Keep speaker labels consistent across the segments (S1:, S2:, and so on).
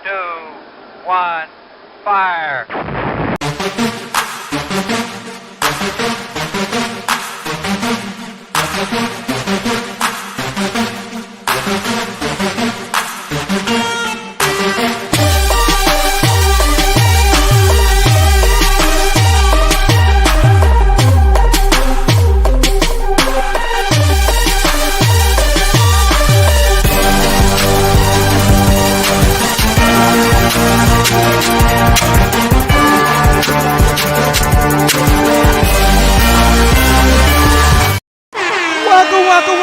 S1: 2, 1, fire!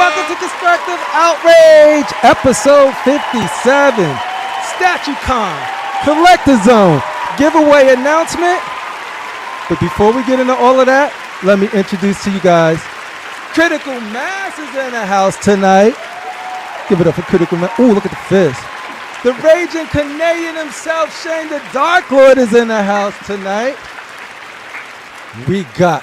S2: Welcome to Constructive Outrage, episode 57, STATUECON, Collectorzown, giveaway announcement. But before we get into all of that, let me introduce to you guys, Critical Mass is in the house tonight. Give it up for Critical Mass. Ooh, look at the fist. The raging Canadian himself, Shane the Dark Lord, is in the house tonight. We got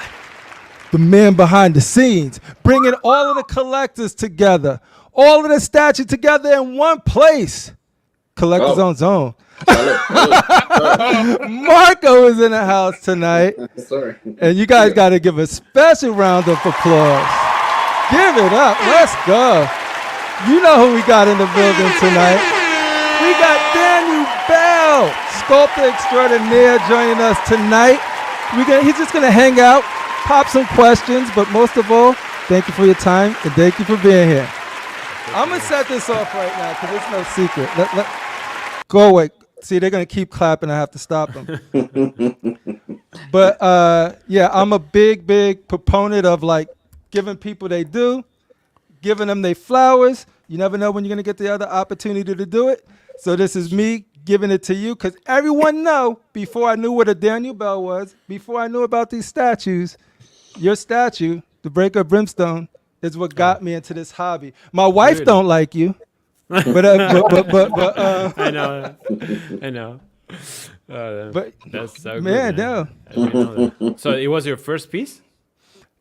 S2: the man behind the scenes, bringing all of the collectors together, all of the statues together in one place. Collectorzown Zone. Marco is in the house tonight.
S3: Sorry.
S2: And you guys got to give a special round of applause. Give it up. Let's go. You know who we got in the building tonight. We got Daniel Bel, sculptor extraordinaire, joining us tonight. He's just going to hang out, pop some questions, but most of all, thank you for your time and thank you for being here. I'm going to set this off right now because it's no secret. Go away. See, they're going to keep clapping. I have to stop them. But, yeah, I'm a big proponent of, like, giving people they due, giving them their flowers. You never know when you're going to get the other opportunity to do it. So this is me giving it to you because everyone know before I knew what a Daniel Bel was, before I knew about these statues, your statue, the Breaker of Brimstone, is what got me into this hobby. My wife don't like you, but
S4: I know.
S2: But
S4: that's so
S2: man,
S4: good,
S2: no.
S4: I didn't know that. So it was your first piece?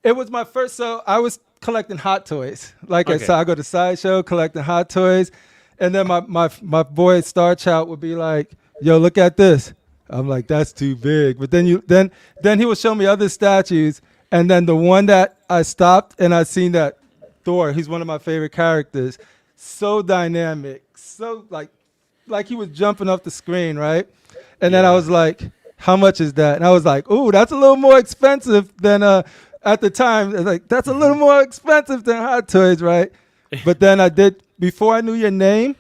S2: It was my first. So I was collecting hot toys. Like I
S4: Okay.
S2: said, I go to Sideshow collecting hot toys, and then my boy Star Child would be like, "Yo, look at this." I'm like, "That's too big." But then he would show me other statues. And then the one that I stopped and I seen that Thor, he's one of my favorite characters. So dynamic, so like he was jumping off the screen, right? And then I was like, how much is that? And I was like, ooh, that's a little more expensive than, at the time, I was like, that's a little more expensive than Hot Toys, right? But then before I knew your name,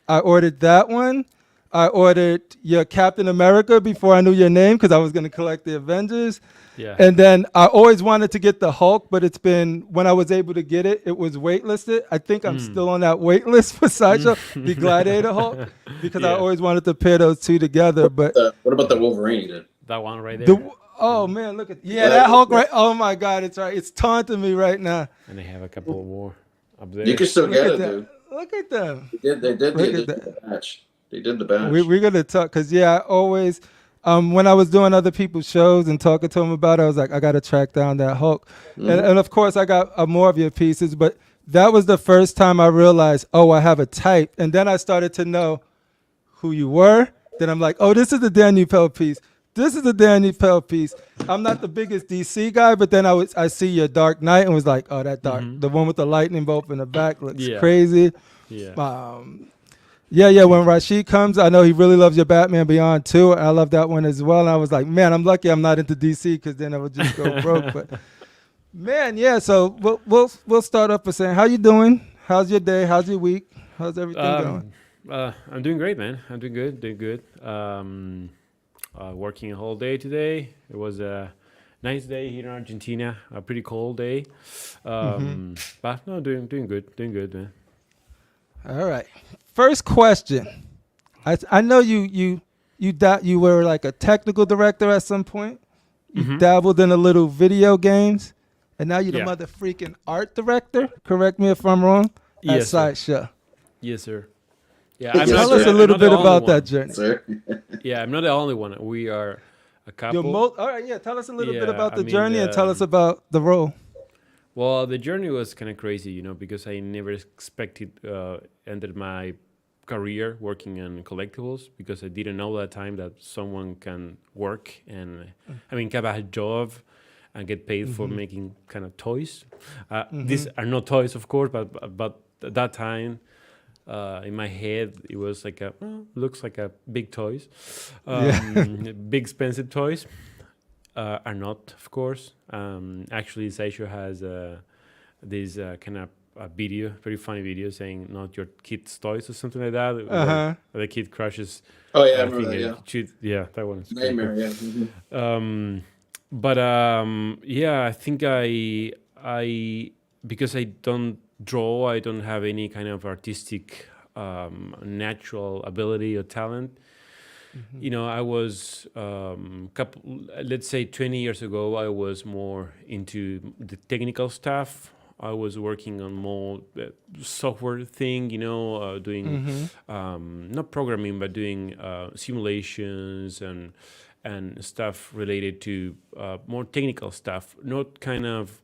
S2: I ordered that one. I ordered your Captain America before I knew your name because I was going to collect the Avengers.
S4: Yeah.
S2: And then I always wanted to get the Hulk, but when I was able to get it, it was waitlisted. I think I'm still on that wait list for Sideshow, the Gladiator Hulk, because I always wanted to pair those two together. But
S3: What about the Wolverine you did?
S4: That one right there.
S2: oh man, look at that Hulk right. Oh my God, it's right. It's taunting me right now.
S4: And they have a couple more up there.
S3: You can still get it,
S2: that.
S3: dude.
S2: Look at them.
S3: They did the batch. They did the batch.
S2: We're gonna talk because I always. When I was doing other people's shows and talking to them about it, I was like, I got to track down that Hulk. And of course, I got more of your pieces, but that was the first time I realized, oh, I have a type. And then I started to know who you were. Then I'm like, oh, this is the Daniel Bel piece. This is the Daniel Bel piece. I'm not the biggest DC guy, but then I see your Dark Knight and was like, oh, that Dark, the one with the lightning bolt in the back looks crazy.
S4: Yeah.
S2: Yeah, when Rasheed comes, I know he really loves your Batman Beyond too. I love that one as well. And I was like, man, I'm lucky I'm not into DC because then I would just go broke. But man, yeah, so we'll start off by saying, how you doing? How's your day? How's your week? How's everything going?
S4: I'm doing great, man. I'm doing good. Working a whole day today. It was a nice day here in Argentina, a pretty cold day. But no, doing good, man.
S2: All right. First question. I know you were like a technical director at some point. You dabbled in a little video games, and now you're the mother freaking art director. Correct me if I'm wrong. At
S4: Yes, sir.
S2: Sideshow.
S4: Yes, sir. Yeah,
S2: Tell us a little bit about that journey.
S3: Sir.
S4: Yeah, I'm not the only one. We are a couple.
S2: All right, yeah. Tell us a little bit
S4: Yeah,
S2: about the
S4: I mean,
S2: journey and tell us about the role.
S4: Well, the journey was kind of crazy, because I never expected enter my career working on collectibles because I didn't know that time that someone can work and have a job and get paid for making kind of toys. These are not toys, of course, but at that time, in my head, it was like looks like a big toys, big expensive toys. Are not, of course. Actually, Sideshow has this kind of a video, very funny video saying "not your kid's toys" or something like that. Where the kid crashes.
S3: Oh yeah, I remember that.
S4: Yeah, that one.
S3: Nightmare.
S4: Cool.
S3: Yeah.
S4: But I think I because I don't draw, I don't have any kind of artistic natural ability or talent. I was let's say 20 years ago, I was more into the technical stuff. I was working on more software thing, doing not programming, but doing simulations and stuff related to more technical stuff, not kind of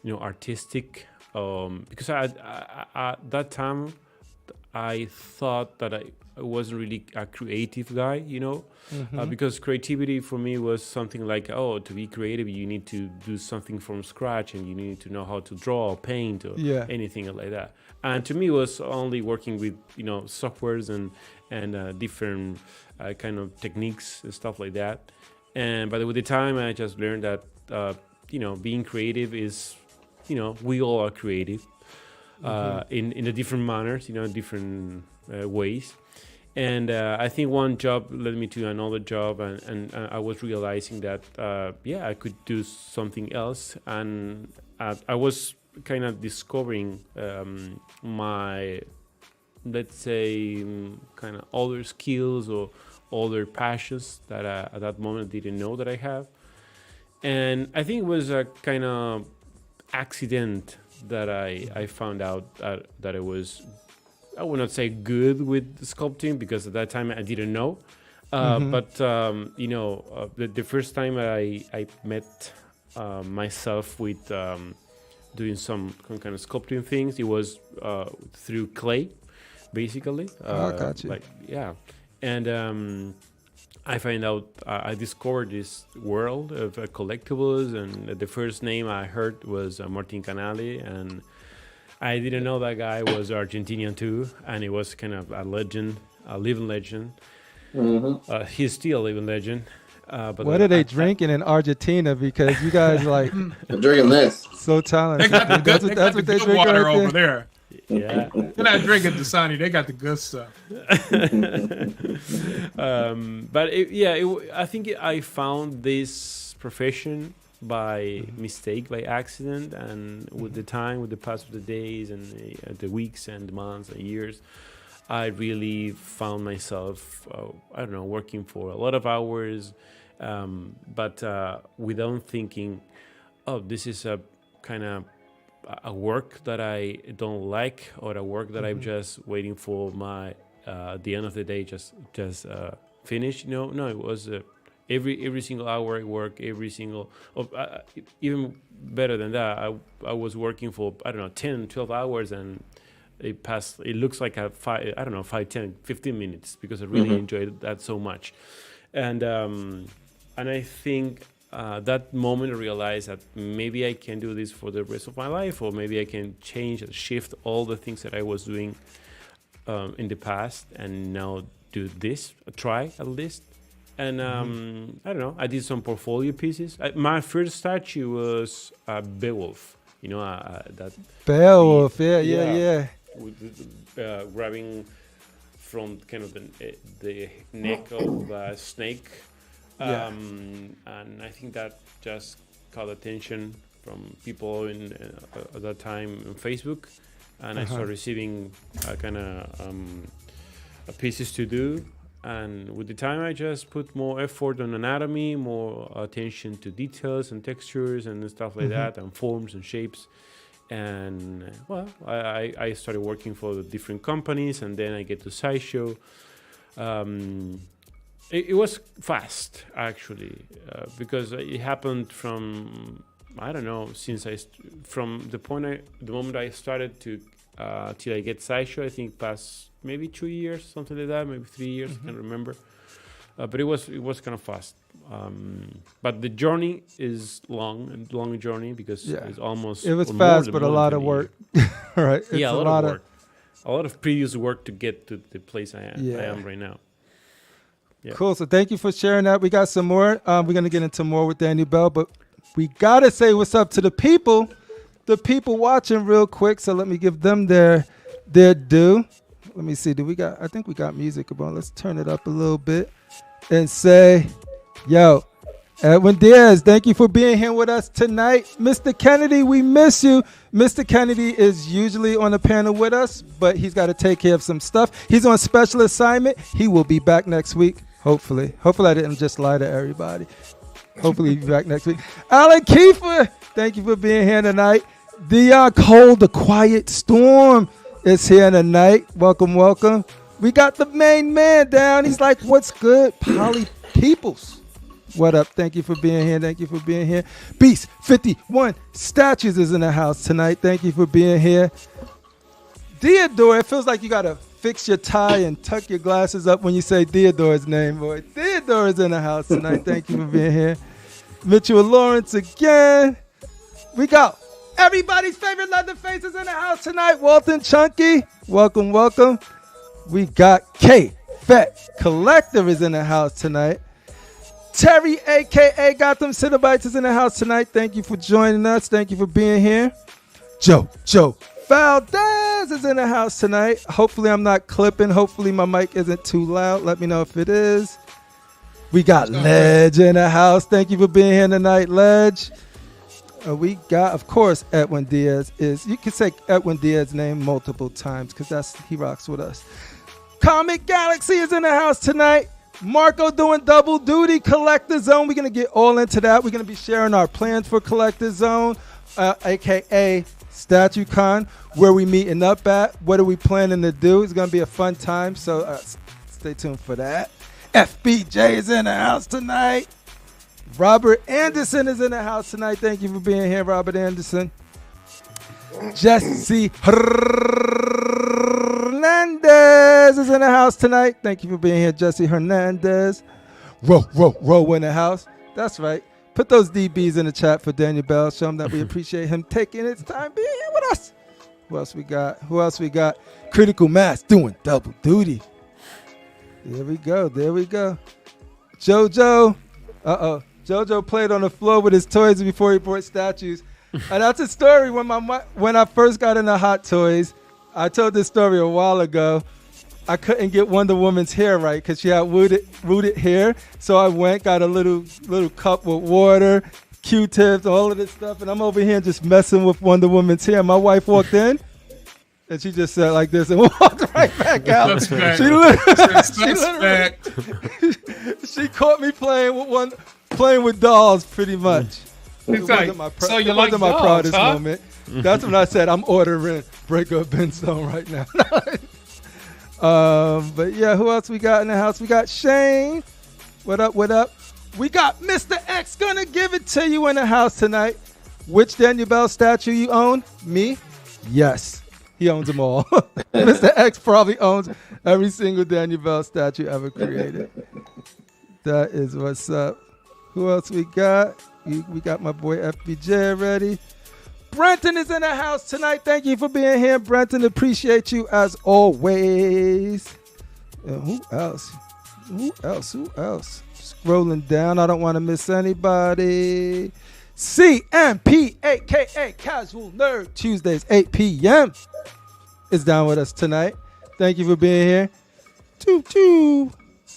S4: artistic. Because at that time I thought that I wasn't really a creative guy, because creativity for me was something like, to be creative, you need to do something from scratch and you need to know how to draw or paint or anything like that. And to me, it was only working with, softwares and different kind of techniques and stuff like that. But with the time, I just learned that, being creative is, we all are creative in the different manners, different ways. And I think one job led me to another job, and I was realizing that, I could do something else. And I was kind of discovering my, let's say, kind of other skills or other passions that at that moment I didn't know that I have. And I think it was a kind of accident that I found out that I was, I would not say good with sculpting, because at that time I didn't know. But the first time I met myself with doing some kind of sculpting things, it was through clay, basically.
S2: Gotcha.
S4: And I find out, I discovered this world of collectibles, and the first name I heard was Martin Canali, and I didn't know that guy was Argentinian too, and he was kind of a legend, a living legend. He's still a living legend. But
S2: what are they drinking in Argentina? Because you guys
S3: I'm drinking this.
S2: So talented.
S5: They got the
S2: That's what they drink
S5: water
S2: right
S5: over there.
S4: Yeah,
S5: they're not drinking Dasani. They got the good stuff.
S4: But I think I found this profession by mistake, by accident, and with the time, with the pass of the days and the weeks and the months and years, I really found myself, working for a lot of hours, but without thinking, this is a kind of a work that I don't like, or a work that I'm just waiting for my at the end of the day just finish. No, it was every single hour I work, every single even better than that, I was working for 10, 12 hours, and it looks like a 5, 10, 15 minutes, because I really enjoyed that so much. And I think that moment I realized that maybe I can do this for the rest of my life, or maybe I can change and shift all the things that I was doing in the past, and now do this, try at least. And I did some portfolio pieces. My first statue was Beowulf, that
S2: Beowulf, yeah.
S4: Grabbing from kind of the neck of a snake. And I think that just caught attention from people at that time on Facebook, and I started receiving kind of pieces to do. And with the time, I just put more effort on anatomy, more attention to details and textures and stuff like that, and forms and shapes. And I started working for the different companies, and then I get to Sideshow. It was fast, actually, because it happened from, from the moment I started to till I get Sideshow. I think past maybe 2 years, something like that, maybe 3 years. I can't remember. But it was kind of fast. But the journey is long journey because it's almost.
S2: It was
S4: or
S2: fast,
S4: more
S2: but a lot of work. Right? It's
S4: yeah, a lot of work. A lot of previous work to get to the place I am right now. Yeah.
S2: Cool. So thank you for sharing that. We got some more. We're gonna get into more with Daniel Bel, but we gotta say what's up to the people watching real quick. So let me give them their due. Let me see. I think we got music about. Let's turn it up a little bit and say, yo, Edwin Diaz, thank you for being here with us tonight. Mr. Kennedy, we miss you. Mr. Kennedy is usually on the panel with us, but he's got to take care of some stuff. He's on special assignment. He will be back next week, hopefully. Hopefully I didn't just lie to everybody. Hopefully he'll be back next week. Alan Kiefer, thank you for being here tonight. Dion Cole, the Quiet Storm, is here tonight. Welcome, welcome. We got the main man down. He's like, what's good? Polly Peoples. What up? Thank you for being here. Thank you for being here. Beast 51 Statues is in the house tonight. Thank you for being here. Theodore, it feels like you got to fix your tie and tuck your glasses up when you say Theodore's name, boy. Theodore is in the house tonight. Thank you for being here. Mitchell Lawrence again. We got everybody's favorite Leatherface is in the house tonight. Walton Chunky. Welcome, welcome. We got K Fat Collector is in the house tonight. Terry, a.k.a. Gotham Cinnabites, is in the house tonight. Thank you for joining us. Thank you for being here. Joe Valdez is in the house tonight. Hopefully I'm not clipping. Hopefully my mic isn't too loud. Let me know if it is. We got Ledge in the house. Thank you for being here tonight, Ledge. We got, of course, Edwin Diaz you can say Edwin Diaz's name multiple times because he rocks with us. Comic Galaxy is in the house tonight. Marco doing double duty. Collectorzown. We're going to get all into that. We're going to be sharing our plans for Collectorzown, a.k.a. STATUECON, where we meeting up at. What are we planning to do? It's going to be a fun time, so stay tuned for that. FBJ is in the house tonight. Robert Anderson is in the house tonight. Thank you for being here, Robert Anderson. Jesse Hernandez is in the house tonight. Thank you for being here, Jesse Hernandez. Row in the house. That's right. Put those DBs in the chat for Daniel Bel. Show him that we appreciate him taking his time being here with us. Who else we got? Critical Mass doing double duty. There we go. JoJo. JoJo played on the floor with his toys before he brought statues. And that's a story when I first got into Hot Toys. I told this story a while ago. I couldn't get Wonder Woman's hair right because she had rooted hair. So I got a little cup with water, Q-tips, all of this stuff. And I'm over here just messing with Wonder Woman's hair. My wife walked in and she just said like this and walked right back out. She caught me playing with dolls pretty much. It wasn't my proudest moment. That's when I said I'm ordering Breaker Benstone right now. But yeah, who else we got in the house? We got Shane. What up? We got Mr. X gonna give it to you in the house tonight. Which Daniel Bel statue you own? Me? Yes. He owns them all. Mr. X probably owns every single Daniel Bel statue ever created. That is what's up. Who else we got? We got my boy FBJ ready. Brenton is in the house tonight. Thank you for being here, Brenton. Appreciate you as always. Who else? Scrolling down. I don't want to miss anybody. CMP, a.k.a. Casual Nerd, Tuesdays, 8 p.m. is down with us tonight. Thank you for being here.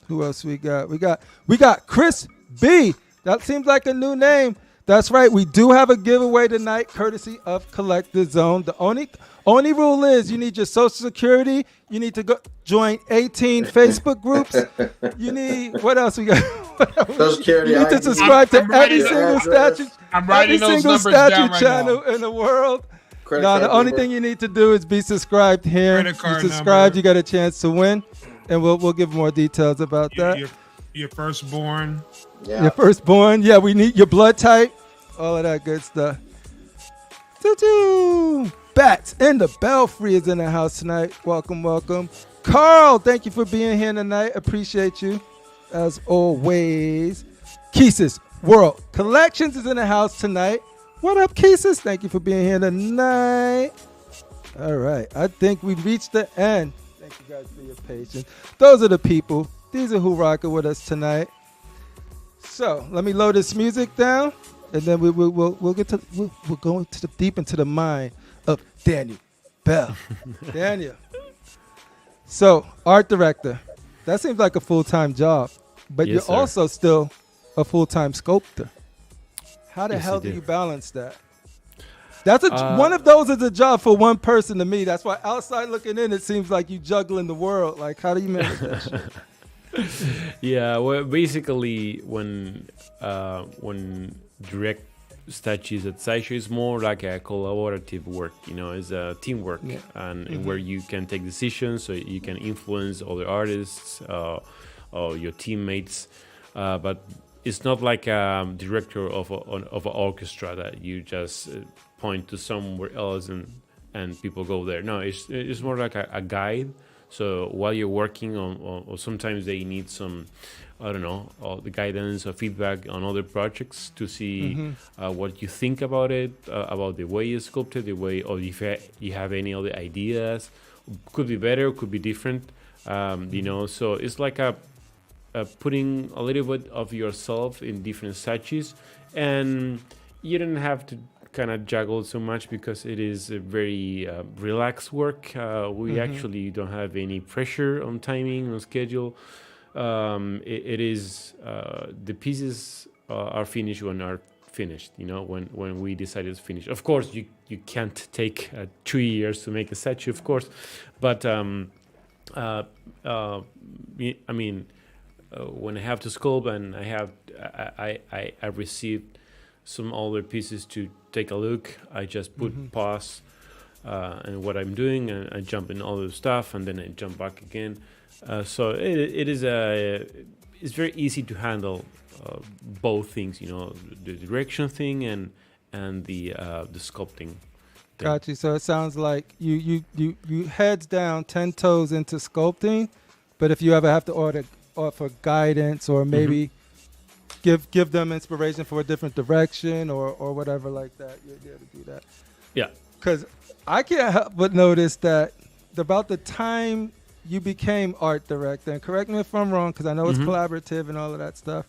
S2: Who else we got? We got Chris B. That seems like a new name. That's right. We do have a giveaway tonight, courtesy of Collectorzown. The only rule is you need your social security. You need to go join 18 Facebook groups. You need what else we got?
S3: Social security.
S2: You need to subscribe to every single statue channel in the world. The only thing you need to do is be subscribed here. You subscribe, you got a chance to win, and we'll give more details about that.
S5: Your firstborn.
S3: Yeah.
S2: Your firstborn. Yeah, we need your blood type. All of that good stuff. Bats and the Belfry is in the house tonight. Welcome, welcome. Carl, thank you for being here tonight. Appreciate you, as always. Keesis World Collections is in the house tonight. What up, Keesis? Thank you for being here tonight. All right, I think we've reached the end. Thank you guys for your patience. Those are the people. These are who rocking with us tonight. So let me load this music down, and then we'll go into deep into the mind of Daniel Bel. Daniel. So art director, that seems like a full-time job, but
S4: Yes,
S2: you're
S4: sir.
S2: also still a full-time sculptor. How the
S4: Yes,
S2: hell
S4: I
S2: do
S4: do.
S2: you balance that? That's one of those is a job for one person to me. That's why outside looking in, it seems like you juggling the world. Like, how do you manage that shit?
S4: Yeah, well, basically, when direct statues at Sideshow is more like a collaborative work, it's a teamwork,
S2: Yeah.
S4: and where you can take decisions, so you can influence other artists or your teammates, but it's not like a director of an orchestra that you just point to somewhere else and people go there. No, it's more like a guide. So while you're working on, or sometimes they need some, I don't know, the guidance or feedback on other projects to see what you think about it, about the way you sculpted, the way, or if you have any other ideas. Could be better, could be different, So it's like a putting a little bit of yourself in different statues, and you don't have to kind of juggle so much because it is a very relaxed work. We actually don't have any pressure on timing, on schedule. It is the pieces are finished when are finished. When we decided to finish. Of course, you can't take 2 years to make a statue, of course, but I mean. When I have to sculpt and I received some older pieces to take a look, I just put pause and what I'm doing, and I jump in all the stuff, and then I jump back again. So it's very easy to handle both things, the direction thing and the sculpting thing.
S2: Got you. So it sounds like you heads down, 10 toes into sculpting, but if you ever have to offer guidance or maybe give them inspiration for a different direction or whatever like that, you're there to do that.
S4: Yeah.
S2: Because I can't help but notice that about the time you became art director, and correct me if I'm wrong, because I know it's collaborative and all of that stuff,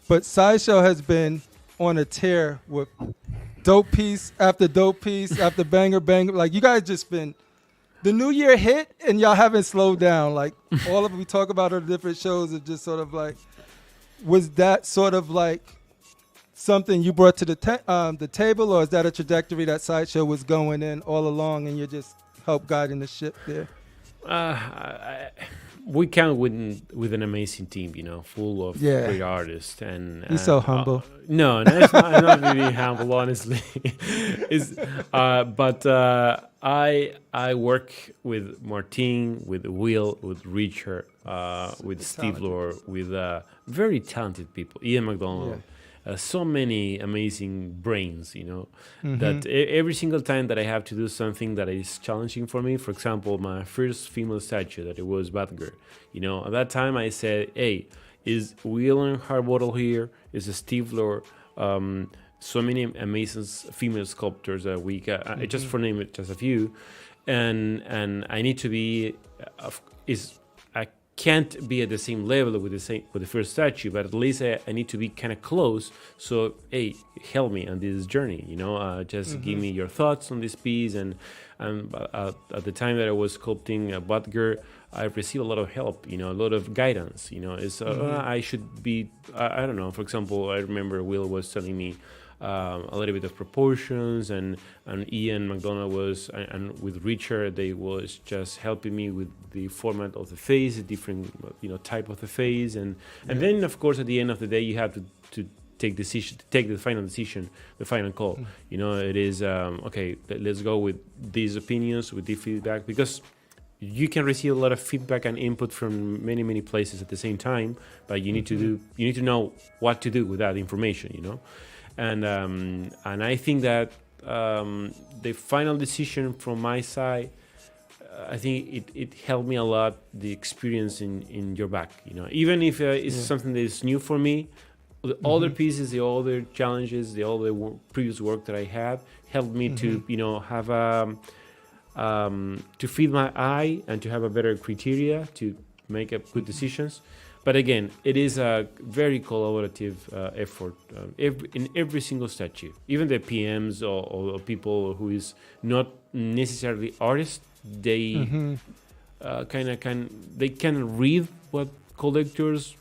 S2: but Sideshow has been on a tear with dope piece after banger. Like, you guys just been, the new year hit and y'all haven't slowed down. Like, all of it we talk about on the different shows are just sort of like, was that sort of like something you brought to the table, or is that a trajectory that Sideshow was going in all along and you're just help guiding the ship there?
S4: We come with an amazing team, full of great artists, and
S2: You're so humble.
S4: No, it's not, I'm not really humble, honestly. But I work with Martin, with Will, with Richard, with Steve Lore, with very talented people, Ian McDonald. So many amazing brains, that every single time that I have to do something that is challenging for me, for example, my first female statue, that it was Batgirl, at that time I said, hey, is Will and Harbottle here? Is Steve Lore? So many amazing female sculptors that we got, just for name it, just a few, and I need to be, I can't be at the same level with the first statue, but at least I need to be kind of close. So hey, help me on this journey, just give me your thoughts on this piece. And at the time that I was sculpting Batgirl, I received a lot of help, a lot of guidance. I should be, I don't know. For example, I remember Will was telling me a little bit of proportions, and Ian McDonald was, and with Richard, they was just helping me with the format of the face, the different type of the face, and then of course at the end of the day you have to take the final decision, the final call. It is okay, let's go with these opinions, with the feedback, because you can receive a lot of feedback and input from many places at the same time, but you need to know what to do with that information, and I think that the final decision from my side, I think it helped me a lot, the experience in your back, even if it's something that is new for me. The other pieces, the other challenges, the other previous work that I had helped me to have to feed my eye and to have a better criteria to make good decisions. But again, it is a very collaborative effort in every single statue. Even the PMs or people who is not necessarily artists, they they can read what collectors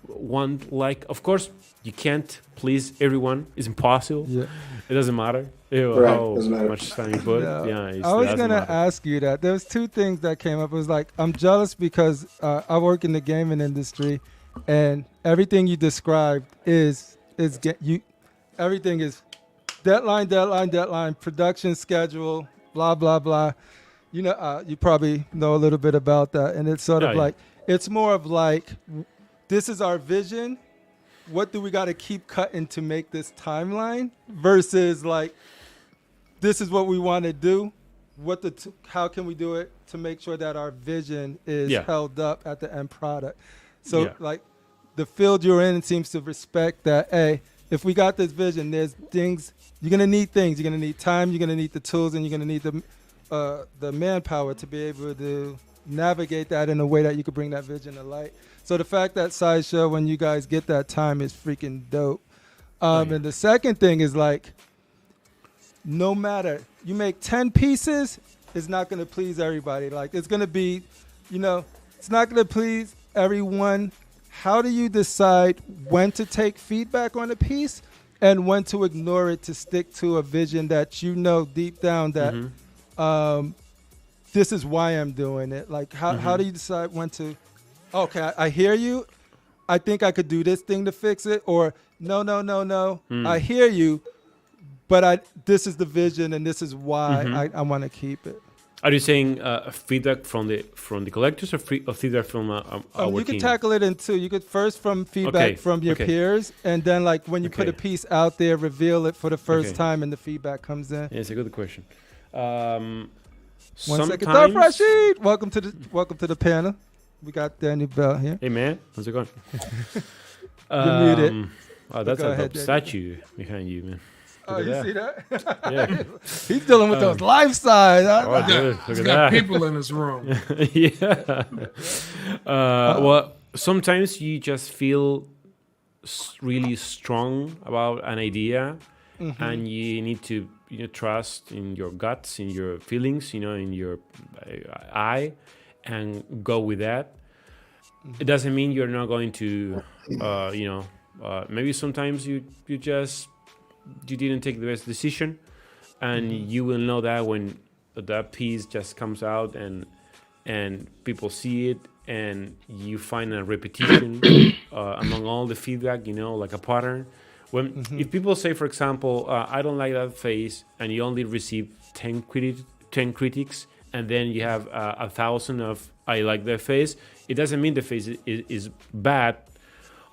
S4: want. Like, of course, you can't please everyone. It's impossible. Yeah. It doesn't matter. How much time you put.
S2: I was going to ask you that. There's two things that came up. It was like, I'm jealous because I work in the gaming industry, and everything you described everything is deadline, production schedule, blah, blah, blah. You probably know a little bit about that. And it's sort of like, it's more of like, this is our vision. What do we got to keep cutting to make this timeline versus like, this is what we want to do. How can we do it to make sure that our vision is held up at the end product? So like the field you're in seems to respect that. Hey, if we got this vision, there's things, you're going to need things. You're going to need time. You're going to need the tools, and you're going to need the manpower to be able to navigate that in a way that you could bring that vision to light. So the fact that Sideshow, when you guys get that time, is freaking dope. And the second thing is like, no matter, you make 10 pieces, it's not going to please everybody. Like, it's going to be, it's not going to please everyone. How do you decide when to take feedback on a piece and when to ignore it to stick to a vision that deep down that this is why I'm doing it? Like, how do you decide when to, okay, I hear you. I think I could do this thing to fix it. Or no. I hear you, but this is the vision and this is why I want to keep it.
S4: Are you saying feedback from the collectors or feedback from our
S2: you
S4: team?
S2: could tackle it in two. You could first from feedback from your peers, and then like when you put a piece out there, reveal it for the first time, and the feedback comes in.
S4: Yeah, it's a good question.
S2: 1 second, Darth Rashid. Welcome to the panel. We got Daniel Bel here.
S4: Hey man, how's it going?
S2: You're muted.
S4: Oh, that's a dope statue behind you, man.
S2: Oh, you see that?
S4: Yeah.
S2: He's dealing with those life size.
S5: He's got people in his room.
S4: Yeah. Well, sometimes you just feel really strong about an idea, and you need to trust in your guts, in your feelings, in your eye, and go with that. It doesn't mean you're not going to, maybe sometimes you didn't take the best decision, and you will know that when that piece just comes out and people see it, and you find a repetition among all the feedback, like a pattern. When if people say, for example, I don't like that face, and you only receive 10 critics, and then you have 1,000 of I like that face, it doesn't mean the face is bad,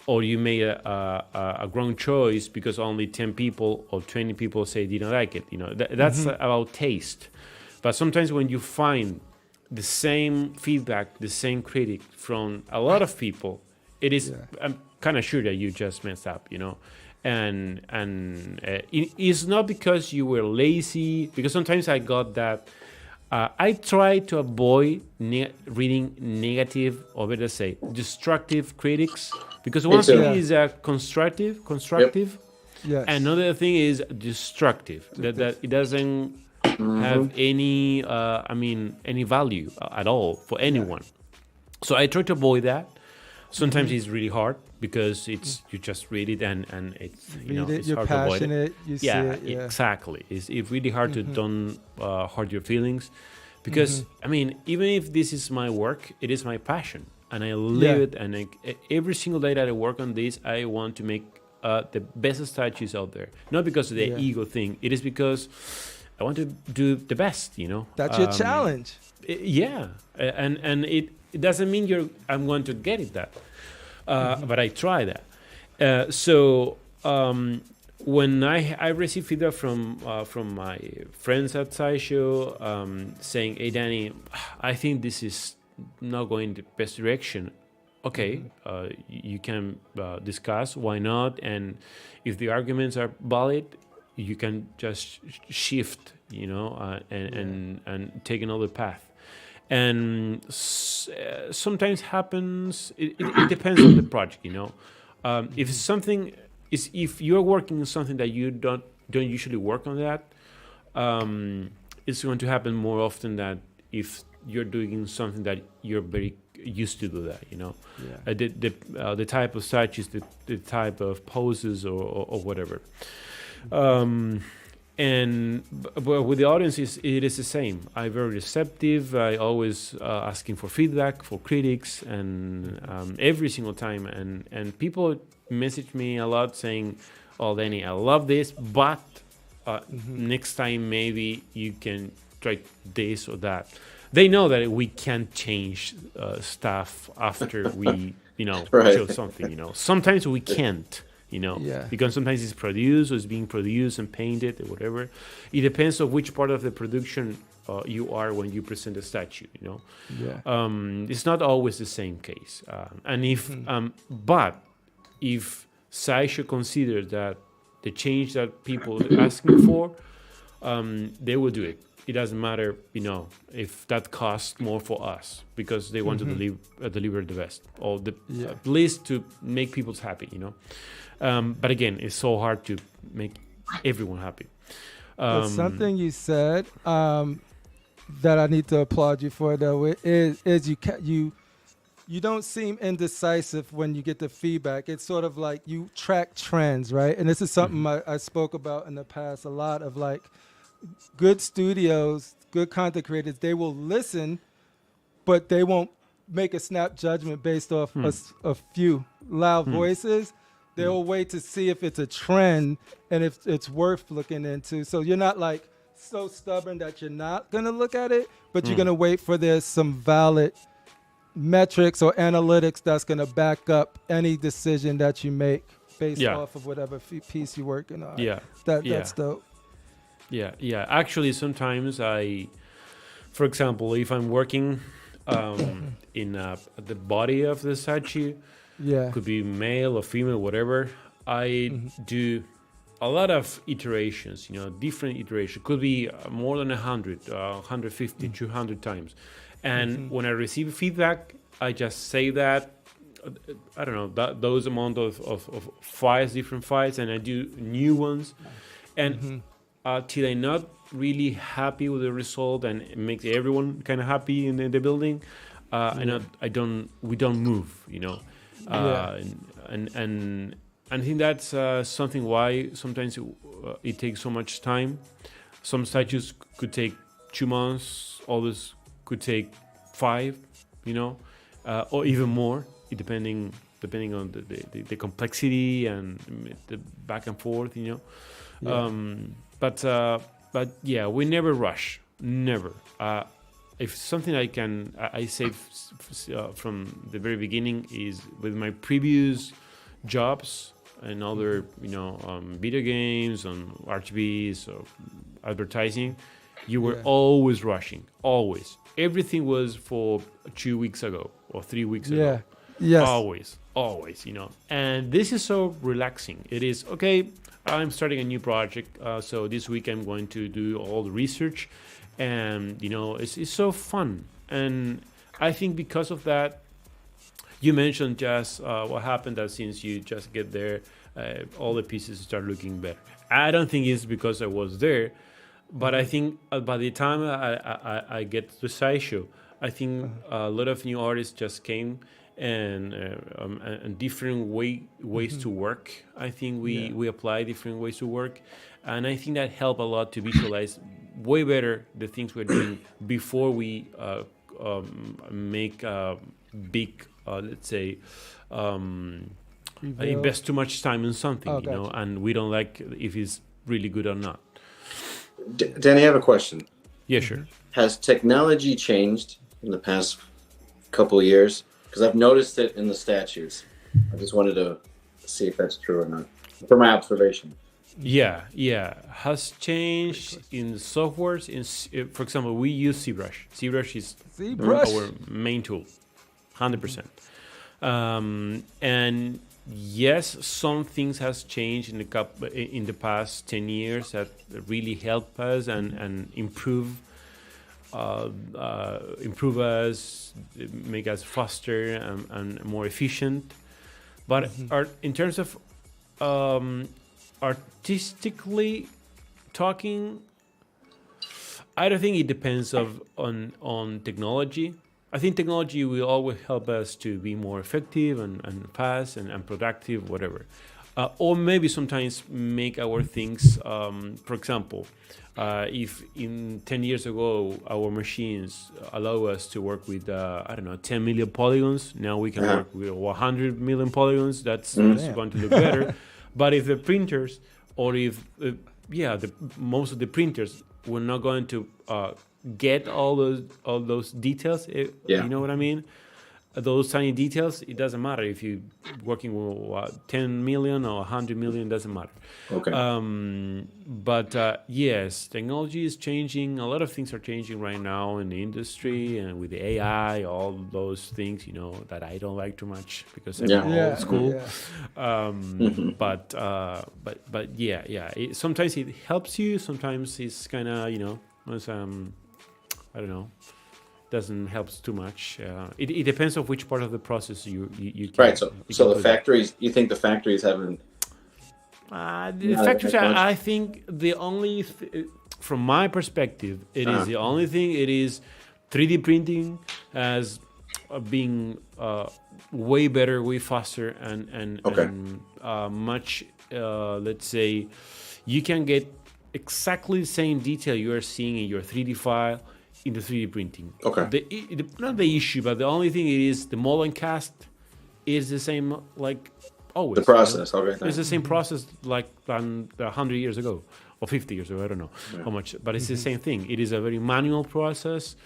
S4: or you made a wrong choice because only 10 people or 20 people say they don't like it. That's about taste. But sometimes when you find the same feedback, the same critic from a lot of people, it is, I'm kind of sure that you just messed up, And it's not because you were lazy, because sometimes I got that. I try to avoid reading negative, or better say, destructive critics, because one thing is constructive, another thing is destructive. That it doesn't have any, any value at all for anyone. So I try to avoid that. Sometimes it's really hard because you just read it and it's it's
S2: you're
S4: hard
S2: passionate,
S4: to avoid it.
S2: You see it,
S4: Exactly. It's really hard to don't hurt your feelings, because even if this is my work, it is my passion, and I live it. And every single day that I work on this, I want to make the best statues out there. Not because of the ego thing. It is because I want to do the best.
S2: That's your challenge.
S4: And it doesn't mean I'm going to get it that, but I try that. So when I receive feedback from my friends at Sideshow, saying, "Hey, Danny, I think this is not going the best direction." Okay, you can discuss why not, and if the arguments are valid, you can just shift, and take another path. And sometimes happens. It depends on the project, If something is, if you're working on something that you don't usually work on that, it's going to happen more often than if you're doing something that you're very used to do that, the type of statues, the type of poses or whatever. But with the audiences, it is the same. I'm very receptive. I always asking for feedback, for critics, and every single time. And people message me a lot saying, "Oh, Danny, I love this, but next time maybe you can try this or that." They know that we can't change stuff after we,
S3: Right.
S4: show something. Sometimes we can't. Because sometimes it's produced or it's being produced and painted or whatever. It depends on which part of the production you are when you present a statue, It's not always the same case. But if Sideshow considers that the change that people are asking for, they will do it. It doesn't matter, if that costs more for us, because they want to deliver the best, or at least to make people happy, But again, it's so hard to make everyone happy.
S2: But something you said that I need to applaud you for, though, is you don't seem indecisive when you get the feedback. It's sort of like you track trends, right? And this is something I spoke about in the past a lot, of like good studios, good content creators, they will listen, but they won't make a snap judgment based off a few loud voices. They'll wait to see if it's a trend and if it's worth looking into. So you're not like so stubborn that you're not going to look at it, but you're going to wait for there's some valid metrics or analytics that's going to back up any decision that you make based off of whatever piece you're working on. That's dope.
S4: Yeah. Actually, sometimes for example, if I'm working in the body of the statue, could be male or female, whatever, I do a lot of iterations, different iterations. Could be more than 100, 150, 200 times. And when I receive feedback, I just say that, I don't know, those amount of files, different files, and I do new ones. And till I'm not really happy with the result and it makes everyone kind of happy in the building, we don't move, and I think that's something why sometimes it takes so much time. Some statues could take 2 months, others could take 5, or even more, depending on the complexity and the back and forth, But yeah, we never rush, never. If something I say from the very beginning is with my previous jobs and other, video games and RGBs or advertising, you were always rushing, always. Everything was for 2 weeks ago or 3 weeks ago.
S2: Yes.
S4: Always, And this is so relaxing. It is, okay, I'm starting a new project, so this week I'm going to do all the research. And, it's so fun. And I think because of that, you mentioned just what happened that since you just get there, all the pieces start looking better. I don't think it's because I was there, but I think by the time I get to the Sideshow, I think a lot of new artists just came and different ways to work. I think we apply different ways to work. And I think that helped a lot to visualize way better the things we're doing before we make a big, let's say, invest too much time in something, and we don't like if it's really good or not.
S3: Danny, I have a question.
S4: Yeah, sure.
S3: Has technology changed in the past couple of years? Because I've noticed it in the statues. I just wanted to see if that's true or not, from my observation.
S4: Yeah, has changed in the softwares. For example, we use ZBrush. ZBrush is our main tool, 100%. And yes, some things has changed in the past 10 years that really help us and improve us, make us faster and more efficient. But in terms of artistically talking, I don't think it depends on technology. I think technology will always help us to be more effective and fast and productive, whatever. Or maybe sometimes make our things, for example, if in 10 years ago our machines allow us to work with 10 million polygons, now we can work with 100 million polygons. That's going to look better. But if the printers, or if most of the printers were not going to get all those details, you know what I mean? Those tiny details, it doesn't matter if you're working with 10 million or 100 million, doesn't matter.
S3: Okay.
S4: But yes, technology is changing. A lot of things are changing right now in the industry and with the AI, all those things, that I don't like too much because I'm old school. But sometimes it helps you. Sometimes it's kind of, I don't know. Doesn't help too much. It depends on which part of the process you can.
S3: Right. So the factories. You think the factories haven't?
S4: The factories. I think the only, from my perspective, it is the only thing. It is 3D printing as being way better, way faster, and much. Let's say, you can get exactly the same detail you are seeing in your 3D file in the 3D printing. Okay. Not the issue, but the only thing is the mold and cast is the same, like always.
S3: The process, okay.
S4: It's the same process like 100 years ago or 50 years ago. I don't know how much, but it's the same thing. It is a very manual process,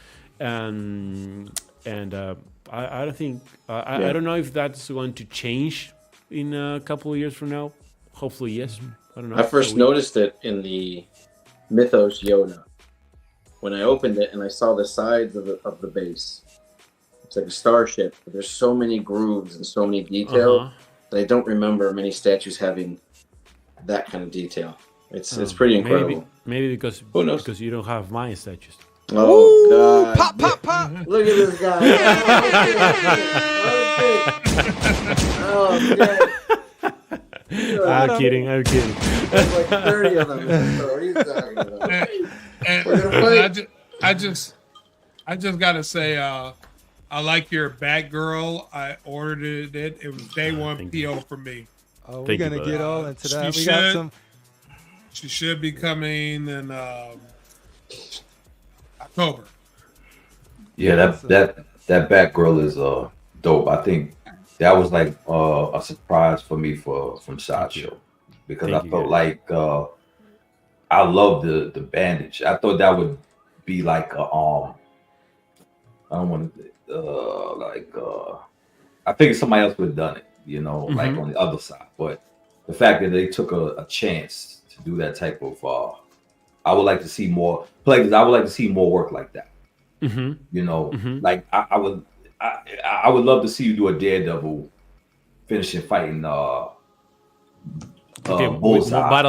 S4: and I don't think I don't know if that's going to change in a couple of years from now. Hopefully, yes. I don't know.
S3: I first noticed it in the Mythos Yoda. When I opened it and I saw the sides of the base, it's like a starship, but there's so many grooves and so many details that I don't remember many statues having that kind of detail. It's pretty incredible.
S4: Maybe because you don't have my statues.
S3: Oh, God.
S2: Pop, pop, pop.
S3: Look at this guy. Oh, man.
S4: I'm kidding.
S3: There's like 30 of them. What are you talking about?
S5: And I just gotta say, I like your Batgirl. I ordered it. It was day one PO for me.
S2: Oh, we're gonna get all into that. Got some.
S5: She should be coming in October.
S6: Yeah, that Batgirl is dope. I think that was like a surprise for me from Sideshow because I felt like. I love the bandage. I thought that would be like a I don't want to I figured somebody else would have done it, like on the other side. But the fact that they took a chance to do that type of I would like to see more players. I would like to see more work like that. Like I would love to see you do a Daredevil finishing fighting
S4: battle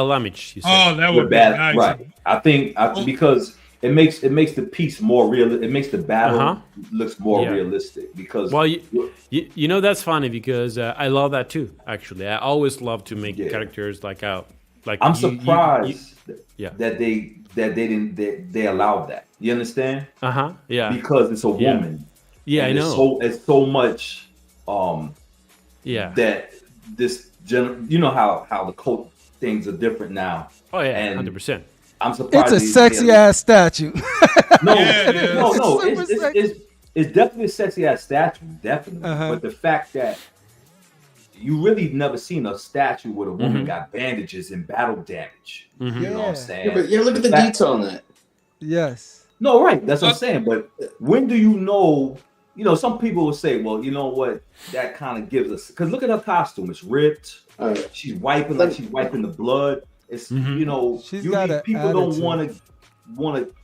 S4: damage.
S5: That would be nice.
S6: Right. I think because it makes the piece more real. It makes the battle looks more realistic. Because
S4: that's funny because I love that too. Actually, I always love to make characters like
S6: I'm surprised that they allowed that. You understand?
S4: Yeah.
S6: Because it's a woman.
S4: Yeah, I know.
S6: It's so much. That this. How the coat things are different now.
S4: Oh yeah, 100%.
S6: I'm surprised.
S2: It's a sexy ass statue.
S6: No. It's definitely a sexy ass statue, definitely. But the fact that you really never seen a statue where a woman got bandages and battle damage. You know what I'm saying?
S3: Yeah, but look at the detail on that.
S2: Yes.
S6: No, right. That's what I'm saying. But when do you know? Some people will say, well, you know what? That kind of gives us, because look at her costume. It's ripped. She's wiping the blood. It's you know,
S2: She's
S6: you
S2: got an
S6: people don't
S2: attitude.
S6: want to.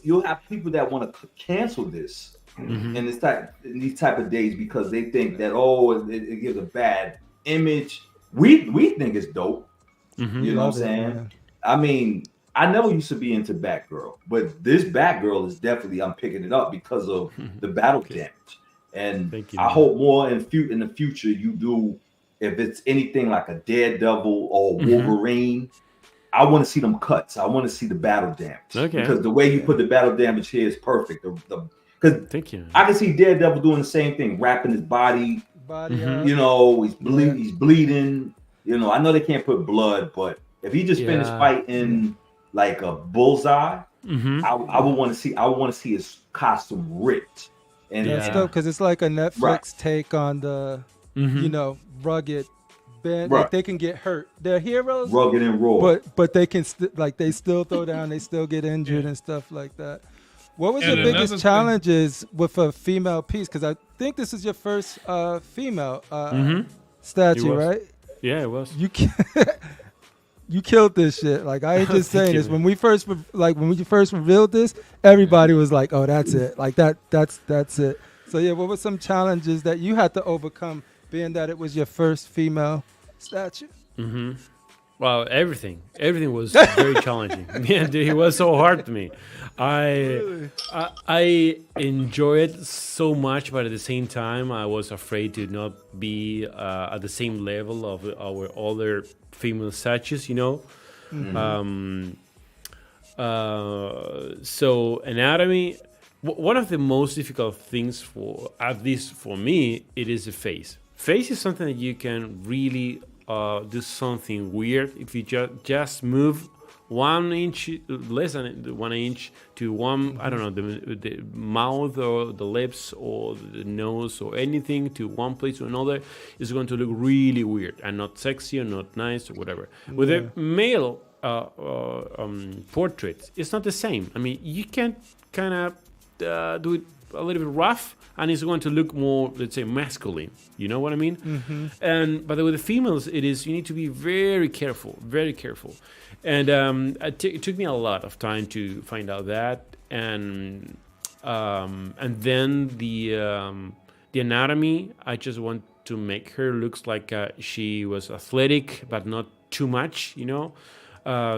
S6: You'll have people that want to cancel this in these type of days because they think that it gives a bad image. We think it's dope. You know what I'm saying?
S2: Man.
S6: I mean, I never used to be into Batgirl, but this Batgirl is definitely I'm picking it up because of the battle damage. And I hope more in the future you do, if it's anything like a Daredevil or Wolverine, I want to see them cuts. I want to see the battle damage. Okay. Because the way you put the battle damage here is perfect. Because I can see Daredevil doing the same thing, wrapping his body. You know, he's bleeding. You know, I know they can't put blood, but if he just finished fighting like a bullseye, I would want to see. I would want to see his costume ripped. And
S2: that's dope because it's like a Netflix take on the, you know, rugged. Like they can get hurt. They're heroes,
S6: rugged and raw,
S2: but they can they still throw down. They still get injured and stuff like that. What was your biggest challenges with a female piece? Because I think this is your first female statue, right?
S4: Yeah, it was.
S2: You killed this shit. Like I ain't just saying this. When we first revealed this, everybody was like, "Oh, that's it." Like that's it. So yeah, what were some challenges that you had to overcome, being that it was your first female statue?
S4: Well, everything was very challenging. Yeah, dude, it was so hard to me. I enjoy it so much, but at the same time, I was afraid to not be at the same level of our other female statues, you know. So anatomy, one of the most difficult things for, at least for me, it is the face. Face is something that you can really do something weird if you just move 1 inch, less than 1 inch to one, I don't know, the mouth or the lips or the nose or anything to one place to another is going to look really weird and not sexy or not nice or whatever. With a male portrait, it's not the same. I mean, you can kind of do it a little bit rough and it's going to look more, let's say, masculine. You know what I mean? And but with the females, you need to be very careful, very careful. And it took me a lot of time to find out that. And then the anatomy, I just want to make her looks like she was athletic, but not too much, you know.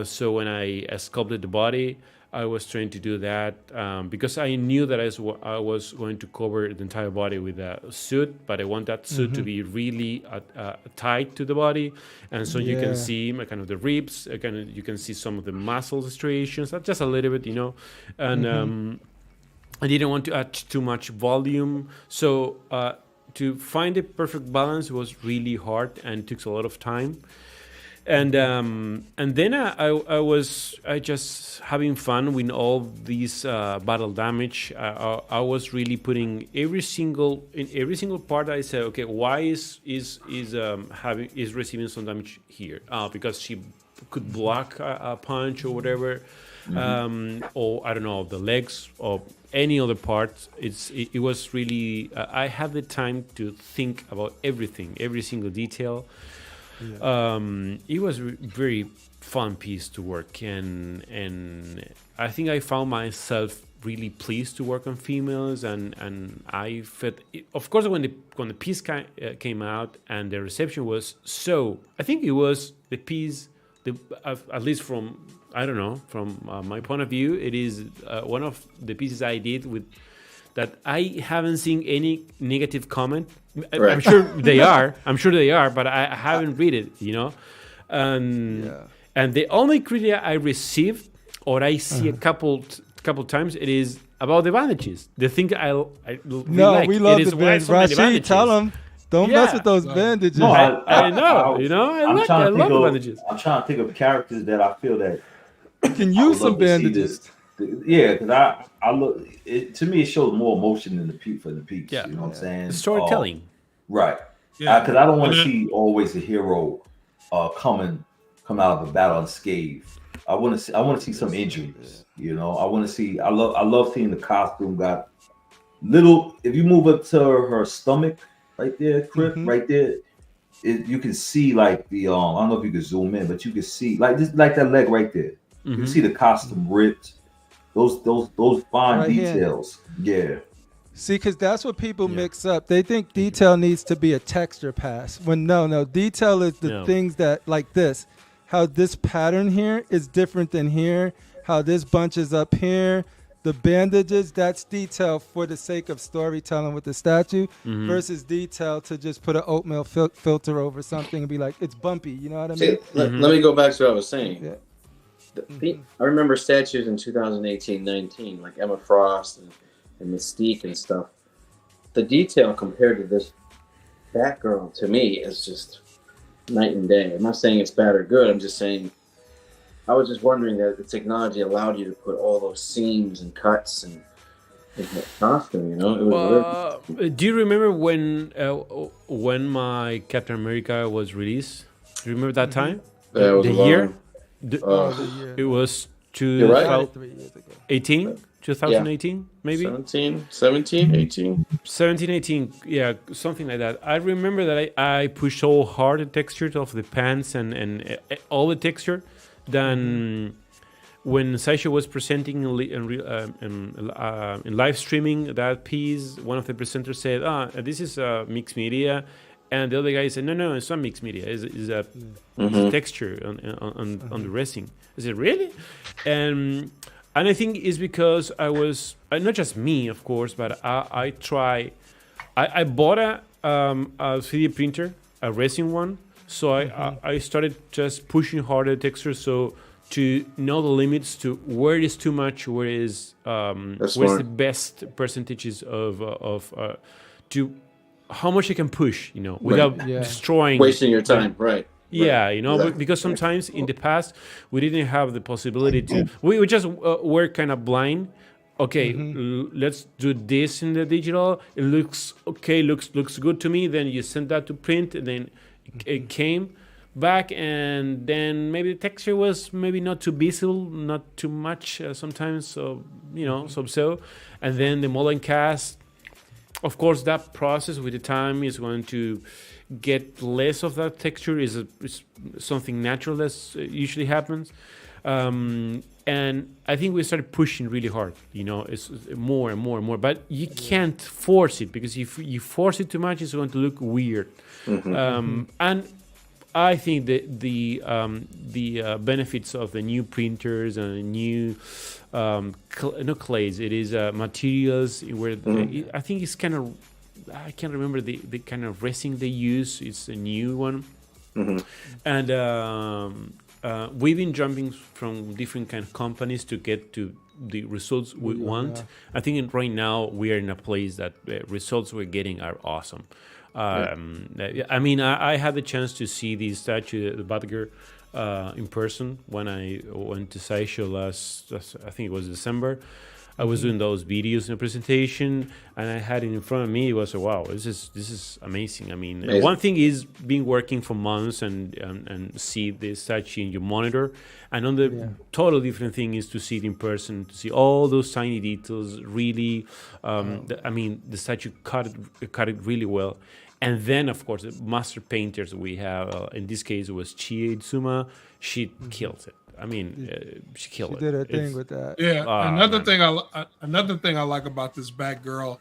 S4: So when I sculpted the body, I was trying to do that because I knew that I was going to cover the entire body with a suit, but I want that suit to be really tight to the body, and so you can see kind of the ribs, you can see some of the muscles striations, just a little bit, you know, and I didn't want to add too much volume, so to find the perfect balance was really hard and took a lot of time. And then I was just having fun with all these battle damage. I was really putting every single part. I said, okay, why is receiving some damage here? Because she could block a punch or whatever, or I don't know, the legs or any other part. It was really I had the time to think about everything, every single detail. It was a very fun piece to work, and I think I found myself really pleased to work on females, and I felt, of course, when the piece came out and the reception was so, I think it was the piece, at least from, I don't know, from my point of view, it is one of the pieces I did with that I haven't seen any negative comment. Right. I'm sure they are, but I haven't read it, you know. And the only critique I received, or I see a couple times, it is about the bandages. The thing we love the bandages.
S2: Rashid, tell them, don't mess with those bandages.
S6: No,
S4: I know, you know, I love the bandages.
S6: I'm trying to think of characters that I feel that
S2: you can use some bandages.
S6: Yeah, because I look, to me, it shows more emotion than the piece. Yeah. You know what I'm saying?
S4: Storytelling.
S6: Right. Yeah. Because I don't want to see always a hero come out of a battle unscathed. I want to see some injuries. You know, I want to see. I love seeing the costume got little. If you move up to her stomach, right there, right there, you can see like the I don't know if you can zoom in, but you can see like this, like that leg right there. You can see the costume ripped. Those fine
S2: Right here.
S6: details. Yeah.
S2: See, because that's what people mix up. They think detail needs to be a texture pass. When no, detail is the things that, like this, how this pattern here is different than here, how this bunch is up here, the bandages, that's detail for the sake of storytelling with the statue versus detail to just put an oatmeal filter over something and be like, it's bumpy. You know what I mean?
S3: Let me go back to what I was saying.
S2: Yeah.
S3: I remember statues in 2018-19, like Emma Frost and Mystique and stuff. The detail compared to this Batgirl to me is just night and day. I'm not saying it's bad or good. I'm just saying I was just wondering that the technology allowed you to put all those seams and cuts and the costume. You know, it was really...
S4: Do you remember when my Captain America was released? Do you remember that time?
S3: That was
S4: the year?
S2: The year.
S4: It was
S3: You're right.
S2: 3 years ago.
S4: 2018, maybe?
S3: 17, 18.
S4: 17, 18, yeah, something like that. I remember that I pushed so hard the texture of the pants and all the texture than when Sideshow was presenting in live streaming that piece. One of the presenters said, this is mixed media. And the other guy said, no, it's not mixed media. It's a texture on the resin. I said, really? And I think it's because I was, not just me, of course, but I bought a 3D printer, a resin one. So I started just pushing harder texture so to know the limits to where it is too much, where's the best percentages of to how much I can push, without destroying,
S3: wasting your time, right?
S4: Yeah,
S3: Exactly.
S4: because sometimes in the past we didn't have the possibility to. We just were kind of blind. Okay, let's do this in the digital. It looks okay, looks good to me. Then you send that to print, and then it came back, and then maybe the texture was maybe not too visible, not too much sometimes. So so, and then the mold and cast. Of course, that process with the time is going to get less of that texture. Is something natural that usually happens, and I think we started pushing really hard. It's more and more and more. But you can't force it, because if you force it too much, it's going to look weird. And I think that the benefits of the new printers and new not clays, it is materials where I think it's kind of, I can't remember the kind of resin they use. It's a new one, and we've been jumping from different kind of companies to get to the results we want. I think right now we are in a place that results we're getting are awesome. I mean, I had the chance to see the statue, the Batgirl, in person when I went to Sideshow last, I think it was December. I was doing those videos in the presentation, and I had it in front of me. It was wow, this is amazing. I mean, one thing is being working for months and see the statue in your monitor, and on the total different thing is to see it in person, to see all those tiny details. Really, I mean, the statue cut it really well. And then, of course, the master painters we have, in this case, it was Chie Itzuma. She kills it. I mean, she killed it.
S2: She did her thing with that.
S5: Yeah. Another thing I like about this Batgirl,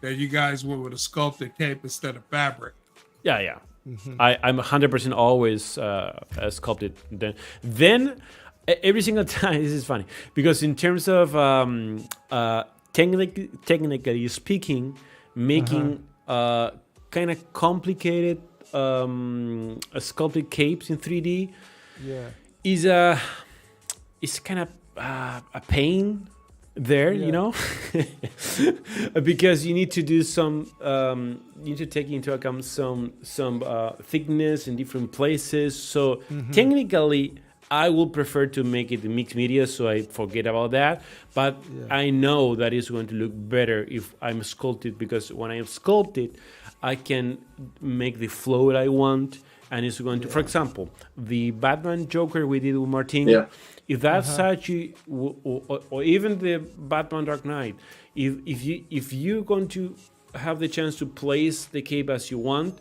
S5: that you guys went with a sculpted cape instead of fabric.
S4: Yeah. I'm 100% always sculpted. Then every single time, this is funny, because in terms of technically speaking, making kind of complicated sculpted capes in 3D is kind of a pain there, because you need to do some you need to take into account some thickness in different places. So technically I will prefer to make it mixed media, so I forget about that. But I know that it's going to look better if I'm sculpted, because when I am sculpted, I can make the flow that I want, and it's going to, for example, the Batman Joker we did with Martin. If that statue, or even the Batman Dark Knight, if you're going to have the chance to place the cape as you want,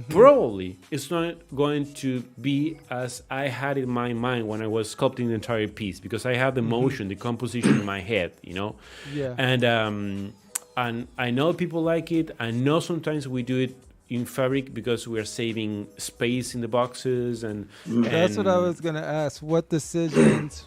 S4: probably it's not going to be as I had in my mind when I was sculpting the entire piece, because I have the motion, the composition in my head, you know.
S2: Yeah.
S4: And I know people like it. I know sometimes we do it in fabric because we are saving space in the boxes, and
S2: That's what I was gonna ask. What decisions,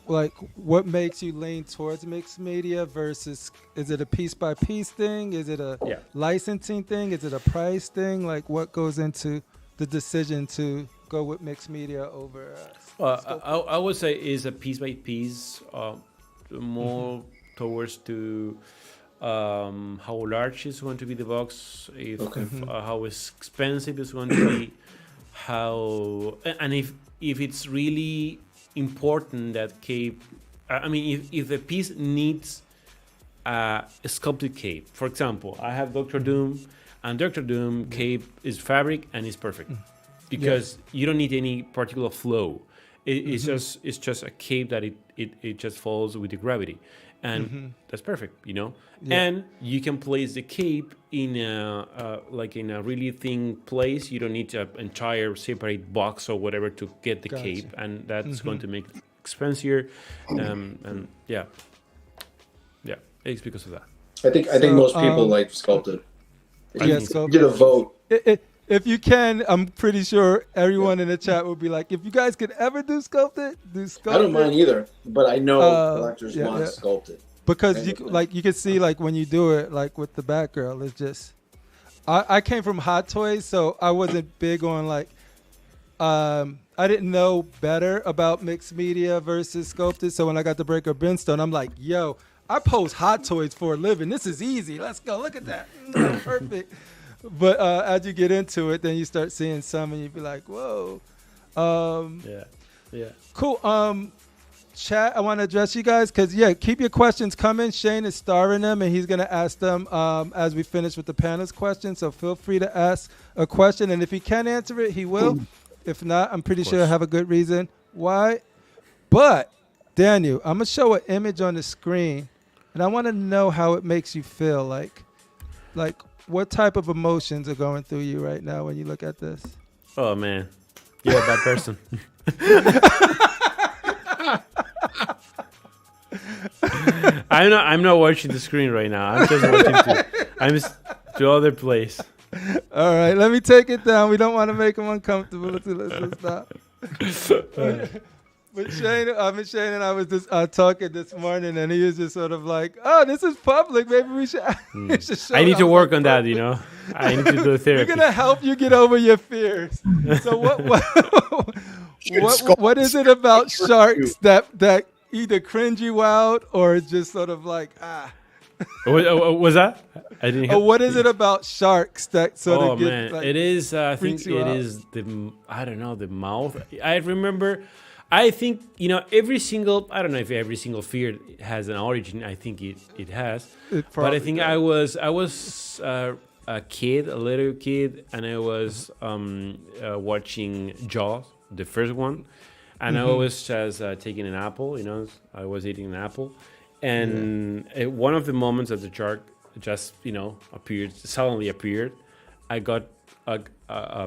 S2: like, what makes you lean towards mixed media versus? Is it a piece by piece thing? Is it a licensing thing? Is it a price thing? Like, what goes into the decision to go with mixed media over?
S4: I would say is a piece by piece, more towards to how large is going to be the box, if how expensive it's going to be, how, and if it's really important that cape. I mean, if the piece needs a sculpted cape, for example, I have Dr. Doom, and Dr. Doom cape is fabric and it's perfect because you don't need any particular flow. It's just a cape that it just falls with the gravity, and that's perfect, you know. And you can place the cape in a like in a really thin place. You don't need an entire separate box or whatever to get the cape, and that's going to make it expensive. And yeah, it's because of that.
S3: I think most people like sculpted.
S2: Sculpted.
S3: Get a vote.
S2: If you can, I'm pretty sure everyone in the chat will be like, if you guys could ever do sculpted, do sculpted.
S3: I don't mind either, but I know collectors want sculpted.
S2: Because you can see, like, when you do it, like with the Batgirl, it's just, I came from Hot Toys, so I wasn't big on, like, I didn't know better about mixed media versus sculpted. So when I got the Breaker Brimstone, I'm like, yo, I post Hot Toys for a living. This is easy. Let's go. Look at that. Perfect. But as you get into it, then you start seeing some, and you be like, whoa. Cool. Chat, I want to address you guys because, keep your questions coming. Shane is starring them, and he's going to ask them as we finish with the panelist questions. So feel free to ask a question, and if he can answer it, he will. If not, I'm pretty sure I have a good reason why. But, Daniel, I'm going to show an image on the screen, and I want to know how it makes you feel. Like what type of emotions are going through you right now when you look at this?
S4: Oh, man. You're a bad person. I'm not watching the screen right now. I'm just watching to other place.
S2: All right, let me take it down. We don't want to make him uncomfortable. Let's stop. But Shane and I was just talking this morning, and he was just sort of like, "Oh, this is public. Maybe we should."
S4: I need to work on that. You know, I need to do therapy.
S2: We're gonna help you get over your fears. So what is it about sharks that either cringe you out or just sort of like
S4: Was that? I didn't hear.
S2: What is it about sharks that sort of gets,
S4: man,
S2: like,
S4: it is. I think it is the mouth. I remember. I think, you know, I don't know if every single fear has an origin. I think it has. But I think I was a little kid, and I was watching Jaws, the first one. And I was just taking an apple, you know, I was eating an apple. And one of the moments that the shark just, you know, suddenly appeared, I got how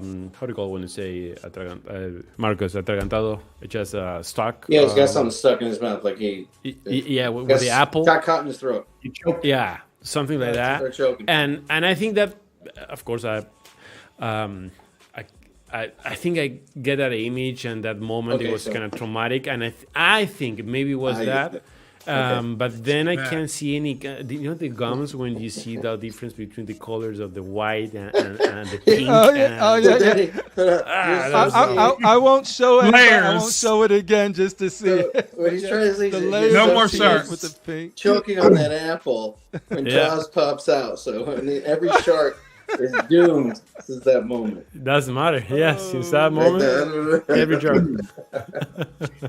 S4: do you call it when you say Marcos atragantado? It's just stuck.
S3: Yeah, he's got something stuck in his mouth, like with
S4: the apple.
S3: Got caught in his throat.
S4: You choked. Yeah, something like that. And I think that, of course, I think I get that image and that moment. It was kind of traumatic, and I think maybe it was that. But then I can't see any. You know the gums when you see the difference between the colors of the white and the pink.
S2: I won't show it. I won't show it again just to see.
S3: What he's trying to say,
S5: no more sharks
S2: with the pink.
S3: Choking on that apple when Jaws pops out. So every shark is doomed. This is that moment.
S4: It doesn't matter. Yes, it's that moment. Every shark.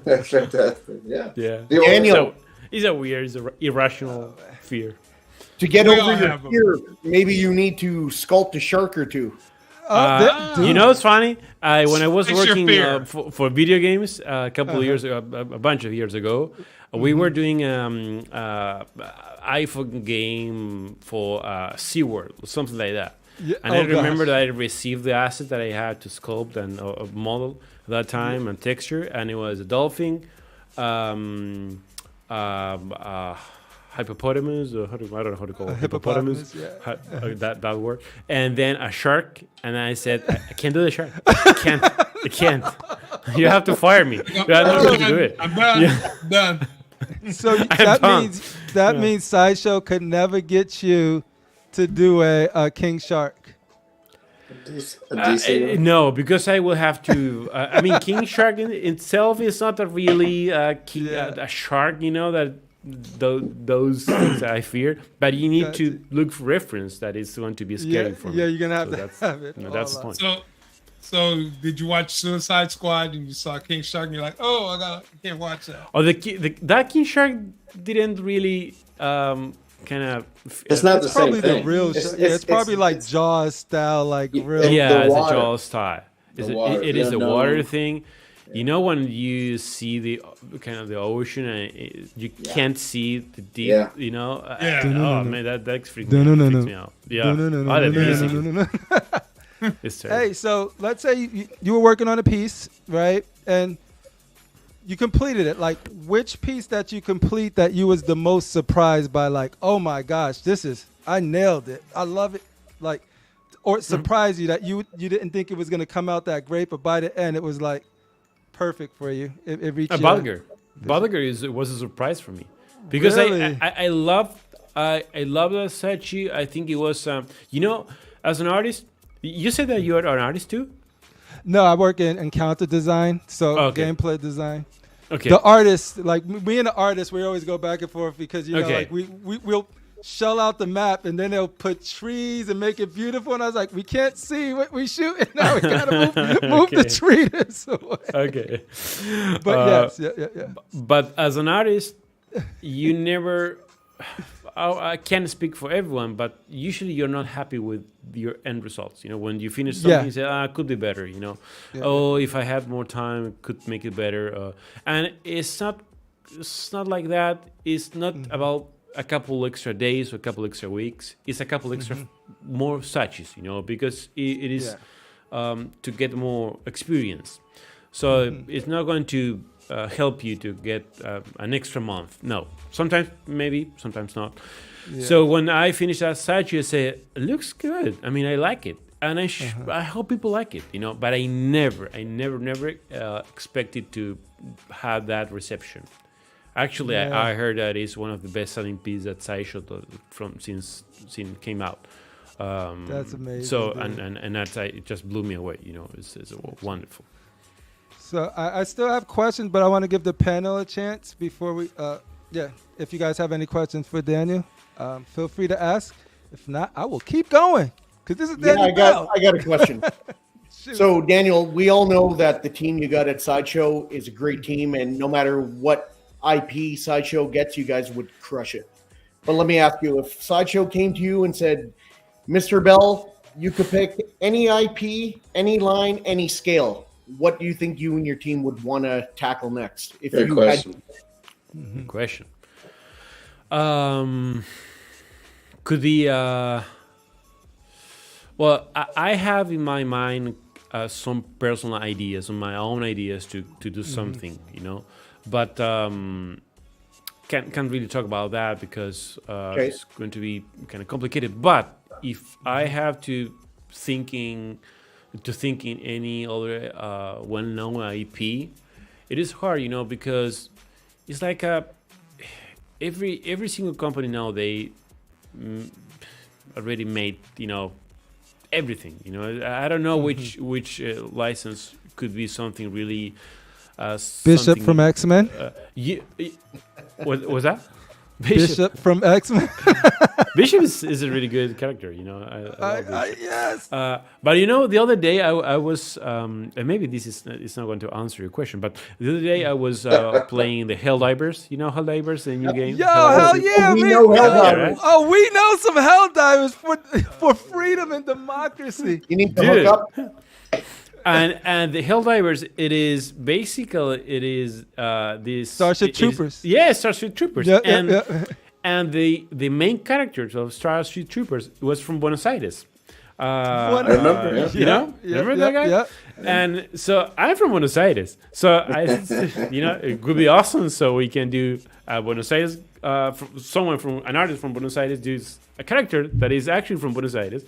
S3: That's fantastic. Yeah.
S7: Daniel.
S4: It's a weird, irrational fear.
S7: To get over your fear, maybe you need to sculpt a shark or two.
S4: You know, it's funny. When I was working for video games a couple of years ago, a bunch of years ago, we were doing iPhone game for SeaWorld, something like that.
S2: Yeah,
S4: And I remember that I received the asset that I had to sculpt and model at that time and texture, and it was a dolphin, hippopotamus, or I don't know how to call it, hippopotamus, that word, and then a shark, and I said, I can't do the shark. I can't. You have to fire me. I'm not going to do it.
S5: I'm done.
S4: Yeah.
S5: Done.
S2: So that means Sideshow could never get you to do a king shark.
S4: No, because I will have to. I mean, king shark in itself is not a really a shark, that those things I fear. But you need to look for reference that is going to be scary for me.
S2: Yeah, you're gonna have to have it.
S4: That's the point.
S5: So did you watch Suicide Squad and you saw King Shark and you're like, oh, I can't watch that?
S4: Oh, that king shark didn't really kind of.
S3: It's not the same
S2: probably
S3: thing.
S2: The real. It's probably like Jaws style, like real.
S4: Yeah, it's a Jaws style. It is a
S3: no.
S4: water thing. When you see the kind of the ocean and you can't see the deep, oh man, that freaks me out. Yeah.
S2: No. Hey, so let's say you were working on a piece, right? And you completed it. Like, which piece that you complete that you was the most surprised by? Like, oh my gosh, I nailed it. I love it. Like, or it surprised you that you didn't think it was gonna come out that great, but by the end it was like perfect for you. It reached.
S4: Ballinger was a surprise for me because
S2: really?
S4: I love that statue. I think it was as an artist. You said that you are an artist too?
S2: No, I work in encounter design, so gameplay design.
S4: Okay.
S2: The artists, like me and the artists, we always go back and forth because like we'll shell out the map and then they'll put trees and make it beautiful. And I was like, we can't see what we shooting now. We gotta move the tree this way.
S4: Okay.
S2: But yes.
S4: But as an artist, you never. I can't speak for everyone, but usually you're not happy with your end results. When you finish something, you say, it could be better. If I had more time, it could make it better. And it's not like that. It's not about a couple extra days or a couple extra weeks. It's a couple extra more statues, because it is to get more experience. So it's not going to help you to get an extra month. No, sometimes maybe, sometimes not. Yeah. So when I finish that statue, I say, it looks good. I mean, I like it. And I hope people like it, But I never expected to have that reception. Actually, I heard that it's one of the best-selling pieces that Sideshow since came out.
S2: That's amazing.
S4: So and that's it just blew me away. It's wonderful.
S2: So I still have questions, but I want to give the panel a chance before we. If you guys have any questions for Daniel, feel free to ask. If not, I will keep going because this is Daniel Bel.
S7: I got a question. So Daniel, we all know that the team you got at Sideshow is a great team, and no matter what IP Sideshow gets, you guys would crush it. But let me ask you, if Sideshow came to you and said, Mr. Bel, you could pick any IP, any line, any scale, what do you think you and your team would want to tackle next? If
S3: Good
S7: you
S3: question.
S4: Good question. Could be. Well, I have in my mind some personal ideas, my own ideas to do something, but can't really talk about that because it's going to be kind of complicated. But if I have to think in any other well-known IP, it is hard, because it's like every single company now they already made everything. I don't know which license could be something really.
S2: Bishop from X-Men.
S4: What was that?
S2: Bishop from X-Men.
S4: Bishop is a really good character, I love Bishop.
S2: Yes.
S4: But the other day I was, and maybe it's not going to answer your question, but the other day I was playing the Helldivers. Helldivers, the new game.
S2: Yo, hell yeah,
S7: we
S2: man.
S7: know Helldivers.
S4: Right?
S2: Oh, we know some Helldivers for freedom and democracy.
S7: You need to hook up.
S4: And the Helldivers, it is this
S2: Starship Troopers.
S4: Starship Troopers. And the main characters of Starship Troopers was from Buenos Aires.
S3: I remember, yeah.
S4: You know, remember that guy?
S2: Yeah.
S4: And so I'm from Buenos Aires. So it could be awesome. So we can do Buenos Aires. An artist from Buenos Aires does a character that is actually from Buenos Aires.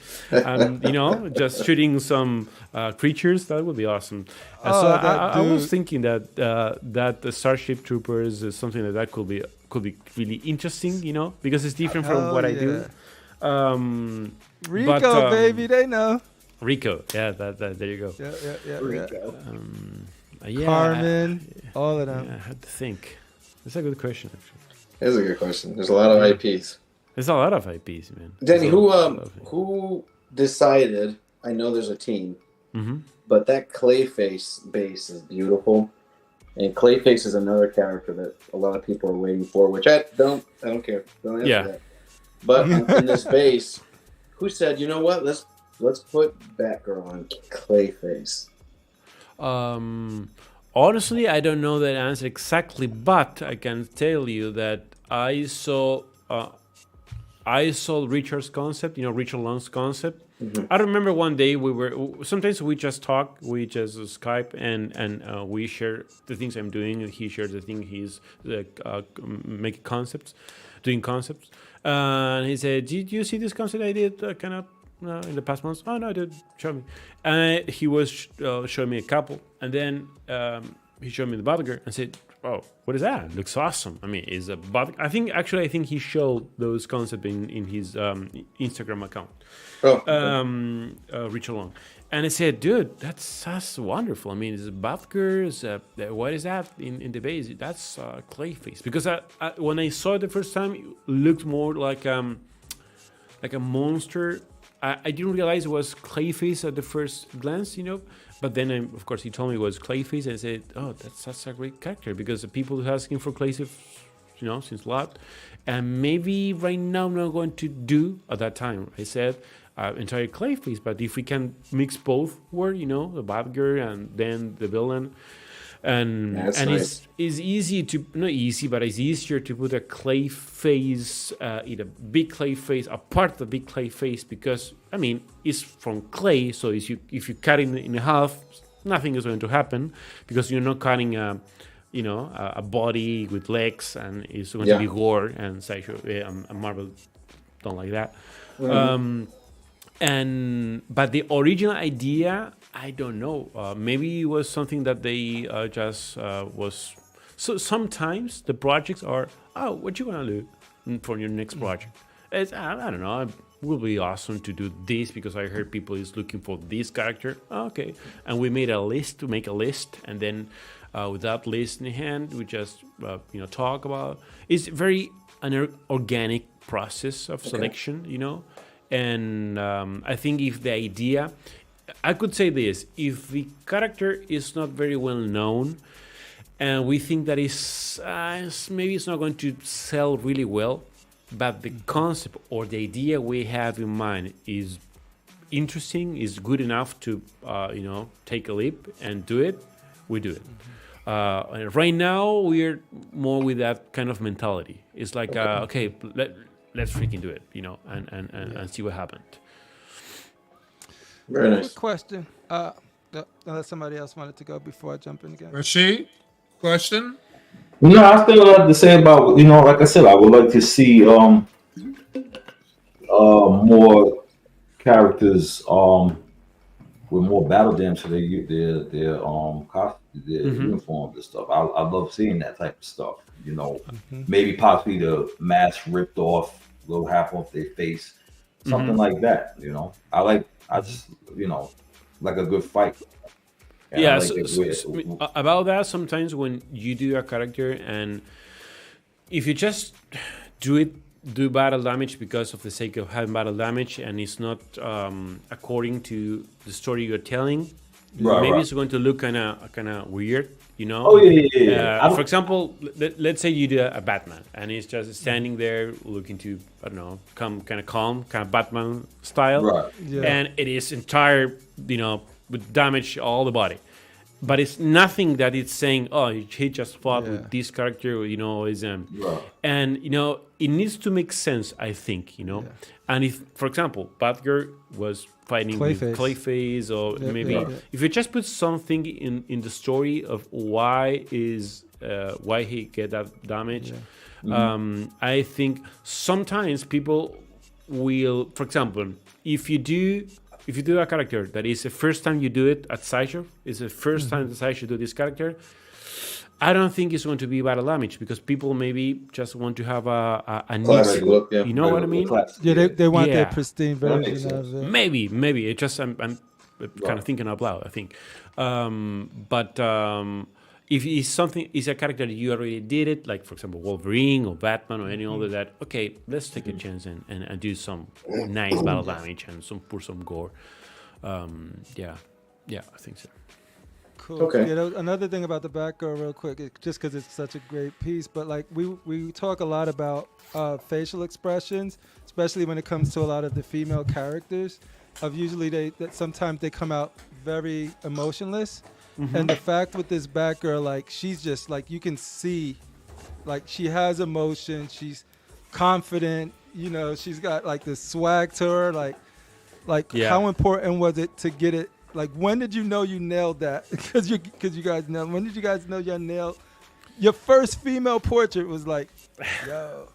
S4: Just shooting some creatures. That would be awesome. I was thinking that the Starship Troopers is something that could be really interesting. You know, because it's different from what I do.
S2: Rico, baby, they know.
S4: Rico, yeah, that there you go.
S2: Yeah.
S7: Rico.
S2: Carmen, all of them.
S4: Yeah, I had to think. That's a good question, actually.
S3: That's a good question. There's a lot of IPs.
S4: There's a lot of IPs, man.
S3: Danny, who decided? I know there's a team, but that Clayface base is beautiful, and Clayface is another character that a lot of people are waiting for. Which I don't care. Don't answer that. But in this base, who said, you know what? Let's put Batgirl on Clayface.
S4: Honestly, I don't know that answer exactly, but I can tell you that I saw Richard's concept, Richard Long's concept. I remember one day sometimes we just talk, we just Skype and we share the things I'm doing, and he shares the thing he's making concepts, doing concepts. And he said, "Did you see this concept I did in the past months?" "Oh no, dude, show me." And he was showing me a couple, and then he showed me the Batgirl and said, "Oh, what is that? It looks awesome." I mean, it's a Bat. I think he showed those concepts in his Instagram account. Richard Long. And I said, "Dude, that's wonderful. I mean, it's a Batgirl. What is that in the base? That's Clayface." Because when I saw it the first time, it looked more like a monster. I didn't realize it was Clayface at the first glance, But then, of course, he told me it was Clayface, and I said, "Oh, that's a great character," because the people are asking for Clayface, since a lot. And maybe right now I'm not going to do at that time. I said entire Clayface, but if we can mix both, the Batgirl and then the villain. And nice. It's easy to, not easy, but it's easier to put a clay face in a big clay face, a part of the big clay face, because it's from clay. So if you cut it in half, nothing is going to happen, because you're not cutting a body with legs, and it's going to be gore and Sideshow and Marvel don't like that. But the original idea, I don't know. Maybe it was something that they just was. So sometimes the projects are, "Oh, what you gonna do for your next project?" It's, I don't know. It will be awesome to do this because I heard people is looking for this character. Okay, and we made a list, and then with that list in hand, we just talk about. It's very an organic process of selection, And I think if the idea, I could say this, if the character is not very well known, and we think that maybe it's not going to sell really well, but the concept or the idea we have in mind is interesting, is good enough to, take a leap and do it, we do it. And right now, we're more with that kind of mentality. It's like, okay, let's freaking do it, and see what happened.
S3: Very nice.
S2: Quick question. Unless somebody else wanted to go before I jump in again.
S5: Rashid, question?
S6: No, I still have to say about, like I said, I would like to see more characters with more battle damage to their uniforms and stuff. I love seeing that type of stuff. Maybe possibly the mask ripped off, little half off their face, something like that. I just like a good fight. And
S4: about that, sometimes when you do a character, and if you just do battle damage because of the sake of having battle damage, and it's not according to the story you're telling, it's going to look kind of weird,
S6: Oh yeah.
S4: For example, let's say you do a Batman, and he's just standing there looking to, I don't know, come kind of calm, kind of Batman style, and it is entire, with damage all the body. but it's nothing that it's saying, oh, he just fought
S2: Yeah.
S4: with this character, you know, is
S6: Right.
S4: and you know, it needs to make sense, I think, you know. And if, for example, Batgirl was fighting
S2: Clayface.
S4: with Clayface, or
S2: Yeah,
S4: maybe
S2: yeah.
S4: if you just put something in the story of why he get that damage, I think sometimes people will, for example, if you do a character that is the first time you do it at Sideshow, it's the first time that Sideshow do this character, I don't think it's going to be battle damage, because people maybe just want to have a
S3: Classic
S4: neat,
S3: look, yeah.
S4: you know what I mean?
S2: Yeah, they want their
S4: Yeah.
S2: pristine
S6: That makes
S2: version
S6: sense.
S2: of it.
S4: Maybe it just I'm kind of thinking out loud, I think. But if it's something, is a character that you already did it, like for example Wolverine or Batman or any other, that okay, let's take a chance and do some nice battle damage and put some gore. Yeah, I think so.
S2: Cool.
S3: Okay.
S2: You know, another thing about the Batgirl, real quick, just because it's such a great piece, but like we talk a lot about facial expressions, especially when it comes to a lot of the female characters. Of usually that sometimes they come out very emotionless, and the fact with this Batgirl, like she's just like, you can see, like she has emotion, she's confident, you know, she's got like this swag to her, like
S4: Yeah.
S2: how important was it to get it? Like, when did you know you nailed that? Because you guys know. When did you guys know you nailed your first female portrait? Was like, yo.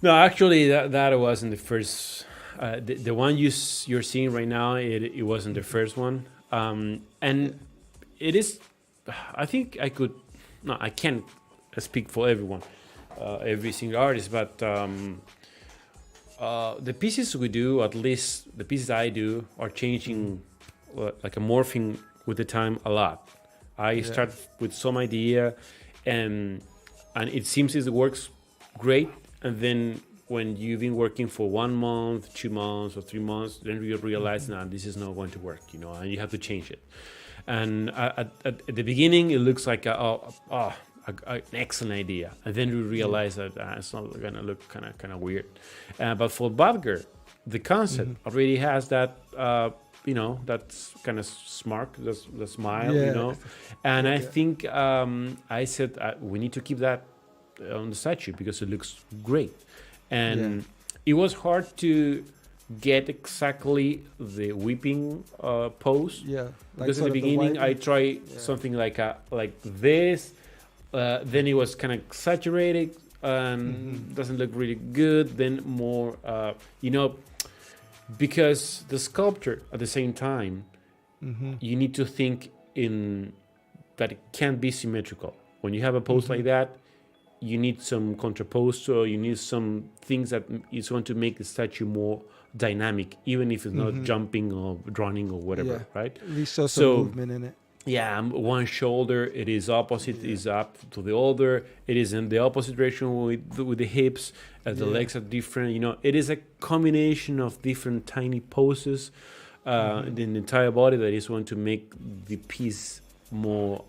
S4: No, actually, that wasn't the first. The one you're seeing right now, it wasn't the first one. And it is. I think I could. No, I can't speak for everyone, every single artist, but the pieces we do, at least the pieces I do, are changing, like a morphing with the time a lot. I start with some idea, and it seems it works great, and then when you've been working for 1 month, 2 months, or 3 months, then you realize, nah, this is not going to work, you know, and you have to change it. And at the beginning, it looks like an excellent idea, and then you realize that it's not going to look kind of weird. But for Batgirl, the concept already has that, you know, that's kind of smirk, the smile, you know. And I think I said we need to keep that on the statue because it looks great. And it was hard to get exactly the whipping pose.
S2: Yeah. Like
S4: Because in
S2: sort
S4: the
S2: of
S4: beginning, I
S2: white-
S4: tried something like this. Then it was kind of exaggerated and doesn't look really good. Then more, you know, because the sculptor at the same time, you need to think in that it can't be symmetrical. When you have a pose like that, you need some contrapose, so you need some things that is going to make the statue more dynamic, even if it's not jumping or running or whatever, right?
S2: At least show some
S4: So-
S2: movement in it.
S4: Yeah, one shoulder, it is opposite, is up to the other. It is in the opposite direction with the hips. The legs are different. You know, it is a combination of different tiny poses in the entire body that is going to make the piece more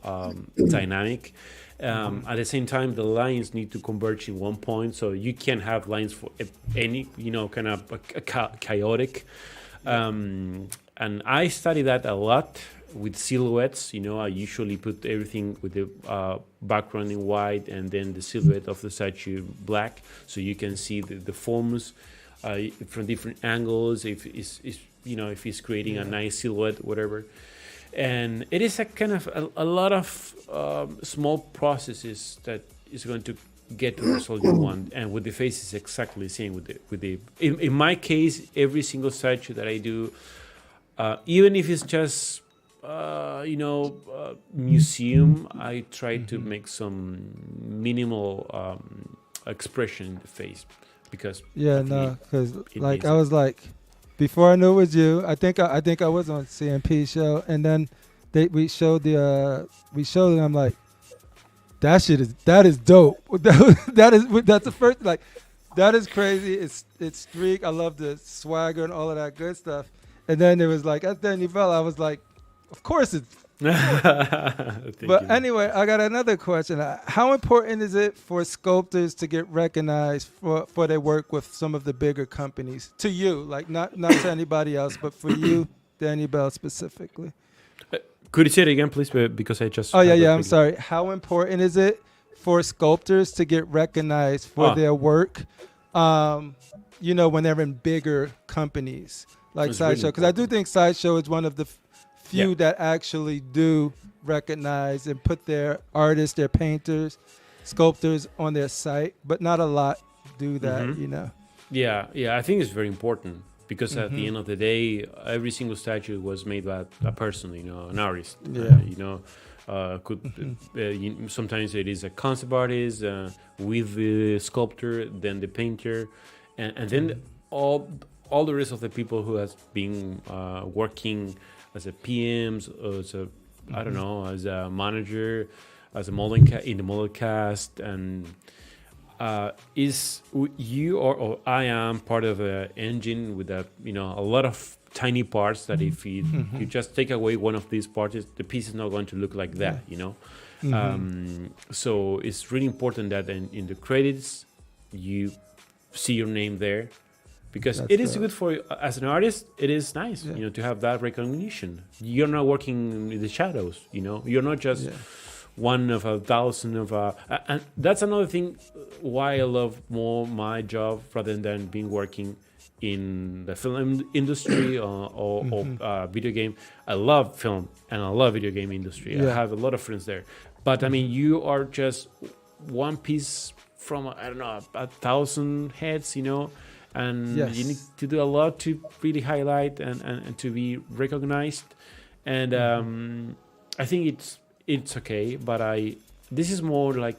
S4: dynamic. At the same time, the lines need to converge in one point, so you can't have lines for any, you know, kind of chaotic. And I study that a lot with silhouettes. You know, I usually put everything with the background in white and then the silhouette of the statue black, so you can see the forms from different angles. If it's you know, if it's creating a nice silhouette, whatever. And it is a kind of a lot of small processes that is going to get the result you want. And with the face is exactly the same. With the in my case, every single statue that I do, even if it's just you know, museum, I try to make some minimal expression in the face, because
S2: because
S4: it
S2: like
S4: needs
S2: I
S4: it.
S2: was like, before I knew it was you, I think I was on CMP show, and then we showed it. And I'm like, that is dope. That's the first, like, that is crazy. It's streak. I love the swagger and all of that good stuff. And then it was like, at Daniel Bel, I was like, of course it's.
S4: Thank
S2: But
S4: you.
S2: anyway, I got another question. How important is it for sculptors to get recognized for their work with some of the bigger companies? To you, like not to anybody else, but for you, Daniel Bel specifically.
S4: Could you say it again, please? Because I just.
S2: Oh yeah. I'm sorry. How important is it for sculptors to get recognized for their work? When they're in bigger companies like Sideshow, because I do think Sideshow is one of the few that actually do recognize and put their artists, their painters, sculptors on their site, but not a lot do that.
S4: Yeah. I think it's very important. Because at the end of the day, every single statue was made by a person, an artist.
S2: Yeah.
S4: Sometimes it is a concept artist with the sculptor, then the painter, and then all the rest of the people who has been working as a PMs, as a I don't know, as a manager, as a modeling in the model cast, and. Is you or I am part of an engine with a lot of tiny parts that if you just take away one of these parts, the piece is not going to look like that, So it's really important that in the credits you see your name there, because it is good for you as an artist. It is nice, to have that recognition. You're not working in the shadows, You're not just. One of 1,000 of and that's another thing why I love more my job rather than being working in the film industry or video game. I love film and I love video game industry. I have a lot of friends there, but I mean, you are just one piece from 1,000 heads, and you need to do a lot to really highlight and to be recognized. And I think it's okay, but this is more like,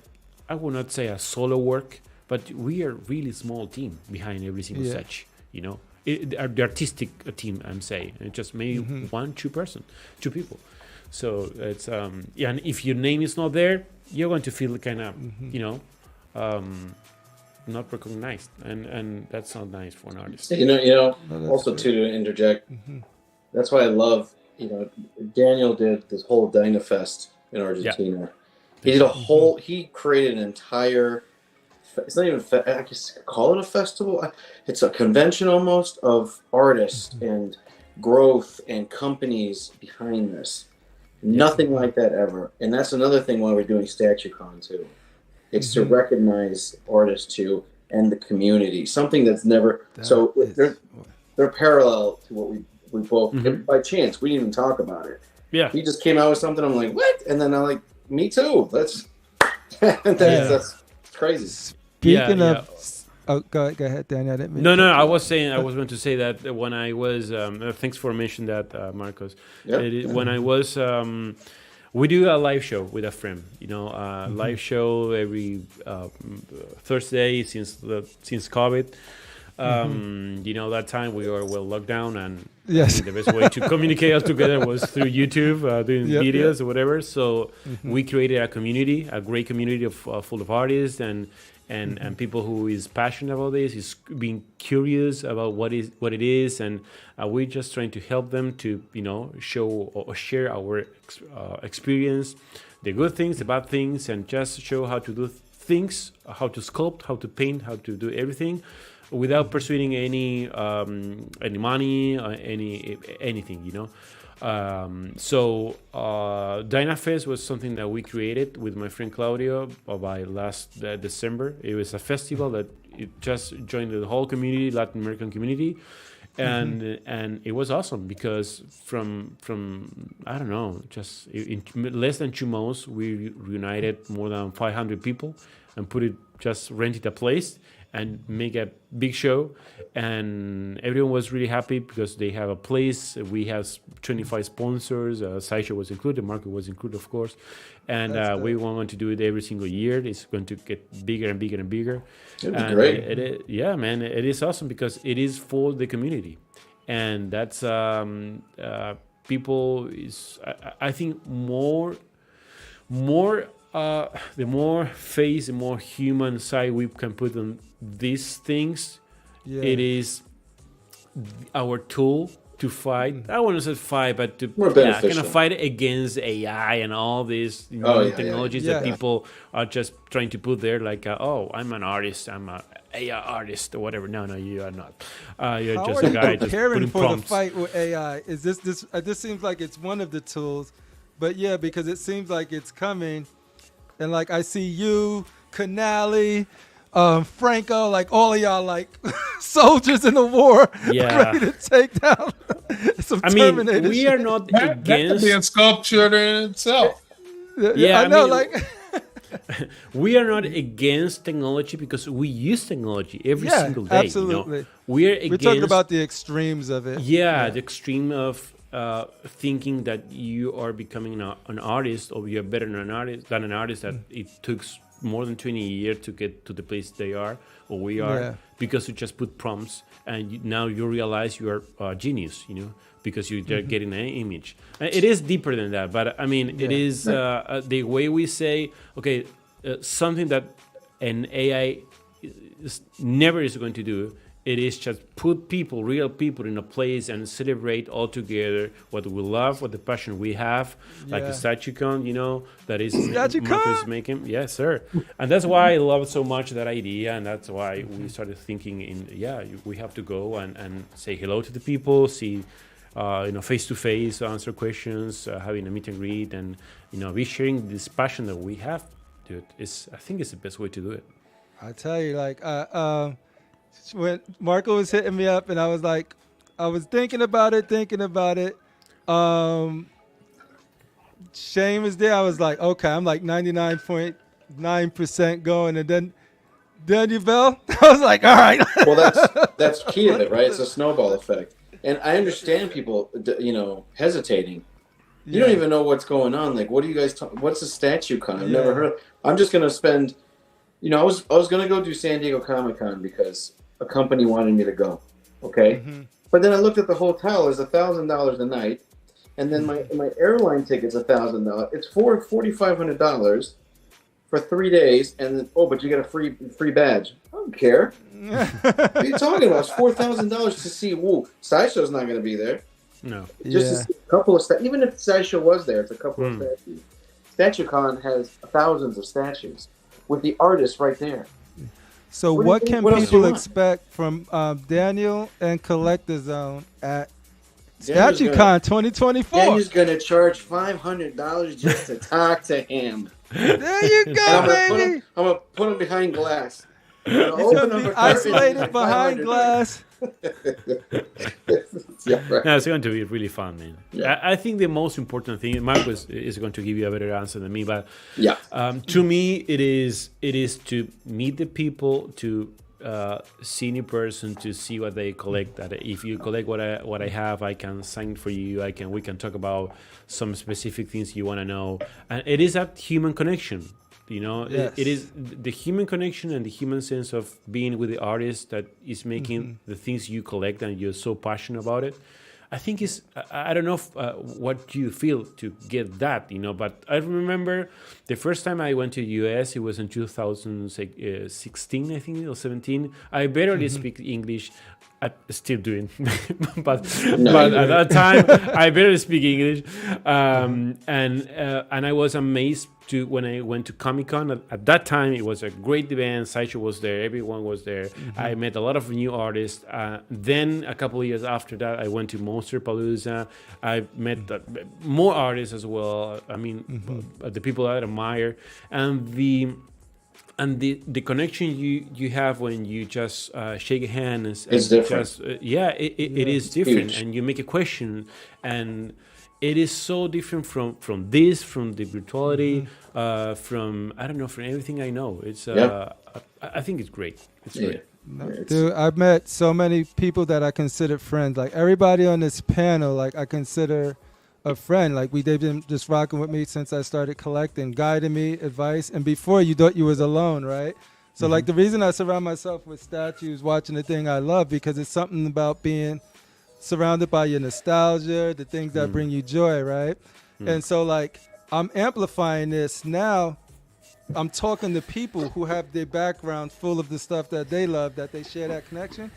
S4: I would not say a solo work, but we are really small team behind every single sketch, the artistic team, I'm saying, and just maybe 2 people. So it's and if your name is not there, you're going to feel kind of not recognized, and that's not nice for an artist.
S3: Also too, to interject, that's why I love, Daniel did this whole Dynafest in Argentina. He did he created an entire, it's not even, I guess call it a festival. It's a convention almost of artists and growth and companies behind this. Nothing like that ever. And that's another thing why we're doing STATUECON too. It's to recognize artists too and the community. Something that's never, they're parallel to what we both, by chance, we didn't even talk about it. Yeah, he just came out with something. I'm like, what? And then I'm like, me too. That's crazy.
S2: Speaking of, go ahead, Daniel. I didn't mean
S4: I was going to say that when I was, thanks for mentioning that, Marcos. When I was, we do a live show with a friend. Live show every Thursday since COVID. That time we were locked down, and the best way to communicate us together was through YouTube, doing videos or whatever. So we created a community, a great community of full of artists and people who is passionate about this, is being curious about what it is, and we're just trying to help them to show or share our experience, the good things, the bad things, and just show how to do things, how to sculpt, how to paint, how to do everything, without pursuing any money or anything, So Dynafest was something that we created with my friend Claudio by last December. It was a festival that it just joined the whole community, Latin American community, and it was awesome because from I don't know, just in less than 2 months we reunited more than 500 people and rented a place and make a big show, and everyone was really happy because they have a place. We have 25 sponsors. Sideshow was included, Marco was included, of course, and we want to do it every single year. It's going to get bigger and bigger and bigger.
S3: It'd be great.
S4: It is awesome because it is for the community, and that's people is I think more. The more face, the more human side we can put on these things, it is our tool to fight. I wouldn't say fight, but to kind of fight against AI and all these technologies that people are just trying to put there. Like, I'm an artist, I'm an AI artist or whatever. No, you are not. You're just a guy just putting prompts.
S2: The fight with AI? Is this seems like it's one of the tools. But yeah, because it seems like it's coming, and like I see you, Canali, Franco, like all of y'all, like soldiers in the war, ready to take down some Terminator.
S4: We are not
S5: that could be a sculpture in itself.
S2: Yeah, I know, like.
S4: We are not against technology because we use technology every single day.
S2: Absolutely.
S4: We're
S2: talking about the extremes of it.
S4: Yeah, the extreme of thinking that you are becoming an artist or you're better than an artist that it took more than 20 years to get to the place they are or we are because you just put prompts and now you realize you are a genius, because you're getting an image. It is deeper than that, but I mean, it is the way we say, okay, something that an AI never is going to do. It is just put real people in a place and celebrate all together what we love, what the passion we have, like a STATUECON, that is Marcus making. Yes, sir. And that's why I love so much that idea, and that's why we started thinking we have to go and say hello to the people, see face to face, answer questions, having a meet and greet, and be sharing this passion that we have. Dude, I think it's the best way to do it.
S2: I tell you, like, when Marco was hitting me up, and I was like, I was thinking about it. Shane was there. I was like, okay, I'm like 99.9% going, and then Daniel Bel, I was like, all right.
S3: Well, that's key to it, right? It's a snowball effect. And I understand people, hesitating. You don't even know what's going on. Like, what do you guys what's a STATUECON? I've never heard. I'm just going to spend, I was going to go do San Diego Comic-Con because a company wanted me to go. Okay. Mm-hmm. But then I looked at the hotel. It's $1,000 a night. And then my airline ticket's $1,000. It's $4,500 for 3 days. And then, but you get a free badge. I don't care. What are you talking about? It's $4,000 to see Sideshow's not going to be there.
S4: No.
S3: Just to see a couple of even if Sideshow was there, it's a couple of statues. STATUECON has thousands of statues with the artists right there.
S2: So what can people expect from Daniel and Collectorzown at STATUECON 2024?
S3: Daniel's going to charge $500 just to talk to him.
S2: There you go, baby.
S3: I'm going to put him behind glass.
S2: He's going to be isolated behind glass.
S4: No, it's going to be really fun, man. Yeah. I think the most important thing, Marcus is going to give you a better answer than me, but to me, it is to meet the people, to see in person, to see what they collect. That if you collect what I have, I can sign for you. We can talk about some specific things you want to know, and it is that human connection. It is the human connection and the human sense of being with the artist that is making the things you collect, and you're so passionate about it. I think I don't know what you feel to get that, but I remember the first time I went to the US, it was in 2016, I think, or 17. I barely speak English. I'm still doing, but at that time I barely speak English, and I was amazed when I went to Comic-Con. At that time, it was a great event. Sideshow was there. Everyone was there. I met a lot of new artists. Then a couple of years after that, I went to Monsterpalooza. I met more artists as well. I mean, the people I admire, and the connection you have when you just shake a hand and
S3: it's different.
S4: Just, it is different, and you make a question, and it is so different from the virtuality, from everything I know. It's I think it's great. It's great.
S2: Dude, I've met so many people that I consider friends. Like everybody on this panel, like I consider a friend. Like they've been just rocking with me since I started collecting, guiding me, advice. And before, you thought you was alone, right? So like the reason I surround myself with statues, watching the thing I love, because it's something about being surrounded by your nostalgia, the things that bring you joy, right? And so like I'm amplifying this now. I'm talking to people who have their background full of the stuff that they love, that they share that connection.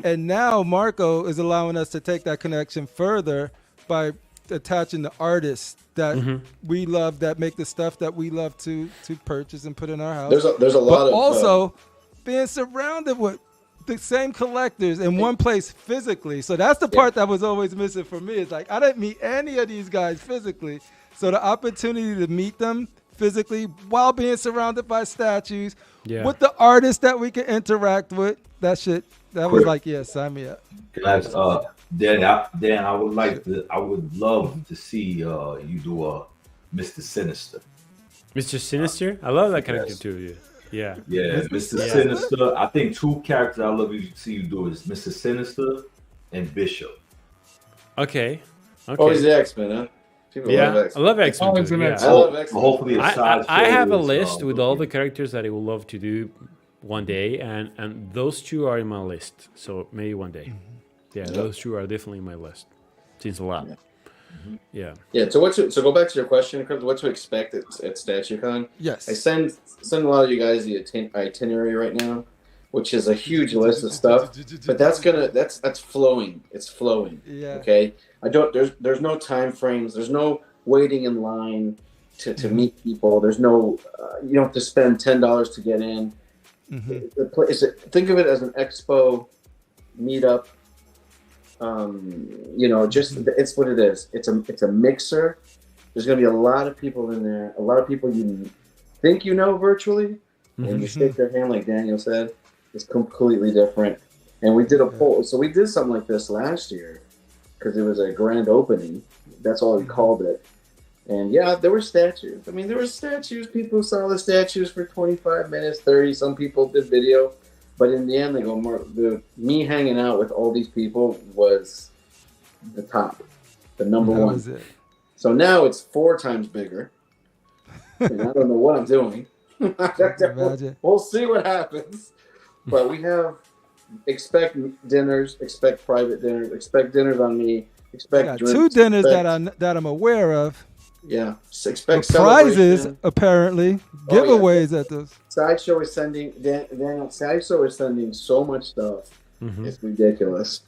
S2: And now Marco is allowing us to take that connection further by attaching the artists that we love, that make the stuff that we love to purchase and put in our house.
S3: There's a lot of
S2: also being surrounded with the same collectors in one place physically. So that's the part that was always missing for me. It's like I didn't meet any of these guys physically. So the opportunity to meet them physically while being surrounded by statues with the artists that we can interact with, that was like, yeah, sign me up.
S6: Can I ask, Dan, I would love to see you do a Mr. Sinister.
S4: Mr. Sinister? I love that character too. Yeah.
S6: Yeah, Mr. Sinister. I think two characters I love you to see you do is Mr. Sinister and Bishop.
S4: Okay.
S3: Oh, he's the X-Men, huh? People love X-Men.
S4: I love X-Men.
S5: Always
S4: Too,
S5: an
S4: yeah.
S5: X-Men.
S3: I love X-Men.
S6: Hopefully, a Sideshow
S4: I have a
S6: is,
S4: list with all the characters that I would love to do one day, and those two are in my list. So maybe one day. Yeah, those two are definitely in my list. Seems a lot. Yeah.
S3: So go back to your question, Chris. What to expect at STATUECON?
S2: Yes.
S3: I send a lot of you guys the itinerary right now, which is a huge list of stuff. But that's flowing. It's flowing.
S2: Yeah.
S3: Okay. There's no time frames. There's no waiting in line to meet people. There's no you don't have to spend $10 to get in. Think of it as an expo meetup. It's what it is. It's a mixer. There's going to be a lot of people in there. A lot of people you think you know virtually, and you shake their hand like Daniel said. It's completely different. And we did a poll. So we did something like this last year because it was a grand opening. That's all we called it. And yeah, there were statues. I mean, there were statues. People saw the statues for 25 minutes, 30. Some people did video. But in the end, they go me hanging out with all these people was the top, the number one.
S2: Was it.
S3: So now it's 4 times bigger. And I don't know what I'm doing. We'll see what happens. But we expect dinners, expect private dinners, expect dinners on me, expect drinks.
S2: 2 dinners that I'm aware of.
S3: Yeah, expect
S2: prizes apparently, giveaways at those.
S3: Sideshow is sending Daniel. Sideshow is sending so much stuff. It's ridiculous.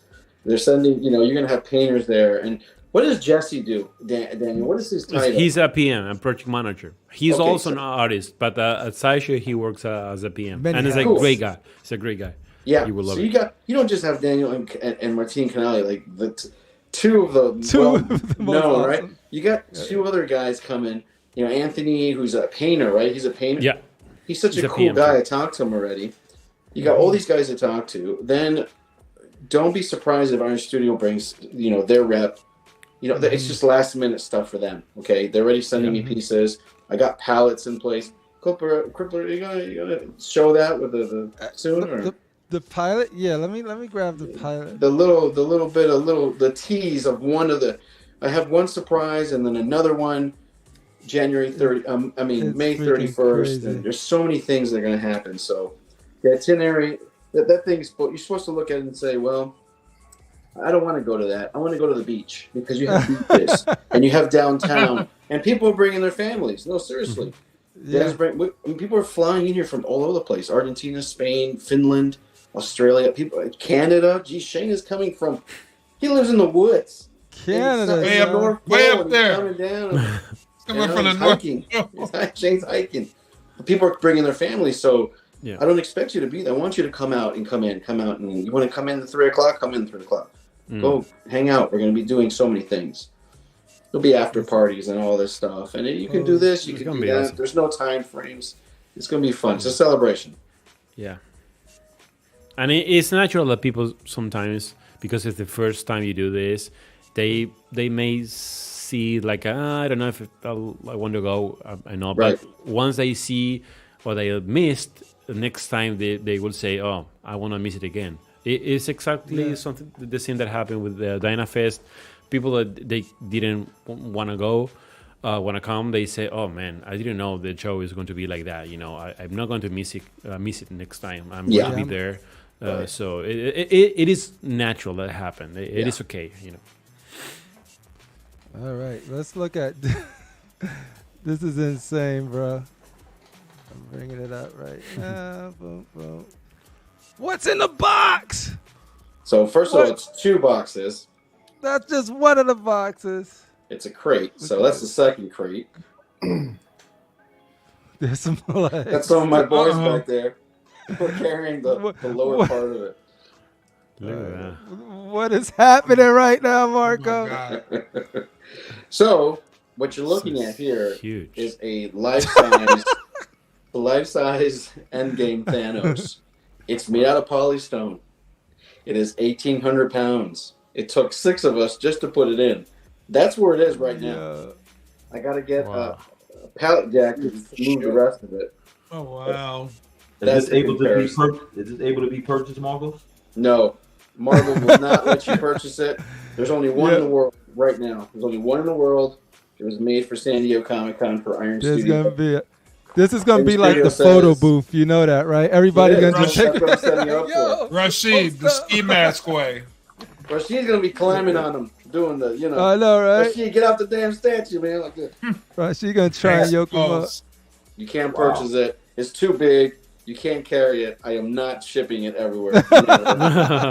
S3: They're sending. You're gonna have painters there. And what does Jesse do, Daniel? What is his title?
S4: He's a PM, a project manager. He's also an artist, but at Sideshow he works as a PM, and he's a great guy. He's a great guy.
S3: Yeah.
S4: You will love
S3: it. You don't just have Daniel and Martine Canali, like two of the right? You got 2 other guys coming. Anthony, who's a painter, right? He's a painter.
S4: Yeah.
S3: He's such a cool guy. I talked to him already. You got all these guys to talk to. Then don't be surprised if Iron Studio brings, their rep. It's just last minute stuff for them. Okay. They're already sending me pieces. I got pallets in place. CriPPleR, you gonna show that with the soon or?
S2: The pilot, yeah. Let me grab the pilot.
S3: The tease of one of the. I have one surprise and then another one, May 31st. And there's so many things that are going to happen. So the itinerary, that thing's you're supposed to look at it and say, well, I don't want to go to that. I want to go to the beach because you have beaches and you have downtown and people are bringing their families. No, seriously. People are flying in here from all over the place: Argentina, Spain, Finland, Australia, people, Canada. Geez, Shane is coming from. He lives in the woods.
S2: Canada,
S5: way up there.
S3: Coming down.
S5: Coming from the north.
S3: Shane's hiking. People are bringing their families, so I don't expect you to be there. I want you to come out, and you want to come in at 3:00. Come in at 3:00. Go hang out. We're going to be doing so many things. There'll be after parties and all this stuff, and you can do this, you can do that. Awesome. There's no time frames. It's going to be fun. It's a celebration.
S4: Yeah. And it's natural that people sometimes, because it's the first time you do this, they may see like, I don't know if I want to go, I know. But once they see what they missed, the next time they will say, oh, I want to miss it again. It's exactly something the same that happened with the DynaFest. People that they didn't want to go, want to come, they say, oh man, I didn't know the show is going to be like that. I'm not going to miss it next time. I'm going to be there. So it is natural that it happened. It is okay,
S2: All right, let's look at this. Is insane, bro. I'm bringing it up right now. Boom, boom. What's in the box?
S3: So first of all, it's 2 boxes.
S2: That's just one of the boxes.
S3: It's a crate, so that's the second crate.
S2: There's some legs.
S3: That's some of my boys back there. We're carrying the lower part of it.
S2: What is happening right now, Marco?
S5: Oh,
S3: So what you're looking at here
S4: huge.
S3: is a life-size Endgame Thanos. It's made out of polystone. It is 1,800 pounds. It took 6 of us just to put it in. That's where it is right now. I got to get a pallet jack to move the rest of it.
S5: Oh, wow.
S6: Is this able to be purchased, Marvel?
S3: No. Marvel will not let you purchase it. There's only one in the world right now. There's only one in the world. It was made for San Diego Comic-Con for Iron Studio.
S2: This is gonna be like the photo booth, you know that, right? Everybody gonna just take it.
S5: Rashid, the ski mask way.
S3: Rashid's gonna be climbing on them, doing the, you know.
S2: I know, right?
S3: Rashid, get off the damn statue, man, like this.
S2: Rashid gonna try and yoke him up.
S3: You can't purchase it. It's too big. You can't carry it. I am not shipping it everywhere.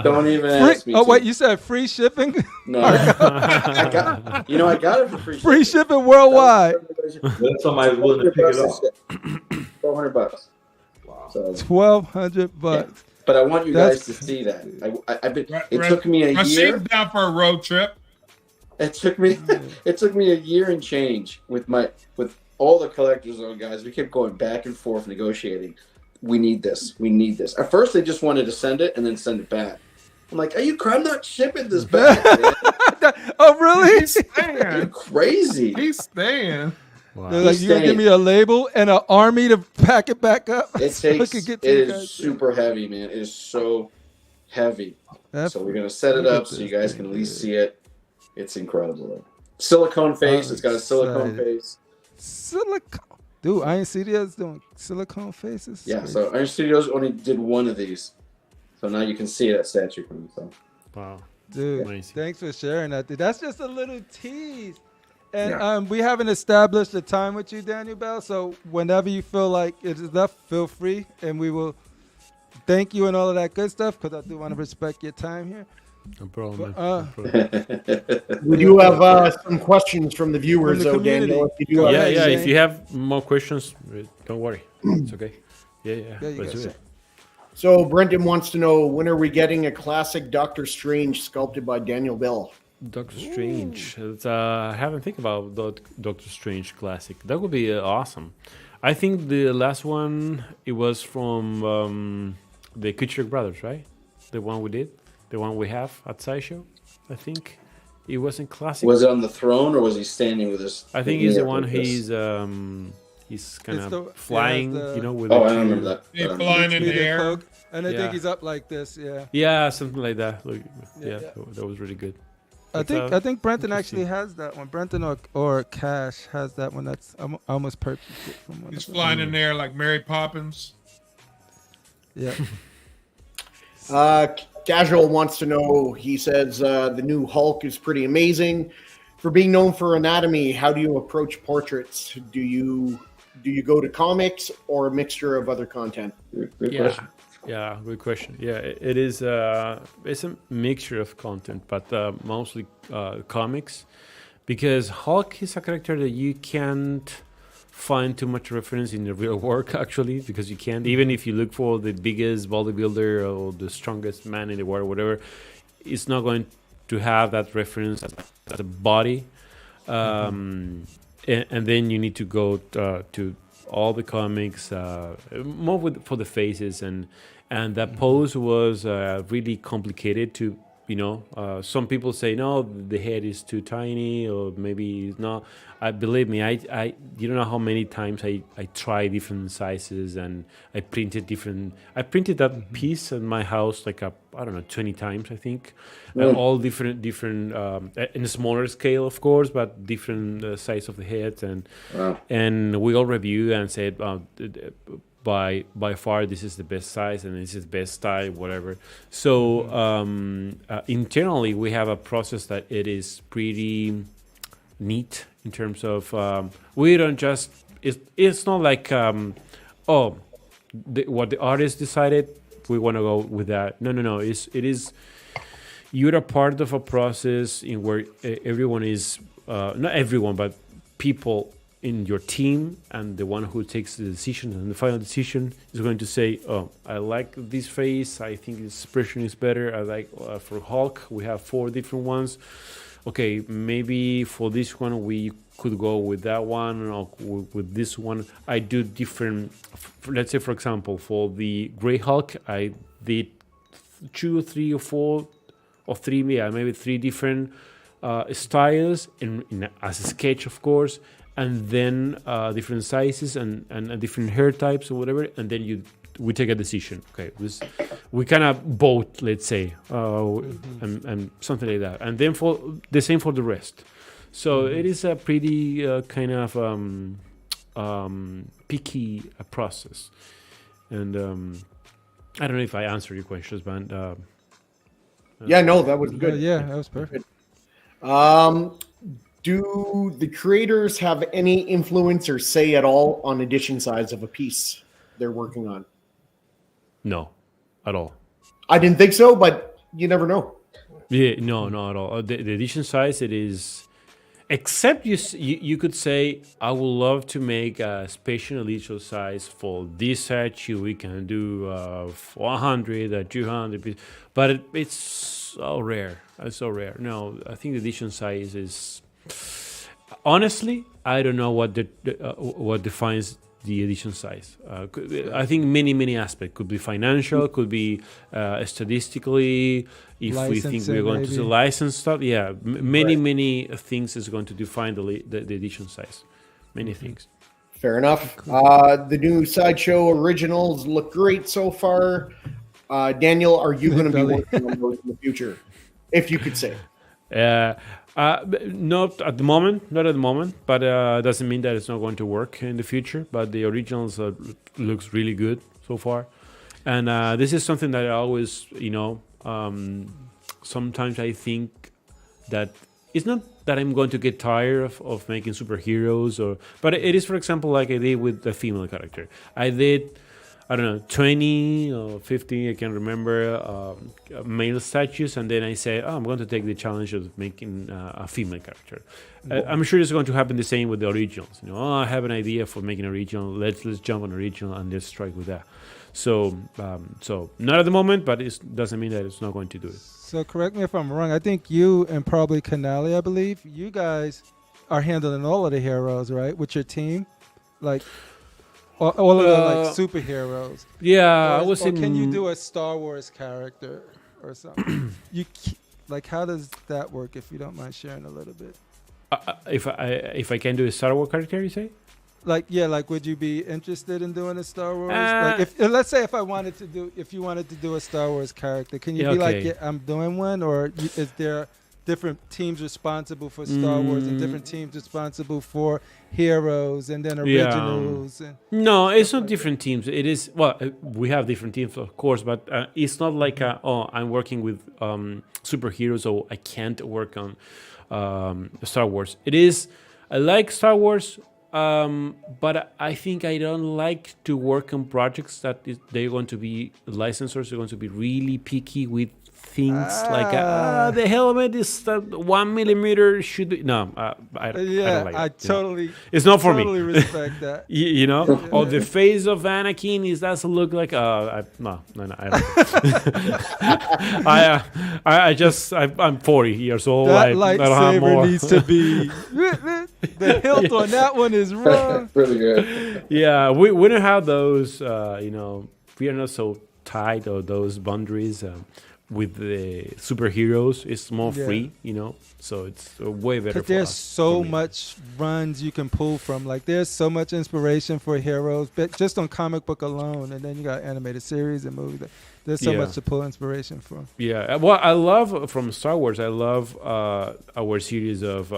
S3: Don't even ask me.
S2: Oh wait, you said free shipping?
S3: No, I got it for free shipping.
S2: Free shipping worldwide.
S6: Then somebody's willing to pick it up.
S3: $1,200.
S6: Wow.
S3: So,
S2: $1,200.
S3: yeah. But I want you guys to see that. It took me a year.
S5: Down for a road trip.
S3: It took me a year and change with all the Collectorzown guys. We kept going back and forth negotiating. We need this. We need this. At first, they just wanted to send it and then send it back. I'm like, I'm not shipping this back.
S2: Oh, really?
S5: He's staying.
S3: Are you crazy?
S5: He's staying.
S4: Wow.
S2: They're like, you gonna give me a label and an army to pack it back up?
S3: It is super heavy, man. It is so heavy. So we're gonna set it up so you guys can at least see it. It's incredible. Silicone face. It's got a silicone face.
S2: Silicone. Dude, Iron Studios doing silicone faces?
S3: Yeah, so Iron Studios only did one of these. So now you can see it at STATUECON. So.
S4: Wow.
S2: Dude, thanks for sharing that. Dude. That's just a little tease. And we haven't established a time with you, Daniel Bel. So whenever you feel like it is enough, feel free. And we will thank you and all of that good stuff because I do want to respect your time here.
S4: No problem.
S7: We do have some questions from the viewers, though, Daniel.
S4: If you have more questions, don't worry. It's okay. Yeah. Let's do it.
S7: So Brenton wants to know, when are we getting a classic Doctor Strange sculpted by Daniel Bel?
S4: Doctor Strange. I haven't think about Doctor Strange classic. That would be awesome. I think the last one, it was from the Kutcher brothers, right? The one we did. The one we have at Sideshow, I think. It wasn't classic.
S3: Was it on the throne or was he standing with his...
S4: I think he's the one he's kind of flying, with...
S3: Oh, I don't remember that.
S5: He's flying in the air.
S2: And I think he's up like this, yeah.
S4: Yeah, something like that. That was really good.
S2: I think Brenton actually has that one. Brenton or Cash has that one. That's I almost purchased it from one.
S5: He's flying in there like Mary Poppins.
S2: Yeah.
S7: Casual wants to know, he says the new Hulk is pretty amazing. For being known for anatomy, how do you approach portraits? Do you go to comics or a mixture of other content?
S3: Good question.
S4: Yeah, good question. Yeah, it is. It's a mixture of content, but mostly comics, because Hulk is a character that you can't find too much reference in the real work, actually, because you can't. Even if you look for the biggest bodybuilder or the strongest man in the world, whatever, it's not going to have that reference as a body. And then you need to go to all the comics, more for the faces, and that pose was really complicated to, some people say, no, the head is too tiny, or maybe it's not. Believe me, I you don't know how many times I tried different sizes, and I printed that piece in my house like 20 times, I think. All different in a smaller scale, of course, but different size of the heads, and we all review and said, by far this is the best size and this is the best style, whatever. So internally we have a process that it is pretty neat in terms of we don't just it's not like what the artist decided, we want to go with that. No, it is you're a part of a process in where everyone is not everyone, but people in your team, and the one who takes the decision and the final decision is going to say, oh, I like this face, I think this expression is better, I like for Hulk we have 4 different ones. Okay, maybe for this one we could go with that one or with this one. I do different. Let's say, for example, for the Grey Hulk, I did 2, 3, or 4, or 3, maybe 3 different styles as a sketch, of course, and then different sizes and different hair types or whatever, and then we take a decision. Okay, we kind of vote, let's say, and something like that, and then for the same for the rest. So it is a pretty kind of picky process, and I don't know if I answered your questions, but
S7: yeah, no, that was good.
S2: Yeah, that was perfect.
S7: Do the creators have any influence or say at all on edition size of a piece they're working on?
S4: No, at all.
S7: I didn't think so, but you never know.
S4: Yeah, no, not at all. The edition size, it is, except you could say, I would love to make a special edition size for this statue. We can do 100 or 200, but it's so rare. It's so rare. No, I think the edition size is, honestly, I don't know what what defines the edition size. I think many aspects. Could be financial, could be statistically, if we think we're going to license stuff. Yeah, many things is going to define the edition size. Many things.
S7: Fair enough. The new Sideshow originals look great so far. Daniel, are you going to be working on those in the future? If you could say.
S4: Not at the moment, but doesn't mean that it's not going to work in the future. But the originals looks really good so far, and this is something that I always, sometimes I think that it's not that I'm going to get tired of making superheroes, but it is, for example, like I did with the female character. I did, I don't know, 20 or 50, I can't remember, male statues, and then I say, I'm going to take the challenge of making a female character. I'm sure it's going to happen the same with the originals. I have an idea for making an original. Let's jump on original and let's strike with that. So not at the moment, but it doesn't mean that it's not going to do it.
S2: So correct me if I'm wrong. I think you and probably Canali, I believe, you guys are handling all of the heroes, right, with your team, like. All of the like superheroes.
S4: Yeah,
S2: can you do a Star Wars character or something? How does that work? If you don't mind sharing a little bit.
S4: If I can do a Star Wars character, you say?
S2: Would you be interested in doing a Star Wars? Let's say if you wanted to do a Star Wars character, can you be I'm doing one, or is there different teams responsible for Star Wars and different teams responsible for heroes and then originals?
S4: No, it's not different teams. It is, we have different teams, of course, but it's not like, I'm working with superheroes, so I can't work on Star Wars. It is, I like Star Wars, but I think I don't like to work on projects that they're going to be licensors, they're going to be really picky with things like the helmet is 1 millimeter should be I don't like it,
S2: totally
S4: it's not for me.
S2: Respect that.
S4: Or the face of Anakin doesn't look like no I don't I'm 40 years old.
S2: That lightsaber needs to be the hilt on that one is wrong.
S3: Really good.
S4: Yeah, we don't have those we are not so tight or those boundaries with the superheroes. It's more free, so it's way better.
S2: Because there's so much runs you can pull from. Like there's so much inspiration for heroes, but just on comic book alone, and then you got animated series and movies. There's so much to pull inspiration from. Yeah,
S4: well, I love from Star Wars. I love our series of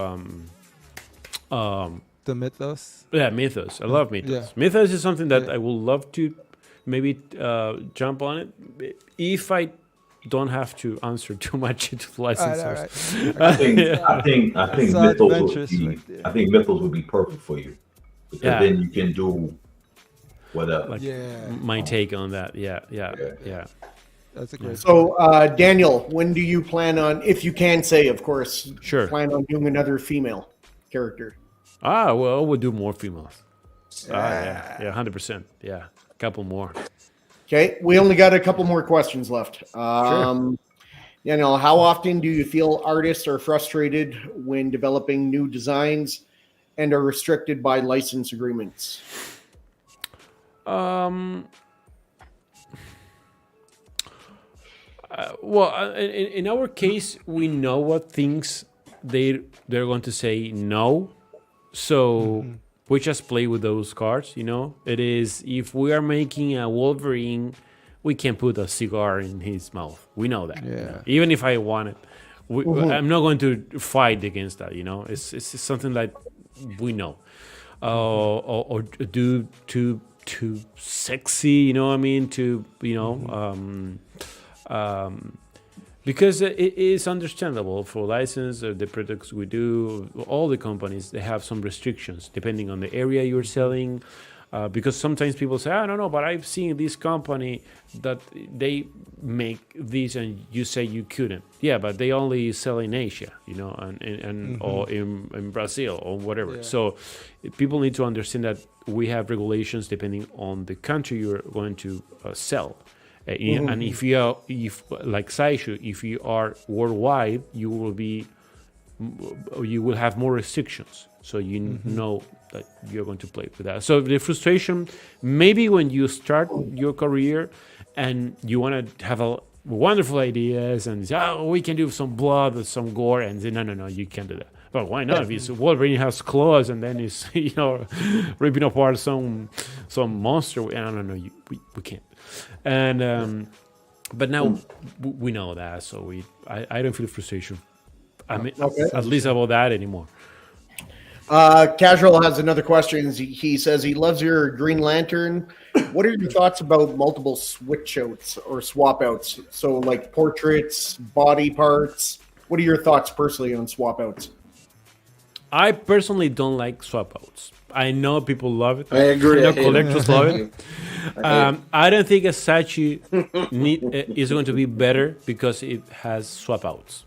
S2: the Mythos.
S4: Yeah, Mythos. I love Mythos. Yeah. Mythos is something that I would love to maybe jump on it if I don't have to answer too much to licensors.
S6: I think Mythos would be perfect for you, because then you can do whatever.
S4: My take on that. Yeah.
S2: That's a great.
S7: So, Daniel, when do you plan on, if you can say, of course, plan on doing another female character?
S4: Well, we'll do more females. 100%. Yeah, a couple more.
S7: Okay, we only got a couple more questions left. How often do you feel artists are frustrated when developing new designs? and are restricted by license agreements?
S4: Well, in our case, we know what things they're going to say no. So we just play with those cards, you know. It is, if we are making a Wolverine, we can put a cigar in his mouth. We know that.
S2: Yeah.
S4: You know? Even if I want it, I'm not going to fight against that, you know. It's something that we know. Or do too sexy, you know what I mean? To, you know, because it is understandable for license, the products we do, all the companies, they have some restrictions depending on the area you're selling. Because sometimes people say, I don't know, but I've seen this company that they make this and you say you couldn't. Yeah, but they only sell in Asia, you know, and or in Brazil or whatever. Yeah. So people need to understand that we have regulations depending on the country you're going to sell. And if like Sideshow, if you are worldwide, you will have more restrictions. So you know that you're going to play with that. So the frustration, maybe when you start your career and you want to have a wonderful ideas and say, oh, we can do some blood or some gore, and say, no, you can't do that. But why not? If Wolverine has claws and then he's, you know, ripping apart some monster, no, we can't. And but now we know that, so I don't feel frustration. I mean, at least about that anymore.
S7: Casual has another question. He says he loves your Green Lantern. What are your thoughts about multiple switch outs or swap outs? So like portraits, body parts. What are your thoughts personally on swap outs?
S4: I personally don't like swap outs. I know people love it.
S3: I agree.
S4: I know collectors love it. I don't think a statue is going to be better because it has swap outs.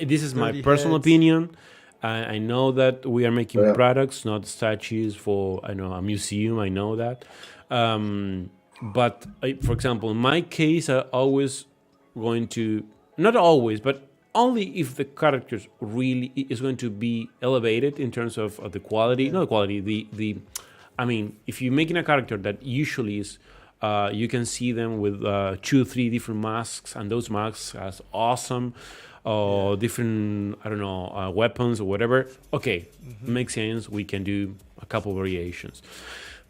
S4: This is my personal opinion. I know that we are making products, not statues for, I know, a museum. I know that. But for example, in my case, I always going to, not always, but only if the characters really is going to be elevated in terms of the quality, not the quality, I mean, if you're making a character that usually is, you can see them with 2-3 different masks, and those masks are awesome, or different, I don't know, weapons or whatever. Okay, makes sense. We can do a couple variations.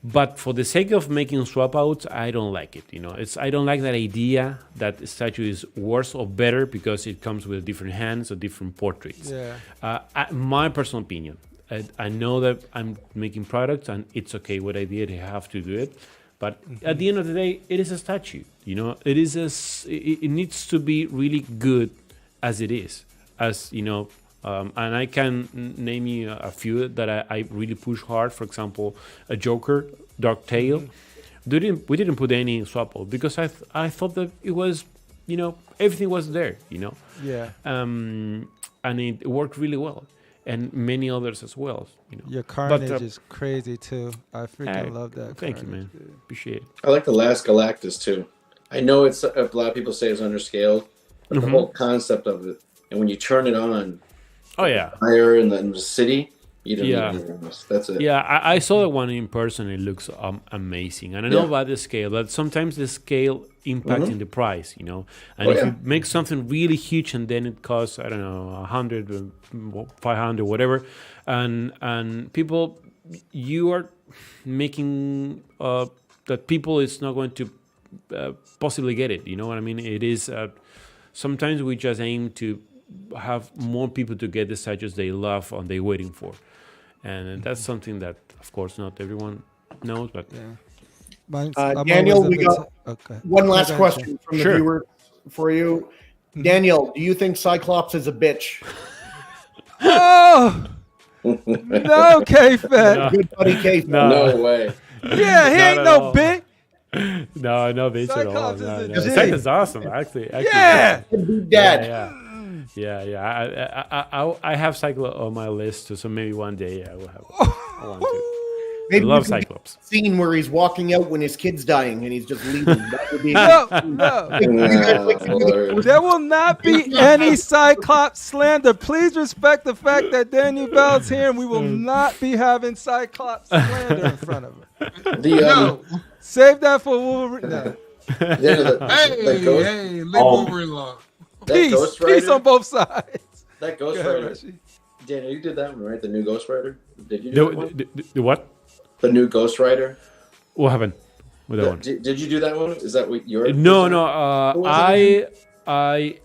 S4: But for the sake of making swap outs, I don't like it. You know, I don't like that idea that the statue is worse or better because it comes with different hands or different portraits. Yeah. My personal opinion. I know that I'm making products and it's okay what I did. I have to do it. But at the end of the day, it is a statue. You know, it needs to be really good as it is. As you know. And I can name you a few that I really push hard. For example, a Joker, Dark Tail. We didn't put any swap out because I thought that it was, you know, everything was there, you know. Yeah. And it worked really well, and many others as well. You know.
S2: Your Carnage is crazy too. I freaking love that.
S4: Thank you, man. Appreciate it.
S3: I like the last Galactus too. I know it's a lot of people say it's underscaled, but the whole concept of it, and when you turn it on.
S4: Oh yeah,
S3: fire in the city. You don't need anything else. That's it.
S4: Yeah, I saw that one in person. It looks amazing, and I know about the scale. But sometimes the scale impacts in the price, you know. And if you make something really huge and then it costs, I don't know, 100, 500, whatever, and people, you are making that people is not going to possibly get it. You know what I mean? It is sometimes we just aim to have more people to get the statues they love and they're waiting for, and that's something that of course not everyone knows, but
S7: Daniel, we got one last question from the viewer for you. Daniel, do you think Cyclops is a bitch?
S2: Oh no, K-Fed.
S7: Good buddy, K-Fed.
S3: No way.
S2: Yeah, he ain't no bitch.
S4: No bitch at all.
S2: Cyclops
S4: is awesome, actually.
S2: Yeah,
S7: Dad.
S4: Yeah. I have Cyclops on my list, so maybe one day I will have. I want to.
S7: Maybe
S4: love
S7: we can do
S4: Cyclops.
S7: a scene where he's walking out when his kid's dying and he's just leaving. That would be
S2: No. There will not be any Cyclops slander. Please respect the fact that Daniel Bel's here, and we will not be having Cyclops slander in front of him. Save that for Wolverine. No.
S5: Hey, leave Wolverine alone.
S2: Peace on both sides.
S3: That Ghost Rider. Daniel, you did that one, right? The new Ghost Rider? Did you do that one?
S4: The what?
S3: The new Ghost Rider?
S4: What happened with that one?
S3: Did you do that one? Is that what your...
S4: No. I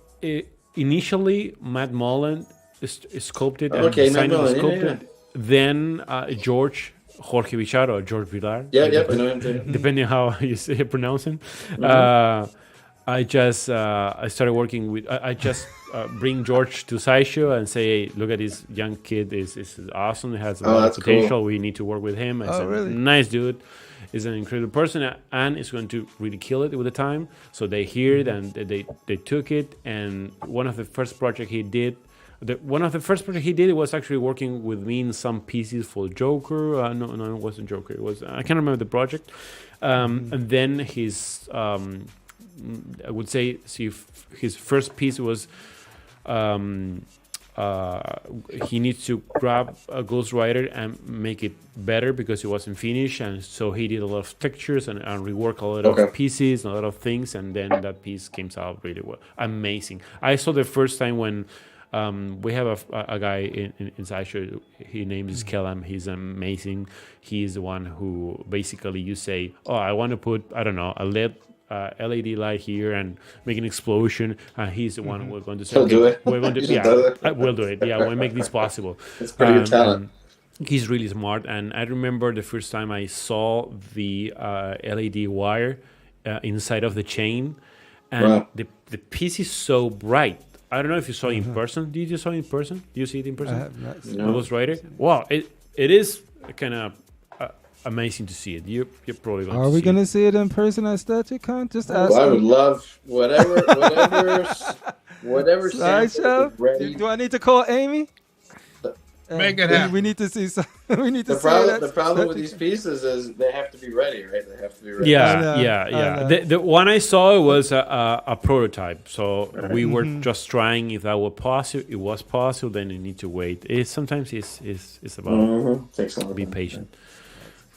S4: initially, Matt Mullen sculpted and designed and sculpted. Then Jorge Vicharo, George Villar.
S3: Yeah, I know him too.
S4: Depending how you pronounce him. I started working with. I just bring George to Sideshow and say, hey, look at this young kid. Is awesome. He has a lot of potential. Cool. We need to work with him. He's a nice dude. He's an incredible person, and is going to really kill it with the time. So they hear it and they took it. And one of the first projects he did. It was actually working with me in some pieces for Joker. No, it wasn't Joker. It was I can't remember the project. And then his, I would say, his first piece was, he needs to grab a Ghost Rider and make it better because it wasn't finished, and so he did a lot of textures and rework a lot of pieces and a lot of things, and then that piece came out really well. Amazing. I saw the first time when. We have a guy in Sideshow. His name is Kellam. He's amazing. He's the one who basically you say, "Oh, I want to put a LED light here and make an explosion." He's the one who's going to say,
S3: "He'll do it."
S4: We're going to, we'll do it. Yeah, we'll make this possible.
S3: It's pretty good talent.
S4: He's really smart. And I remember the first time I saw the LED wire inside of the chain, and the piece is so bright. I don't know if you saw it in person. Did you saw it in person? Do you see it in person?
S2: I have not seen
S4: it. Ghost Rider? Wow, it is kind of amazing to see it. You're probably going to see it.
S2: Are we going to see it in person at STATUECON? Just ask.
S3: Well, I would love whatever
S2: Sideshow. Do I need to call Amy?
S5: Make it happen.
S2: We need to see some. We need to see
S3: the problem with these pieces is they have to be ready, right? They have to be ready.
S4: Yeah. The one I saw was a prototype, so we were just trying if that was possible. It was possible. Then you need to wait. Sometimes it's about
S3: takes a long
S4: be
S3: time.
S4: patient.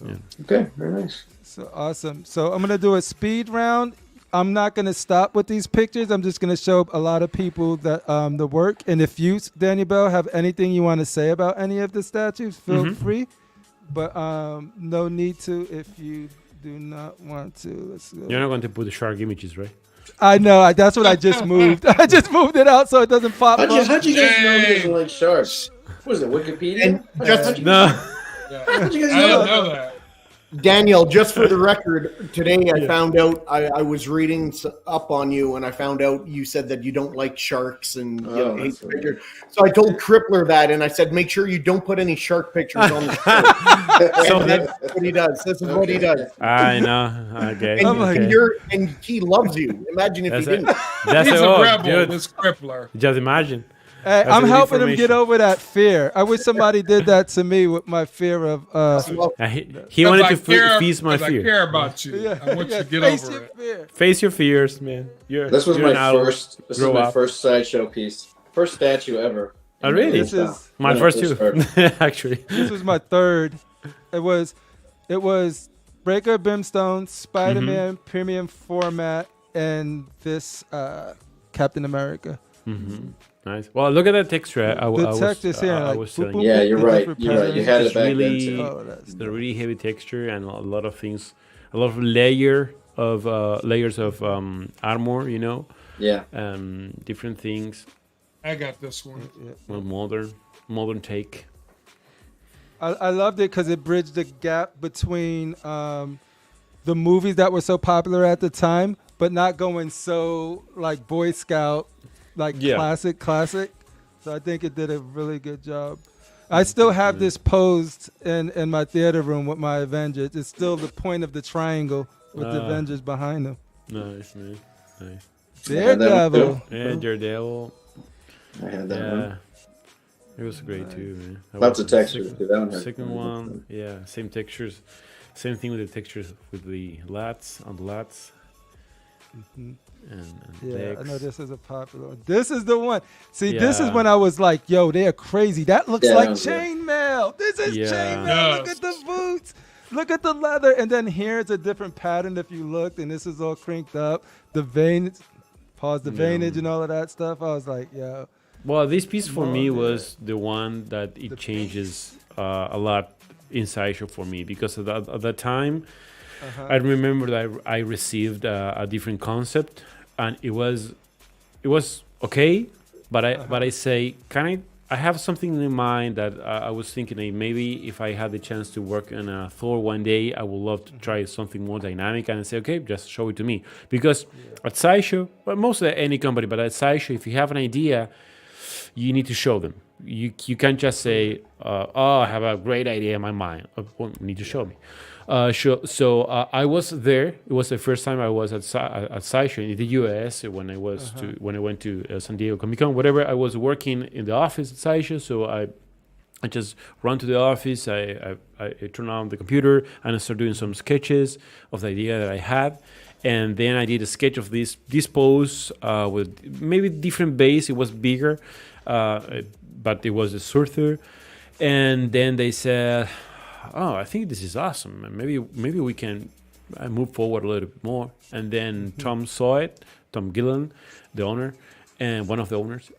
S4: Yeah.
S3: Okay, very nice.
S2: So awesome. So I'm gonna do a speed round. I'm not going to stop with these pictures. I'm just going to show a lot of people that the work. And if you, Daniel Bel, have anything you want to say about any of the statues, feel free. But no need to if you do not want to. Let's go.
S4: You're not going to put the shark images, right?
S2: I know. That's what I just moved. I just moved it out so it doesn't pop up.
S3: How'd you guys know he doesn't like sharks? What is it, Wikipedia?
S5: How'd you guys know that?
S7: Daniel, just for the record, today I found out I was reading up on you, and I found out you said that you don't like sharks and hate pictures. So I told CriPPleR that, and I said, make sure you don't put any shark pictures on the show. So that's what he does. This is what he does.
S4: I know. Okay.
S7: And he loves you. Imagine if he didn't.
S4: That's
S5: He's a rebel. This CriPPleR.
S4: Just imagine.
S2: Hey, I'm helping him get over that fear. I wish somebody did that to me with my fear of.
S4: He wanted to feast my fear.
S5: I care about you. I want you to get over it.
S2: Fear.
S4: Face your fears, man.
S3: This was my first. This is my first Sideshow piece. First statue ever.
S4: Oh, really?
S2: This is
S4: my first too. Actually,
S2: this was my third. It was Breaker Brimstone, Spider-Man premium format, and this Captain America.
S4: Nice. Well, look at that texture.
S2: The texture's here.
S3: Yeah, you're right. You're right. You had it back then too.
S4: It's a really heavy texture and a lot of things, a lot of layers of armor. You know.
S3: Yeah.
S4: Different things.
S5: I got this one.
S4: Well, modern take.
S2: I loved it because it bridged the gap between the movies that were so popular at the time, but not going so like Boy Scout. Classic. So I think it did a really good job. I still have this posed in my theater room with my Avengers. It's still the point of the triangle with the Avengers behind them.
S4: Nice, man. Nice.
S2: Daredevil.
S4: Yeah, Daredevil.
S3: I had that one.
S4: It was great too, man.
S3: Lots of textures. That one had
S4: Second one, yeah, same textures. Same thing with the textures with the lats on the lats. And
S2: Yeah,
S4: legs.
S2: I know this is a popular one. This is the one. See, this is when I was like, yo, they're crazy. That looks like chainmail. This is chainmail. Look at the boots. Look at the leather. And then here's a different pattern if you looked, and this is all crinked up. The veins, the veinage and all of that stuff. I was like, yo.
S4: Well, this piece for me was the one that it changes a lot in Sideshow for me, because at that time, I remember that I received a different concept, and it was okay, but I say, I have something in mind that I was thinking maybe if I had the chance to work on a Thor one day, I would love to try something more dynamic, and I say, okay, just show it to me. Because at Sideshow, well, most of any company, but at Sideshow, if you have an idea, you need to show them. You can't just say, I have a great idea in my mind. Well, you need to show me. So I was there. It was the first time I was at Sideshow in the US when I went to San Diego Comic-Con, whatever. I was working in the office at Sideshow, so I just run to the office. I turn on the computer and I start doing some sketches of the idea that I had. And then I did a sketch of this pose with maybe different base. It was bigger, but it was a sorter. And then they said, oh, I think this is awesome. Maybe we can move forward a little bit more. And then Tom saw it, Tom Gillen, the owner, and one of the owners,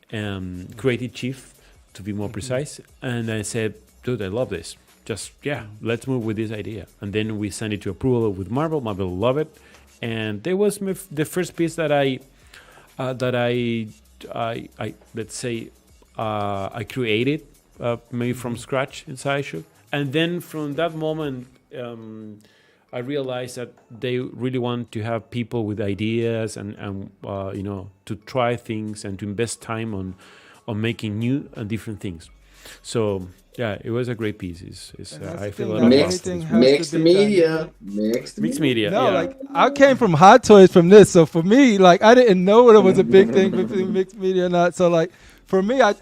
S4: creative chief, to be more precise. And I said, dude, I love this. Just, let's move with this idea. And then we sent it to approval with Marvel. Marvel loved it. And there was the first piece that I let's say, I created maybe from scratch in Sideshow. And then from that moment, I realized that they really want to have people with ideas and to try things and to invest time on making new and different things. So yeah, it was a great piece. I feel
S3: mixed media.
S2: No, like I came from Hot Toys from this, so for me, like I didn't know it was a big thing between mixed media or not. So like for me, I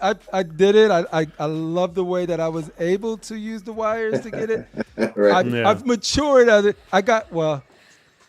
S2: did it. I love the way that I was able to use the wires to get it. I've matured at it.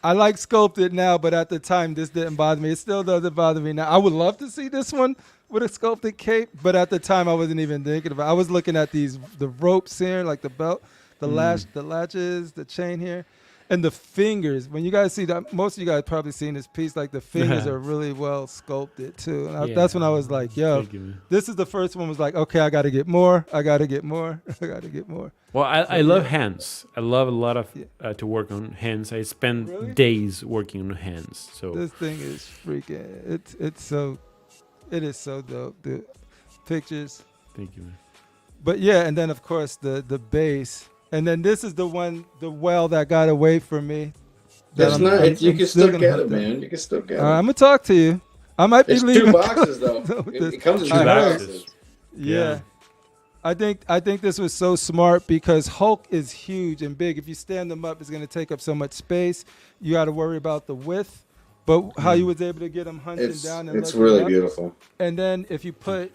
S2: I like sculpted now, but at the time this didn't bother me. It still doesn't bother me now. I would love to see this one with a sculpted cape, but at the time I wasn't even thinking about it. I was looking at the ropes here, like the belt, the latches, the chain here, and the fingers. When you guys see that, most of you guys probably seen this piece, like the fingers are really well sculpted too. And that's when I was like, yo, this is the first one was like, okay, I got to get more. I got to get more.
S4: Well, I love hands. I love a lot of to work on hands. I spend days working on hands. So
S2: this thing is freaking. It is so dope. The pictures.
S4: Thank you, man.
S2: But yeah, and then of course the base, and then this is the well that got away from me.
S3: You can still get it, man. You can still get it.
S2: I'm gonna talk to you. I might be leaving.
S3: 2 boxes though. It comes in 2 boxes.
S2: Yeah. I think this was so smart because Hulk is huge and big. If you stand them up, it's gonna take up so much space. You got to worry about the width. But how you was able to get him hunting down and
S3: it's really beautiful.
S2: And then if you put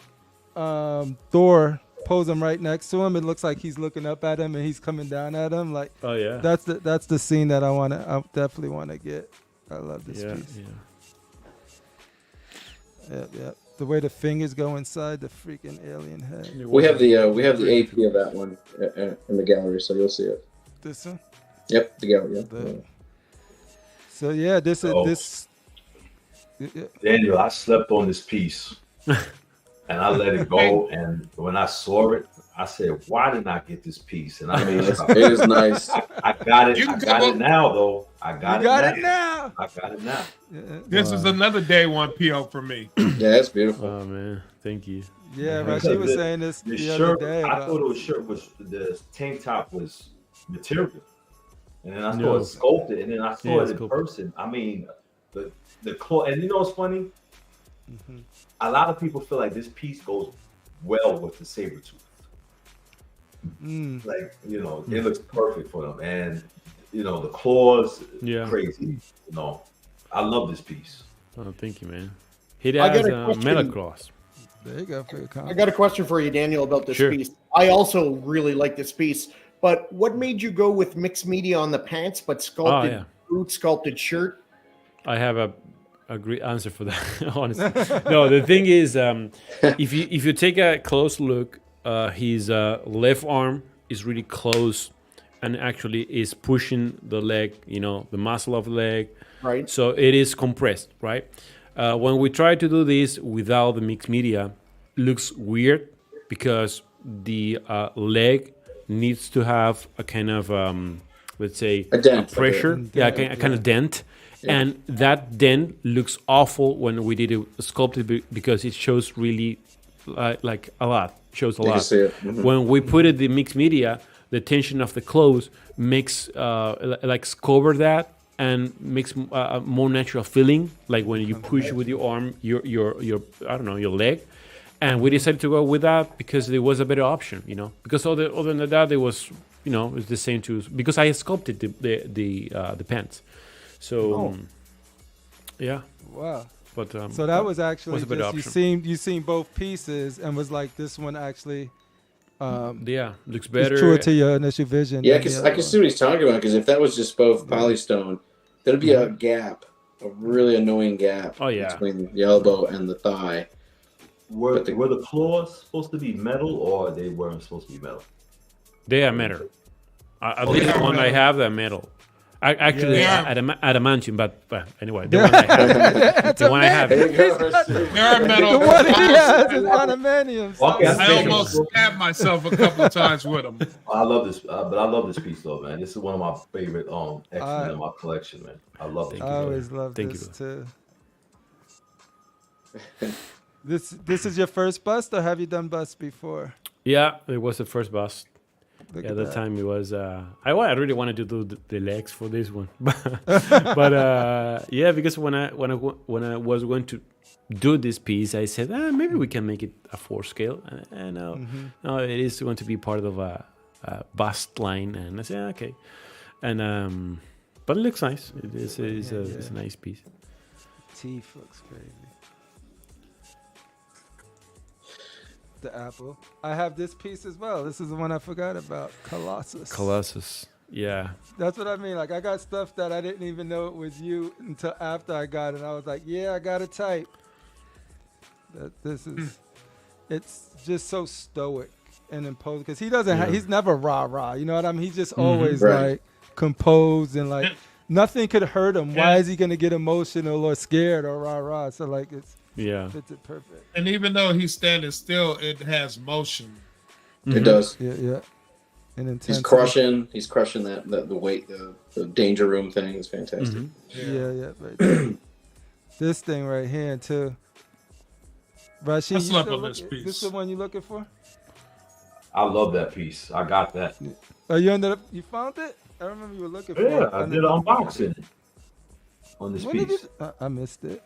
S2: Thor, pose him right next to him, it looks like he's looking up at him and he's coming down at him. Like,
S4: oh yeah,
S2: that's the scene that I definitely want to get. I love this piece. Yeah. The way the fingers go inside the freaking alien head.
S3: We have the AP of that one in the gallery, so you'll see it.
S2: This one.
S3: Yep, the gallery.
S2: So yeah, this.
S6: Daniel, I slept on this piece, and I let it go. And when I saw it, I said, "Why didn't I get this piece?" And I mean,
S3: it is nice.
S6: I got it. I got it now, though. I got it now.
S2: Yeah.
S5: This is another day one PO for me.
S3: Yeah, it's beautiful.
S4: Oh man, thank you.
S2: Yeah, Rashid was saying this the
S6: shirt,
S2: other day.
S6: I thought the shirt was the tank top was material. And then I saw it sculpted, and then I saw it in person. I mean, the cloth, and you know what's funny? Mm-hmm. A lot of people feel like this piece goes well with the saber tooth. Like, it looks perfect for them, and the claws, crazy. I love this piece.
S4: Oh, thank you, man. It has metal claws.
S2: There you go for your
S7: I
S2: comment.
S7: got a question for you, Daniel, about this
S4: Sure.
S7: piece. I also really like this piece, but what made you go with mixed media on the pants, but sculpted
S4: yeah.
S7: boot, sculpted shirt?
S4: I have a great answer for that. Honestly, no. The thing is, if you take a close look, his left arm is really close, and actually is pushing the leg. You know, the muscle of the leg.
S7: Right.
S4: So it is compressed, right? When we try to do this without the mixed media, looks weird because the leg needs to have a kind of let's say
S3: A dent,
S4: pressure, a kind of dent, and that dent looks awful when we did it sculpted because it shows really like a lot, shows a
S3: You can
S4: lot.
S3: see it. Mhm.
S4: When we put it the mixed media, the tension of the clothes makes like cover that and makes a more natural feeling, like when you push with your arm, your I don't know, your leg. And we decided to go with that because it was a better option, you know. Because other than that, it was, you know, it's the same too. Because I sculpted the pants, so yeah.
S2: Wow.
S4: But
S2: So that was actually
S4: a better
S2: just,
S4: option.
S2: you seen both pieces and was like, this one actually
S4: Yeah, looks
S2: is
S4: better.
S2: truer to your initial vision.
S3: Yeah,
S2: than
S3: because
S2: the
S3: I
S2: other
S3: can
S2: one.
S3: see what he's talking about. Because if that was just both polystone, there'd be a gap, a really annoying gap
S4: Oh, yeah.
S3: between the elbow and the thigh.
S6: Were
S3: But the-
S6: the claws supposed to be metal, or they weren't supposed to be metal?
S4: They are metal. At
S6: Oh,
S4: least
S5: they
S4: the
S5: are
S4: one I
S5: metal.
S4: have, they're metal. Actually,
S5: Yeah.
S4: adamantium, but anyway, the one I have, the one I have.
S3: There you go.
S5: There are metal.
S2: The one he has is adamantium. So
S6: Okay,
S5: I almost stabbed myself a couple of times with them.
S6: I love this, but I love this piece though, man. This is one of my favorite X-Men in my collection, man. I love it.
S4: Thank
S2: I
S4: you,
S2: always love
S4: Thank
S2: this
S4: you.
S2: too. This is your first bust, or have you done busts before?
S4: Yeah, it was the first bust.
S2: Look
S4: Yeah,
S2: at
S4: that
S2: that.
S4: time it was. I really wanted to do the legs for this one, but yeah, because when I was going to do this piece, I said maybe we can make it a 4 scale, and no, it is going to be part of a bust line, and I said okay, and but it looks nice. It's a nice piece.
S2: Teeth looks crazy. The apple. I have this piece as well. This is the one I forgot about. Colossus.
S4: Yeah.
S2: That's what I mean. Like, I got stuff that I didn't even know it was you until after I got it. And I was like, yeah, I got a type. This is, it's just so stoic and imposed. Because he doesn't, he's never rah-rah. You know what I mean? He's just always
S3: Right.
S2: like composed and like nothing could hurt him. Why is he going to get emotional or scared or rah-rah? So like, it's,
S4: Yeah.
S2: fits it perfect.
S5: And even though he's standing still, it has motion.
S3: It does.
S2: Yeah, yeah. And
S3: He's
S2: intensity.
S3: crushing the weight, the danger room thing is fantastic.
S2: Yeah, right there. This thing right here too. Rashid,
S5: I
S2: you
S5: slept
S2: still
S5: on this
S2: look-
S5: piece.
S2: This the one you looking for?
S6: I love that piece. I got that.
S2: Oh, you found it? I remember you were looking for it.
S6: Yeah, I did an unboxing on this
S2: When did
S6: piece.
S2: you, I missed it.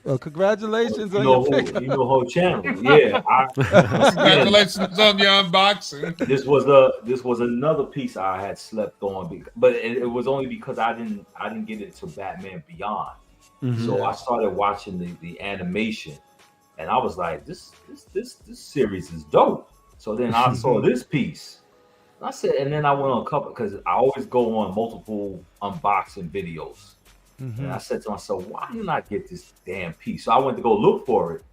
S2: Oh, congratulations
S6: You
S2: on
S6: know,
S2: your pickup.
S6: you know whole channel. Yeah,
S5: Congratulations on your unboxing.
S6: this was another piece I had slept on, but it was only because I didn't get into Batman Beyond. So I started watching the animation, and I was like, this series is dope. So then I saw this piece. I said, and then I went on a couple because I always go on multiple unboxing videos. And I said to myself, why do you not get this damn piece? So I went to go look for it.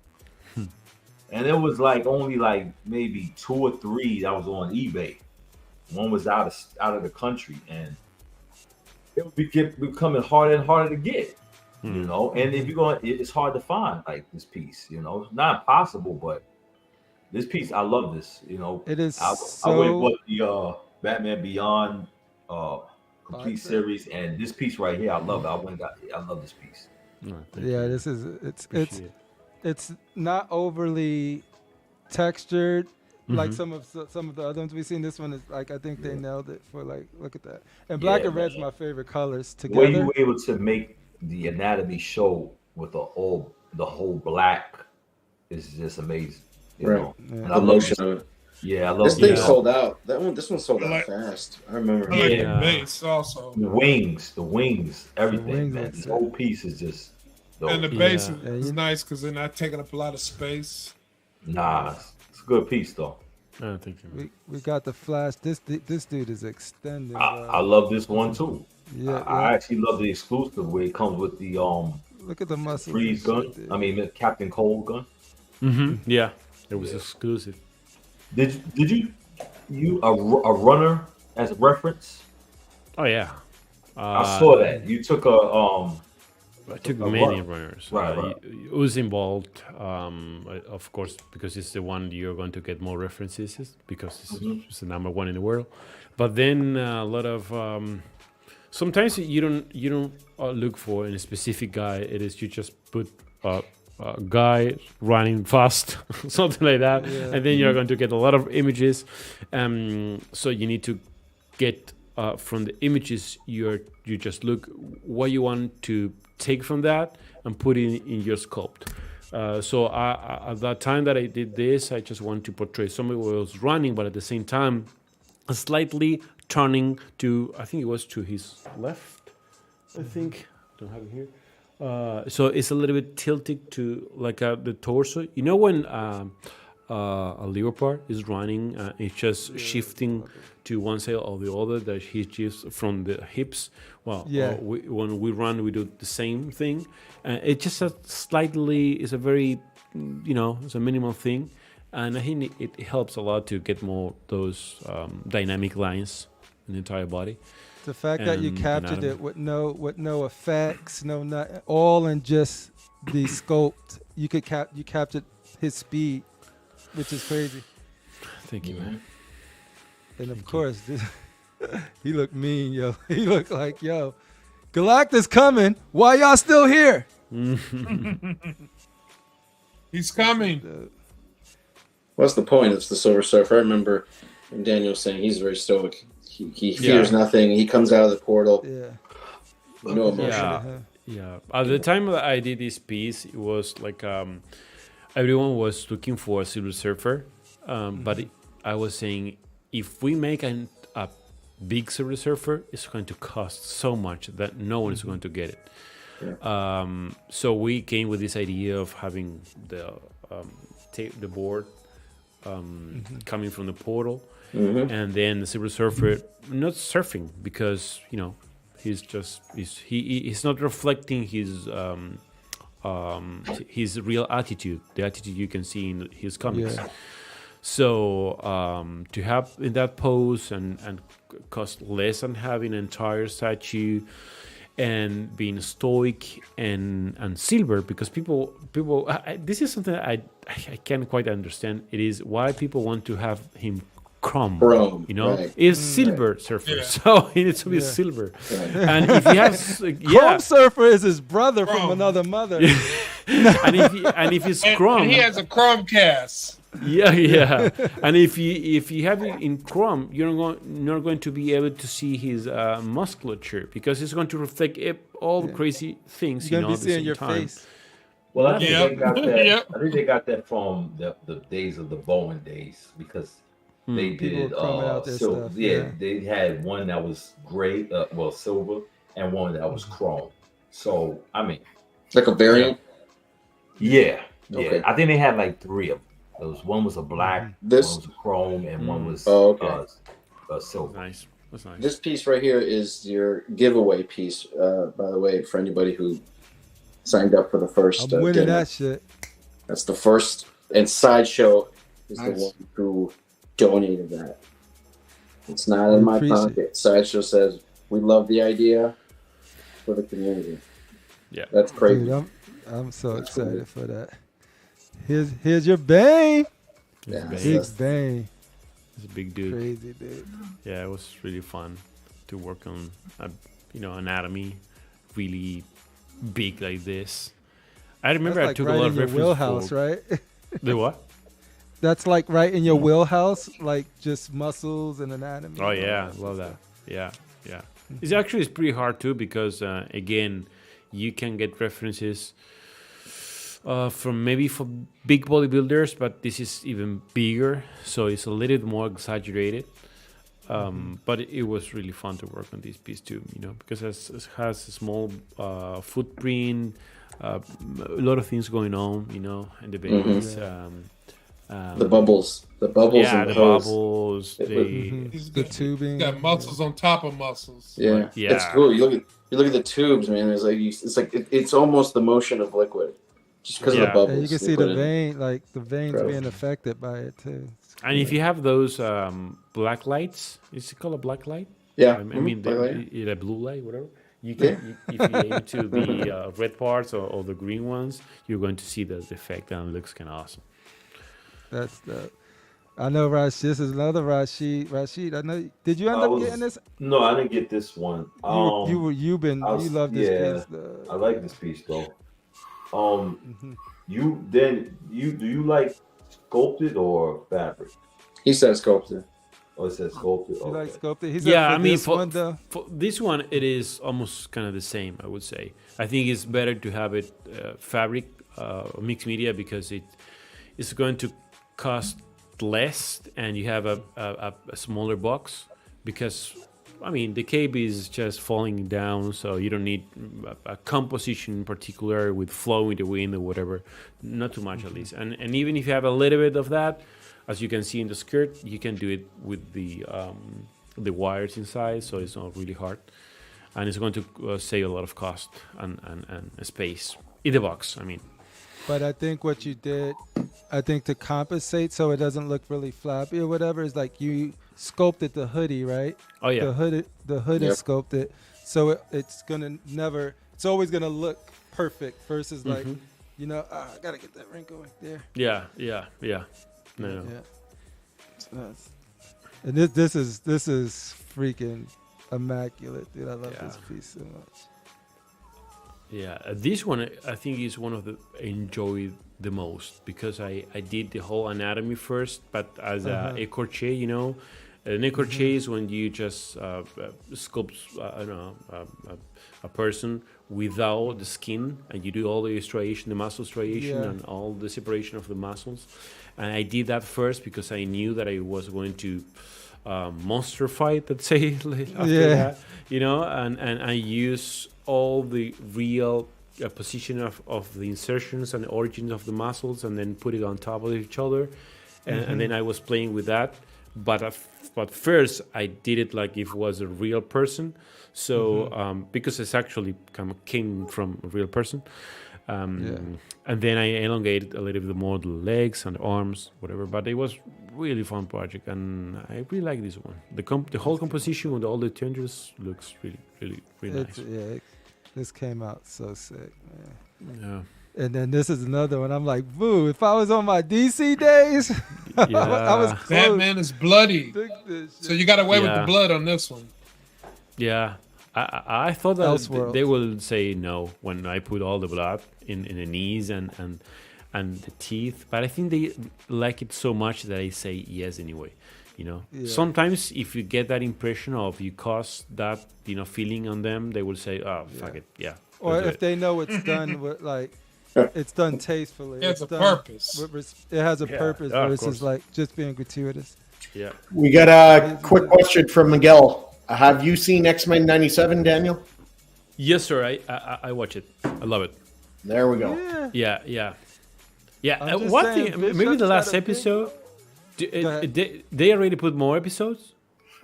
S6: And it was like only like maybe 2 or 3 that was on eBay. One was out of the country, and it would be becoming harder and harder to get. You know, and if you're going, it's hard to find like this piece. You know, it's not impossible, but this piece, I love this. You know,
S2: It is
S6: I
S2: so.
S6: went with the Batman Beyond complete
S2: Box set.
S6: series, and this piece right here, I love it. I love this piece.
S2: Yeah, this is
S4: Appreciate it.
S2: it's not overly textured like some of the other ones we've seen. This one is like, I think they nailed it for like, look at that. And black
S6: Yeah,
S2: and red's
S6: man.
S2: my favorite colors
S6: The way you
S2: together.
S6: were able to make the anatomy show with the whole black is just amazing. You
S3: Right.
S6: know,
S2: Yeah.
S6: and I
S3: The
S6: love
S3: motion
S6: this.
S3: of it.
S6: Yeah, I love
S3: This thing
S6: the,
S3: sold out. This one sold out
S5: Like-
S3: fast. I remember.
S5: I like
S4: Yeah.
S5: the base also.
S6: the wings, everything,
S2: wings
S6: man.
S2: look
S6: This
S2: sick.
S6: whole piece is just dope.
S5: And the
S4: Yeah.
S5: base
S2: Yeah,
S5: is
S2: you-
S5: nice because they're not taking up a lot of space.
S6: Nah, it's a good piece though.
S4: Oh, thank you.
S2: We got the flash. This dude is extended.
S6: I love this one too.
S2: Yeah,
S6: I actually love the exclusive where it comes with the
S2: Look at the muscles.
S6: freeze gun. I mean the Captain Cold gun.
S4: Yeah, it was exclusive.
S6: Did you a runner as a reference?
S4: Oh yeah,
S6: I saw that you took
S4: I took
S6: a
S4: many
S6: runner.
S4: runners.
S6: Right.
S4: Usain Bolt, of course, because it's the one you're going to get more references because it's the number one in the world. But then a lot of sometimes you don't look for a specific guy. It is you just put a guy running fast, something like that, and then you're going to get a lot of images. So you need to get from the images you just look what you want to take from that and put it in your sculpt. So at that time that I did this, I just want to portray somebody who was running, but at the same time, slightly turning to, I think it was to his left, I think. I don't have it here. So it's a little bit tilted to like the torso. You know when a leopard is running, it's just shifting to one side or the other, that he shifts from the hips. Well, when we run, we do the same thing. It just slightly is a very, it's a minimal thing. And I think it helps a lot to get more those dynamic lines in the entire body.
S2: The fact that you captured it with no effects, all in just the sculpt. You captured his speed, which is crazy.
S4: Thank you, man.
S2: And of course, he looked mean, yo. He looked like, yo, Galactus coming. Why y'all still here?
S5: He's coming.
S3: What's the point? It's the Silver Surfer. I remember Daniel saying he's very stoic. He fears nothing. He comes out of the portal.
S2: Yeah.
S3: No emotion.
S4: Yeah. At the time that I did this piece, it was like everyone was looking for a Silver Surfer, but I was saying if we make a big Silver Surfer, it's going to cost so much that no one is going to get it. Yeah. So we came with this idea of having the board coming from the portal, and then the Silver Surfer not surfing because he's not reflecting his real attitude, the attitude you can see in his comics. Yeah. So to have in that pose and cost less than having an entire statue and being stoic and silver, because people this is something that I can't quite understand. It is why people want to have him chrome,
S3: right.
S4: It's silver surfer, so he needs to be silver. Right. And if he has
S2: Chrome surfer is his brother from another mother.
S4: and if he's chrome,
S5: and he has a Chromecast.
S4: Yeah. And if you have it in chrome, you're not going to be able to see his musculature because it's going to reflect all the crazy things.
S2: You're going to be seeing your face.
S6: Well, I think they got that. I think they got that from the days of the Bowen days because they did silver. They had one that was gray, silver, and one that was chrome. So I mean,
S3: like a variant.
S6: Yeah. Okay. I think they had like 3 of them. One was a black, one was a chrome, and one was silver.
S4: Nice. That's nice.
S3: This piece right here is your giveaway piece, by the way, for anybody who signed up for the first.
S2: I'm winning that shit.
S3: That's the first, and Sideshow is the one who donated that. It's not in my pocket. Sideshow says, we love the idea for the community.
S4: Yeah.
S3: That's crazy.
S2: Dude, I'm so excited for that. Here's your Bane.
S3: Yeah,
S2: big Bane.
S4: He's a big dude.
S2: Crazy dude.
S4: Yeah, it was really fun to work on, anatomy, really big like this. I remember I took a lot of reference.
S2: Wheelhouse, right?
S4: The what?
S2: That's like right in your wheelhouse, like just muscles and anatomy.
S4: Oh yeah, love that. Yeah. It's actually pretty hard too because again, you can get references from big bodybuilders, but this is even bigger, so it's a little more exaggerated. But it was really fun to work on this piece too, because it has a small footprint, a lot of things going on, in the base.
S3: The bubbles. The bubbles
S4: Yeah,
S3: in the
S4: the
S3: hose.
S4: bubbles.
S5: He's
S2: The
S5: got,
S2: tubing.
S5: he's got muscles on top of muscles.
S3: Yeah.
S4: Yeah.
S3: It's cool. You look at the tubes, man. It's almost the motion of liquid, just because of the
S4: Yeah.
S3: bubbles.
S2: And you can
S3: they
S2: see
S3: put
S2: the
S3: in.
S2: vein, like the veins
S3: Bro.
S2: being affected by it too.
S4: And if you have those black lights, is it called a black light?
S3: Yeah.
S4: I mean,
S3: Black light.
S4: a blue light, whatever. You can, if you aim to the red parts or the green ones, you're going to see the effect, and it looks kind of awesome.
S2: That's the. I know, Rashid. This is another Rashid. Rashid, I know. Did you end up getting this?
S6: No, I didn't get this one.
S2: You love this piece.
S6: I like this piece though.
S2: Mm-hmm.
S6: Do you like sculpted or fabric?
S3: He said sculpted.
S6: Oh, it says sculpted.
S2: You
S6: Okay.
S2: like sculpted? He's
S4: Yeah,
S2: for
S4: I mean,
S2: this one though.
S4: for this one, it is almost kind of the same, I would say. I think it's better to have it fabric, mixed media, because it's going to cost less, and you have a smaller box, because I mean the cape is just falling down, so you don't need a composition in particular with flow with the wind or whatever, not too much at least. And even if you have a little bit of that, as you can see in the skirt, you can do it with the wires inside, so it's not really hard, and it's going to save a lot of cost and space in the box, I mean.
S2: But I think what you did, I think to compensate so it doesn't look really floppy or whatever, is like you sculpted the hoodie, right?
S4: Oh yeah.
S2: The hood is sculpted, so it's always gonna look perfect versus like, I gotta get that wrinkle right there.
S4: Yeah. No.
S2: Yeah. And this is freaking immaculate, dude. I love this piece so much.
S4: Yeah, this one I think is one of the I enjoy the most, because I did the whole anatomy first, but as a écorché, an écorché is when you just sculpt a person without the skin, and you do all the striation, the muscle striation, and all the separation of the muscles. And I did that first because I knew that I was going to monster fight, let's say, after that, and I use all the real position of the insertions and the origins of the muscles, and then put it on top of each other, and then I was playing with that. But first I did it like if it was a real person, so because it's actually came from a real person. And then I elongated a little bit more the legs and the arms, whatever. But it was really fun project, and I really like this one. The whole composition with all the changes looks really nice.
S2: Yeah, this came out so sick, man.
S4: Yeah.
S2: And then this is another one. I'm like, boo! If I was on my DC days, I was close.
S5: Batman is bloody, so you got away with the blood on this one.
S4: Yeah. I thought that they will say no when I put all the blood in the knees and the teeth, but I think they like it so much that I say yes anyway. Sometimes if you get that impression of you cause that feeling on them, they will say, oh fuck it, yeah.
S2: Or if they know it's done with it's done tastefully.
S5: It's a purpose.
S2: It has a purpose versus like just being gratuitous.
S4: Yeah.
S7: We got a quick question from Miguel. Have you seen X-Men 97, Daniel?
S4: Yes, sir. I watch it. I love it.
S7: There we go.
S4: Yeah.
S2: saying,
S4: One thing, maybe the last episode. They already put more episodes.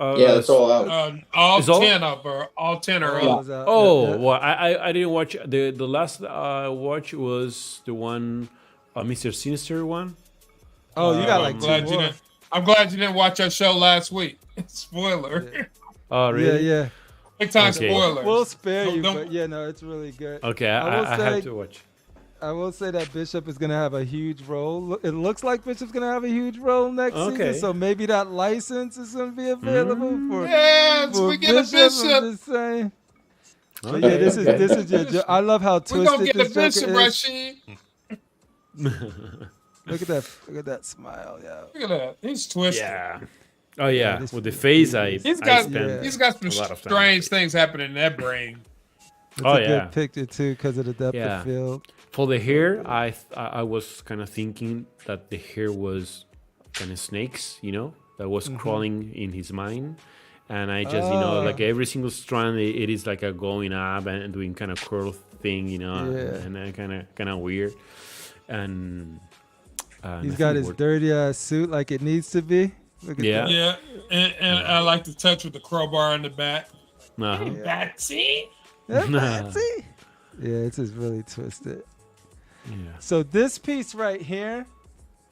S3: Yeah, it's all out.
S5: All 10 are out.
S4: Well, I didn't watch the last watch was the one, Mr. Sinister one.
S2: Oh, you got like two more.
S5: I'm glad you didn't watch our show last week. Spoiler.
S2: Yeah.
S4: Oh, really?
S2: Yeah.
S5: Big time spoilers.
S2: We'll spare you, but no, it's really good.
S4: Okay, I have to watch.
S2: I will say that Bishop is going to have a huge role. It looks like Bishop's going to have a huge role next season, so maybe that license is going to be available for
S5: we get
S2: Bishop.
S5: a Bishop.
S2: I'm just saying. But yeah, this is your. I love how twisted
S5: We're gonna get
S2: this
S5: a Bishop,
S2: Joker is.
S5: Rashid.
S2: Look at that smile,
S5: Look at that. He's twisted.
S4: Yeah. Oh yeah, with the face
S5: he's got some strange things happening in that brain.
S2: It's a good picture too because of the depth of field.
S4: For the hair, I was kind of thinking that the hair was kind of snakes, that was crawling in his mind, and I just like every single strand, it is like a going up and doing kind of curl thing, and kind of weird, and
S2: He's
S4: nothing
S2: got his
S4: worked.
S2: dirty ass suit like it needs to be. Look at
S4: Yeah.
S2: that.
S5: Yeah, and I like the touch with the crowbar in the back.
S4: Uh-huh.
S5: Batsy.
S2: Yeah, see? Yeah, it's just really twisted.
S4: Yeah.
S2: So this piece right here,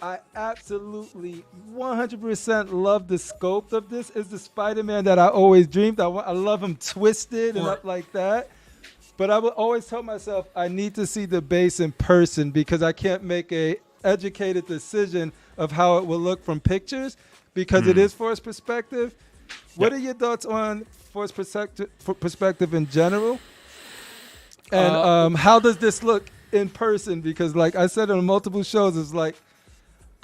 S2: I absolutely 100% love the sculpt of this. It's the Spider-Man that I always dreamed. I love him twisted and up like that. But I would always tell myself I need to see the base in person because I can't make a educated decision of how it will look from pictures because it is forced perspective. What are your thoughts on forced perspective in general? And how does this look in person? Because like I said on multiple shows, it's like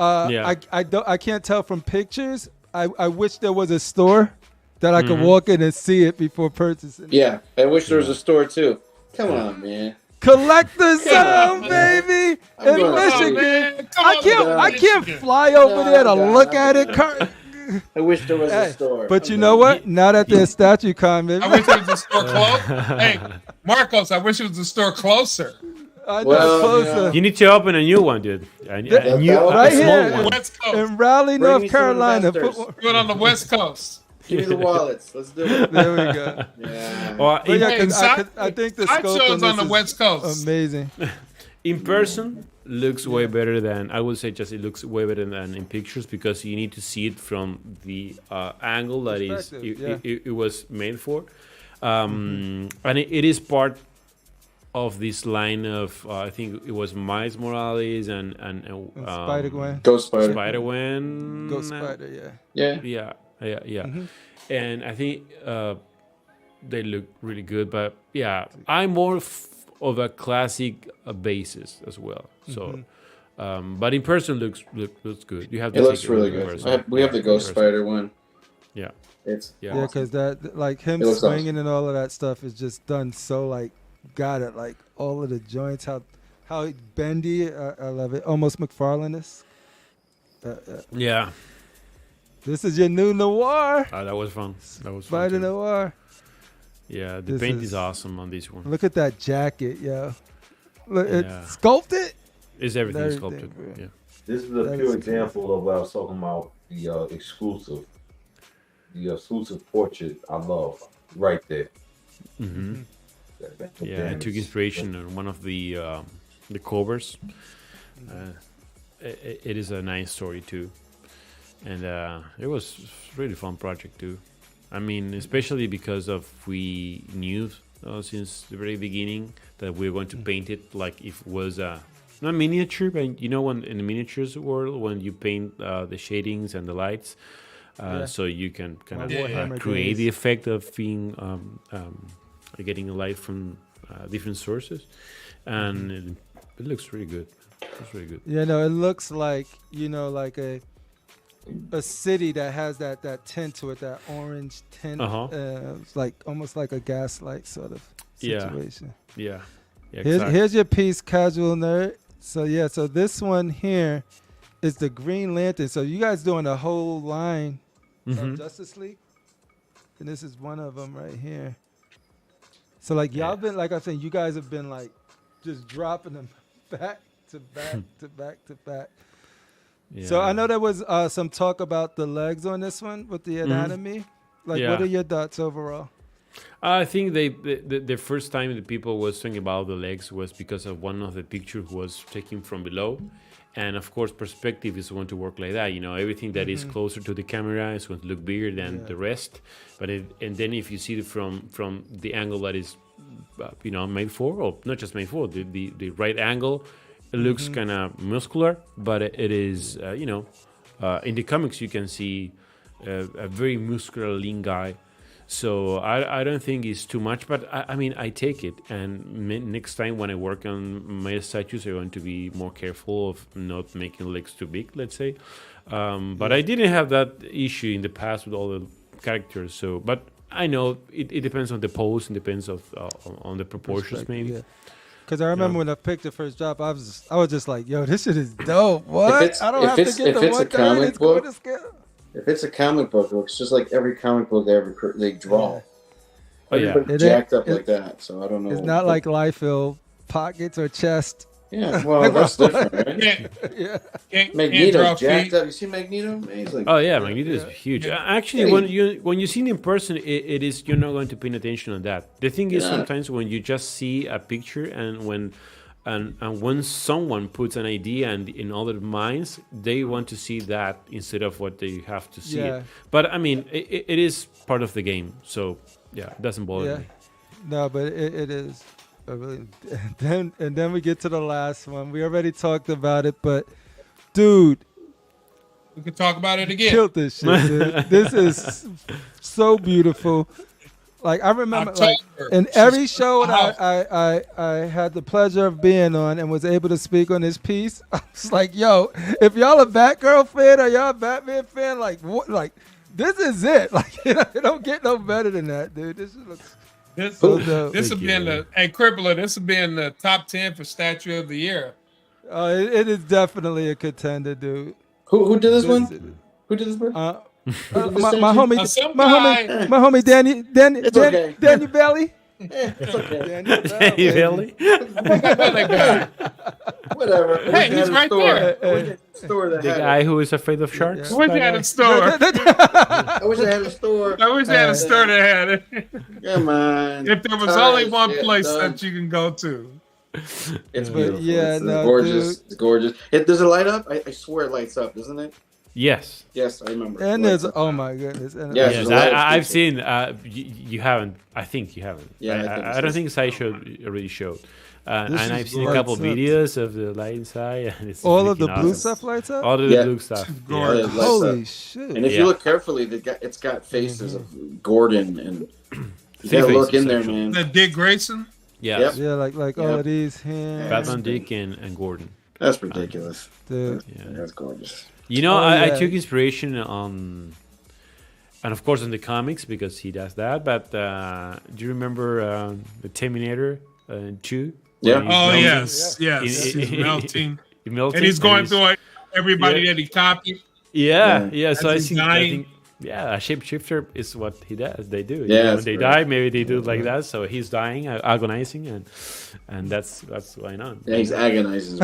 S2: I can't tell from pictures. I wish there was a store that I could walk in and see it before purchasing.
S3: Yeah, I wish there was a store too. Come on, man.
S2: Collectorzown, baby, in Michigan. I can't fly over there to look at it.
S3: I wish there was a store.
S2: But you know what? Now that there's STATUECon, maybe.
S5: I wish there was a store close. Hey, Marcos, I wish it was a store closer.
S2: I know, closer.
S4: You need to open a new one, dude. A new,
S2: right
S4: a small
S2: here
S4: one.
S5: West Coast.
S2: in Raleigh,
S3: Bring
S2: North
S3: me some
S2: Carolina.
S3: investors.
S5: Do it on the West Coast.
S3: Give me the wallets. Let's do it.
S2: There we go.
S3: Yeah.
S4: Well,
S2: But yeah, 'cause
S5: Hey,
S2: I think the
S5: Sideshow
S2: scope
S5: is on the
S2: this
S5: West
S2: is
S5: Coast.
S2: amazing.
S4: in person looks way better than, I would say, just it looks way better than in pictures because you need to see it from the angle that is it was made for, and it is part of this line of I think it was Miles Morales and
S2: Spider-Gwen.
S3: Ghost Spider.
S2: Ghost
S4: Ghost
S2: Spider, yeah.
S4: Yeah. And I think they look really good, but yeah, I'm more of a classic basis as well. So, but in person looks good. You have to
S3: It
S4: take
S3: looks really good. We have the Ghost Spider one.
S4: Yeah.
S3: It's
S2: Yeah, because that like him
S3: It looks
S2: swinging and all of that stuff is just done so like got it like all of the joints how bendy. I love it. Almost McFarlane-esque.
S4: Yeah.
S2: This is your new noir.
S4: That was fun. That was fun.
S2: Spider
S4: too.
S2: Noir.
S4: Yeah, the
S2: This
S4: paint
S2: is-
S4: is awesome on this one.
S2: Look at that jacket, yo. Look,
S4: Yeah.
S2: it's sculpted.
S4: It's everything
S2: Everything,
S4: sculpted.
S2: bro.
S4: Yeah.
S6: This is a
S2: That
S6: pure
S2: is
S6: example of what I was talking about. The exclusive portrait I love right there.
S4: Mm-hmm.
S6: That
S4: Yeah, I took inspiration on one of the covers. It is a nice story too, and it was a really fun project too. I mean, especially because of we knew since the very beginning that we were going to paint it like if it was not miniature, but you know when in the miniatures world when you paint the shadings and the lights, so you can kind of
S2: Warhammer
S4: create
S2: days.
S4: the effect of being getting a light from different sources, and it looks really good. It's really good.
S2: You know, it looks like like a city that has that tint to it, that orange tint. It's like almost like a gaslight sort of situation.
S4: Yeah.
S2: Here's your piece, Casual Nerd. So so this one here is the Green Lantern. So you guys doing a whole line of Justice League, and this is one of them right here. So like y'all been like I'm saying, you guys have been like just dropping them back to back to back to back.
S4: Yeah.
S2: So I know there was some talk about the legs on this one with the anatomy. Like, what are your thoughts overall?
S4: I think the first time the people was talking about the legs was because of one of the pictures was taken from below. And of course, perspective is going to work like that. You know, everything that is closer to the camera is going to look bigger than the rest. But and then if you see it from the angle that is, made for, or not just made for, the right angle, it looks kind of muscular. But it is, in the comics you can see a very muscular, lean guy. So I don't think it's too much, but I mean, I take it. And next time when I work on my statues, I'm going to be more careful of not making legs too big, let's say. But I didn't have that issue in the past with all the characters. So, but I know it depends on the pose and depends on the proportions, maybe.
S2: Because I remember when I picked the first drop, I was just like, yo, this shit is dope. What? I don't have to get the 1/3. It's going to scale.
S3: If it's a comic book, it looks just like every comic book they draw.
S4: Oh, yeah.
S3: Everybody's jacked up like that, so I don't know.
S2: It's not like Liefeld pockets or chest
S3: Yeah, well, that's different, right?
S5: Can't
S3: Magneto,
S5: draw
S3: jacked
S5: feet.
S3: up. You see Magneto? He's like,
S4: Oh yeah, Magneto is huge. Actually, when you see it in person, it is you're not going to pay attention on that. The thing is, sometimes when you just see a picture and when someone puts an idea in other minds, they want to see that instead of what they have to see. It. But I mean, it is part of the game, so yeah, it doesn't bother me.
S2: No, but it is. Really, then we get to the last one. We already talked about it, but dude,
S5: we can talk about it again.
S2: Killed this shit, dude. This is so beautiful. Like I remember, like in every show that I had the pleasure of being on and was able to speak on this piece, I was like, yo, if y'all a Batgirl fan or y'all a Batman fan, like what, like this is it. Like it don't get no better than that, dude. This looks.
S5: This has been CriPPleR. This has been the top 10 for Statue of the Year.
S2: It is definitely a contender, dude.
S3: Who did this one? Who did this one?
S2: My homie Daniel Bel.
S3: It's okay.
S4: Daniel Bel.
S3: Whatever.
S5: Hey, he's right there.
S4: The guy who is afraid of sharks.
S5: I wish I had a store.
S3: I wish I had a store.
S5: I wish I had a store that had it.
S3: Come on.
S5: If there was only one place that you can go to.
S3: It's beautiful.
S2: Yeah,
S3: it's
S2: no,
S3: gorgeous.
S2: dude.
S3: It's gorgeous. Does it light up? I swear it lights up, doesn't it?
S4: Yes.
S3: Yes, I remember.
S2: And there's my goodness. And
S3: yes,
S4: I've seen. You haven't. I think you haven't.
S3: Yeah,
S4: I don't think Sideshow already showed. And I've seen a couple videos of the light inside. And it's
S2: all of the
S4: awesome.
S2: blue stuff lights up.
S4: All of the blue stuff.
S3: Yeah,
S2: holy shit!
S3: And if you look carefully, it's got faces of Gordon and. You gotta look in there, man.
S5: The Dick Grayson.
S4: Yeah.
S3: Yep.
S2: Yeah, like all of these hands.
S4: Batman, Dick, and Gordon.
S3: That's ridiculous.
S2: Dude.
S3: Yeah, that's gorgeous.
S4: You know, I took inspiration on, and of course on the comics because he does that. But do you remember the Terminator 2?
S3: Yeah.
S5: Oh yes. He's melting. And he's going through everybody that he copied.
S4: Yeah. So I
S5: think.
S4: Yeah, a shapeshifter is what he does. They do.
S3: Yeah,
S4: when they die, maybe they do it like that. So he's dying, agonizing, and that's going on.
S3: Yeah, he's agonizing.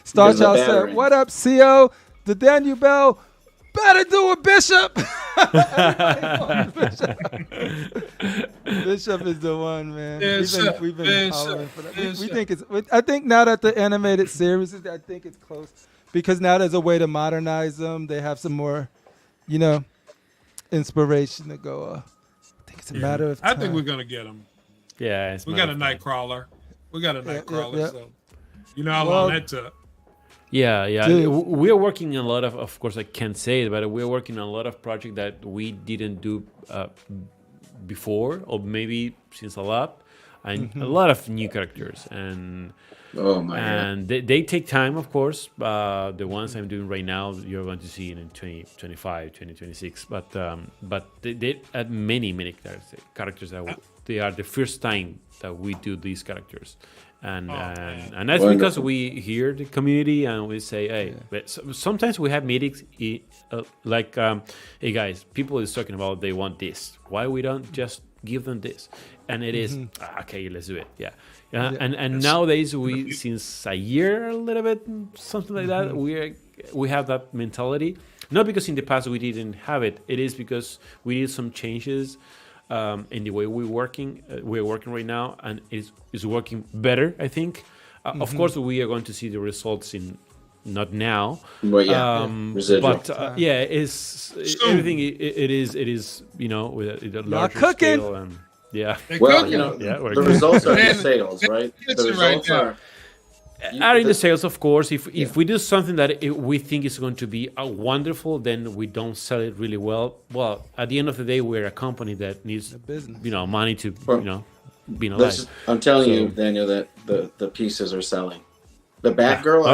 S2: Star Child said, "What up, CO? The Daniel Bel better do a Bishop." Bishop is the one, man. We've been hollering for that. We think it's. I think now that the animated series is, I think it's close because now there's a way to modernize them. They have some more, inspiration to go. I think it's a matter of time.
S5: I think we're gonna get them.
S4: Yeah,
S5: we got a Nightcrawler. So how long that took.
S4: Yeah. We are working on a lot of course, I can't say it, but we're working on a lot of projects that we didn't do before, or maybe since a lot, and a lot of new characters. And they take time, of course. The ones I'm doing right now, you're going to see in 2025, 2026. But they add many characters that they are the first time that we do these characters. And that's because we hear the community and we say, hey, but sometimes we have meetings like, hey guys, people is talking about they want this. Why we don't just give them this? And it is okay, let's do it. Yeah. And nowadays since a year, a little bit, something like that, we have that mentality. Not because in the past we didn't have it. It is because we did some changes in the way we're working right now, and it's working better, I think. Of course, we are going to see the results in not now,
S3: but
S4: it's everything. It is with a larger scale and. Yeah.
S3: Well, the results are in the sales, right? The results
S4: are in the sales, of course. If we do something that we think is going to be wonderful, then we don't sell it really well. Well, at the end of the day, we're a company that needs money to be alive.
S3: I'm telling you, Daniel, that the pieces are selling. The Batgirl,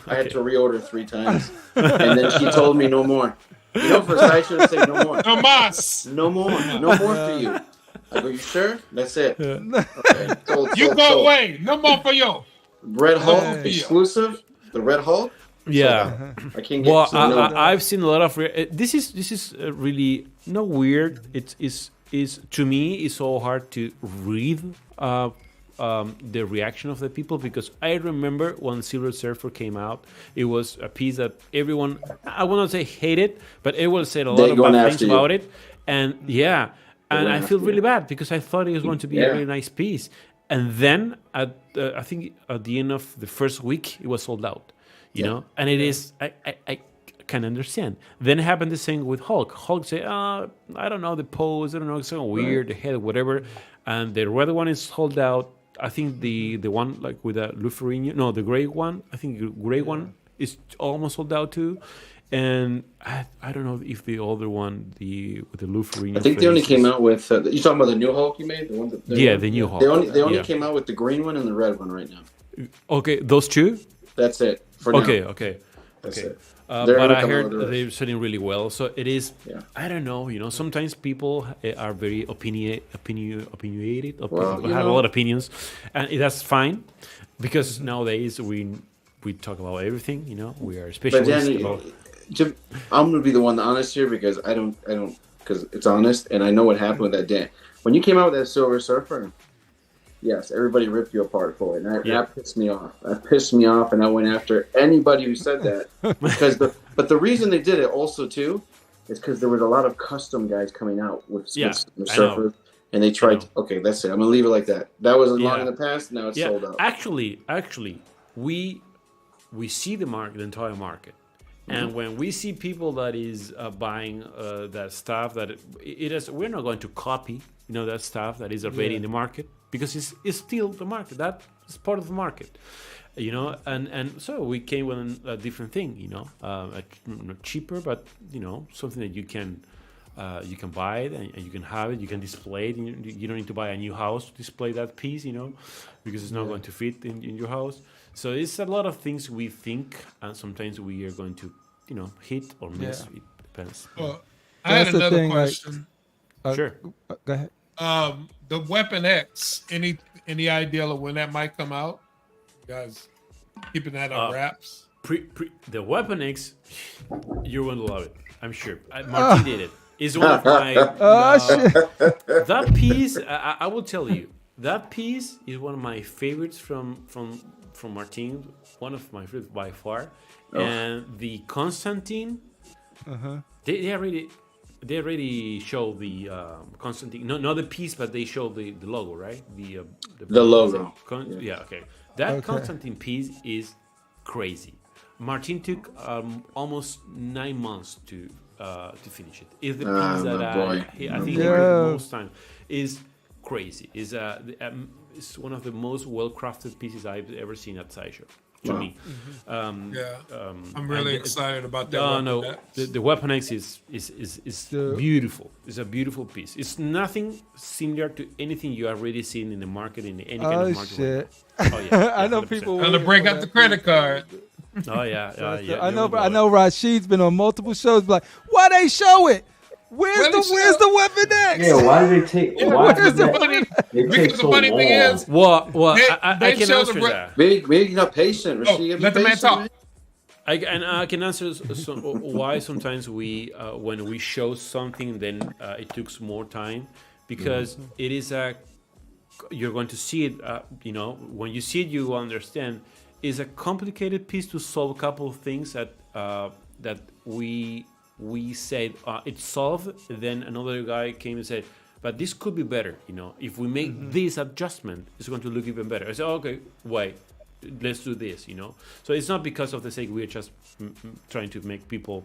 S3: I had to reorder 3 times, and then she told me no more. For Sideshow to say no more.
S5: No mas.
S3: No more for you. I go, you sure? That's it. Okay.
S5: You go away. No more for you.
S3: Red Hulk exclusive. The Red Hulk.
S4: Yeah.
S3: I can't get.
S4: Well, I've seen a lot of. This is really not weird. It's to me it's so hard to read the reaction of the people, because I remember when Silver Surfer came out, it was a piece that everyone, I will not say hated, but everyone said a lot of bad things about it. And and I feel really bad because I thought it was going to be a really nice piece. And then I think at the end of the first week, it was sold out, you know, and it is, I can understand. Then it happened the same with Hulk. Hulk said, I don't know, the pose, I don't know, it's so weird, the head, whatever. And the red one is sold out. I think the one like with the Lou Ferrigno, no, the gray one, I think the gray one is almost sold out too. And I don't know if the older one, with the Lou Ferrigno.
S3: I think they only came out with, you talking about the new Hulk you made? The one that,
S4: the new Hulk.
S3: They only came out with the green one and the red one right now.
S4: Okay, those two?
S3: That's it for now.
S4: Okay.
S3: That's it.
S4: But I heard they're selling really well. So it is, I don't know, you know, sometimes people are very opinionated, have a lot of opinions, and that's fine, because nowadays we talk about everything, you know, we are specialists.
S3: Jim, I'm going to be the one honest here, because I don't, because it's honest, and I know what happened with that Dan. When you came out with that Silver Surfer, yes, everybody ripped you apart for it, and that pissed me off. That pissed me off, and I went after anybody who said that. Because but the reason they did it also too is because there was a lot of custom guys coming out with surfers, and they tried. Okay, that's it. I'm gonna leave it like that. That was long in the past. Now it's sold out.
S4: Actually, we see the entire market. And when we see people that is buying that stuff that it is, we're not going to copy, you know, that stuff that is already in the market, because it's still the market. That is part of the market, you know. And so we came with a different thing, you know, not cheaper, but you know, something that you can buy it and you can have it, you can display it. And you don't need to buy a new house to display that piece, you know, because it's not going to fit in your house. So it's a lot of things we think, and sometimes we are going to, you know, hit or miss. It depends.
S5: Well, I had another question.
S4: Sure.
S2: Go ahead.
S5: The Weapon X. Any idea of when that might come out? You guys keeping that on wraps?
S4: The Weapon X, you're going to love it. I'm sure. Martin did it. It's one of my. That piece, I will tell you. That piece is one of my favorites from Martin, one of my favorites by far. And the Constantine, they already show the Constantine, not the piece, but they show the logo, right? The
S3: logo.
S4: That Constantine piece is crazy. Martin took almost 9 months to finish it. It's the piece that I think he took the most time. Is crazy. It's one of the most well-crafted pieces I've ever seen at Sideshow. To me,
S5: I'm really excited about that.
S4: The Weapon X is beautiful. It's a beautiful piece. It's nothing similar to anything you already seen in the market in any kind of market.
S2: Shit.
S4: I
S2: know people.
S5: I'm gonna break out the credit card.
S2: I know Rashid's been on multiple shows. Like, why they show it? Where's the Weapon X?
S6: Yeah, why do they take?
S5: Because the funny thing is,
S4: I can answer that.
S3: Maybe you're not patient.
S5: Let the man talk.
S4: I can answer why sometimes when we show something, then it takes more time, because it is you're going to see it. You know, when you see it, you understand. It's a complicated piece to solve a couple of things that we said it's solved. Then another guy came and said, but this could be better, you know, if we make this adjustment, it's going to look even better. I said, okay, wait, let's do this, you know. So it's not because of the sake we're just trying to make people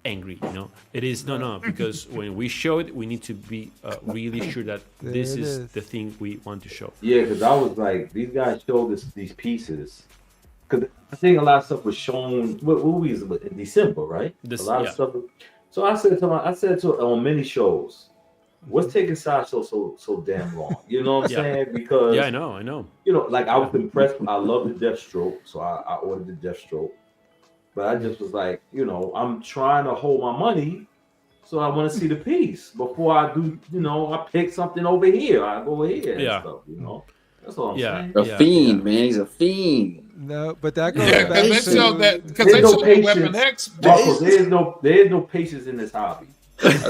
S4: angry, you know. It is because when we show it, we need to be really sure that this is the thing we want to show.
S6: Yeah, because I was like, these guys showed us these pieces. Because I think a lot of stuff was shown. What movies in December, right? A lot of stuff. So I said to on many shows, what's taking Sideshow so damn long? You know what I'm saying? Because
S4: I know.
S6: You know, like I was impressed. I love the Deathstroke, so I ordered the Deathstroke. But I just was like, you know, I'm trying to hold my money, so I want to see the piece before I do. You know, I pick something over here. I go here and stuff. You know, that's all I'm saying.
S3: A fiend, man. He's a fiend.
S2: No, but that goes
S5: back
S2: to
S5: because they showed the Weapon X.
S6: Marco, there is no patience in this hobby.
S2: That's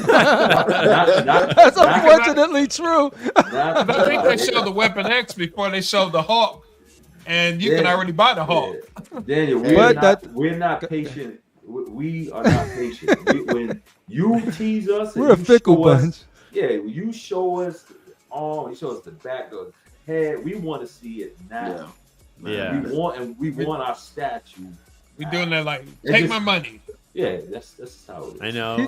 S2: unfortunately true.
S5: I think they showed the Weapon X before they showed the Hulk, and you can already buy the Hulk.
S6: Daniel, we're not patient. We are not patient. When you tease us,
S2: we're a fickle bunch.
S6: You show us you show us the back of the head. We want to see it now.
S4: Yeah.
S6: We want our statue.
S5: We doing that like take my money.
S6: Yeah, that's how it is.
S4: I know.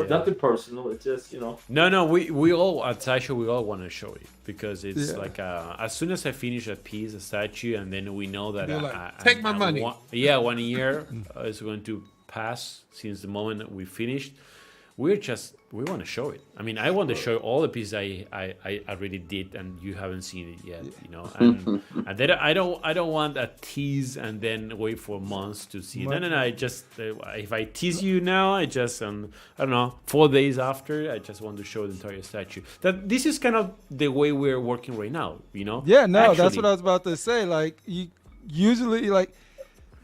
S6: Nothing personal. It's just
S4: No. We all at Sideshow we all want to show it because it's like as soon as I finish a piece, a statue, and then we know that
S5: take my money.
S4: 1 year is going to pass since the moment that we finished. We want to show it. I mean, I want to show all the pieces I already did, and you haven't seen it yet, And then I don't want a tease and then wait for months to see it. No. I just if I tease you now, I just I don't know, 4 days after, I just want to show the entire statue. That this is kind of the way we're working right now,
S2: Yeah, no, actually, that's what I was about to say. Like usually, like.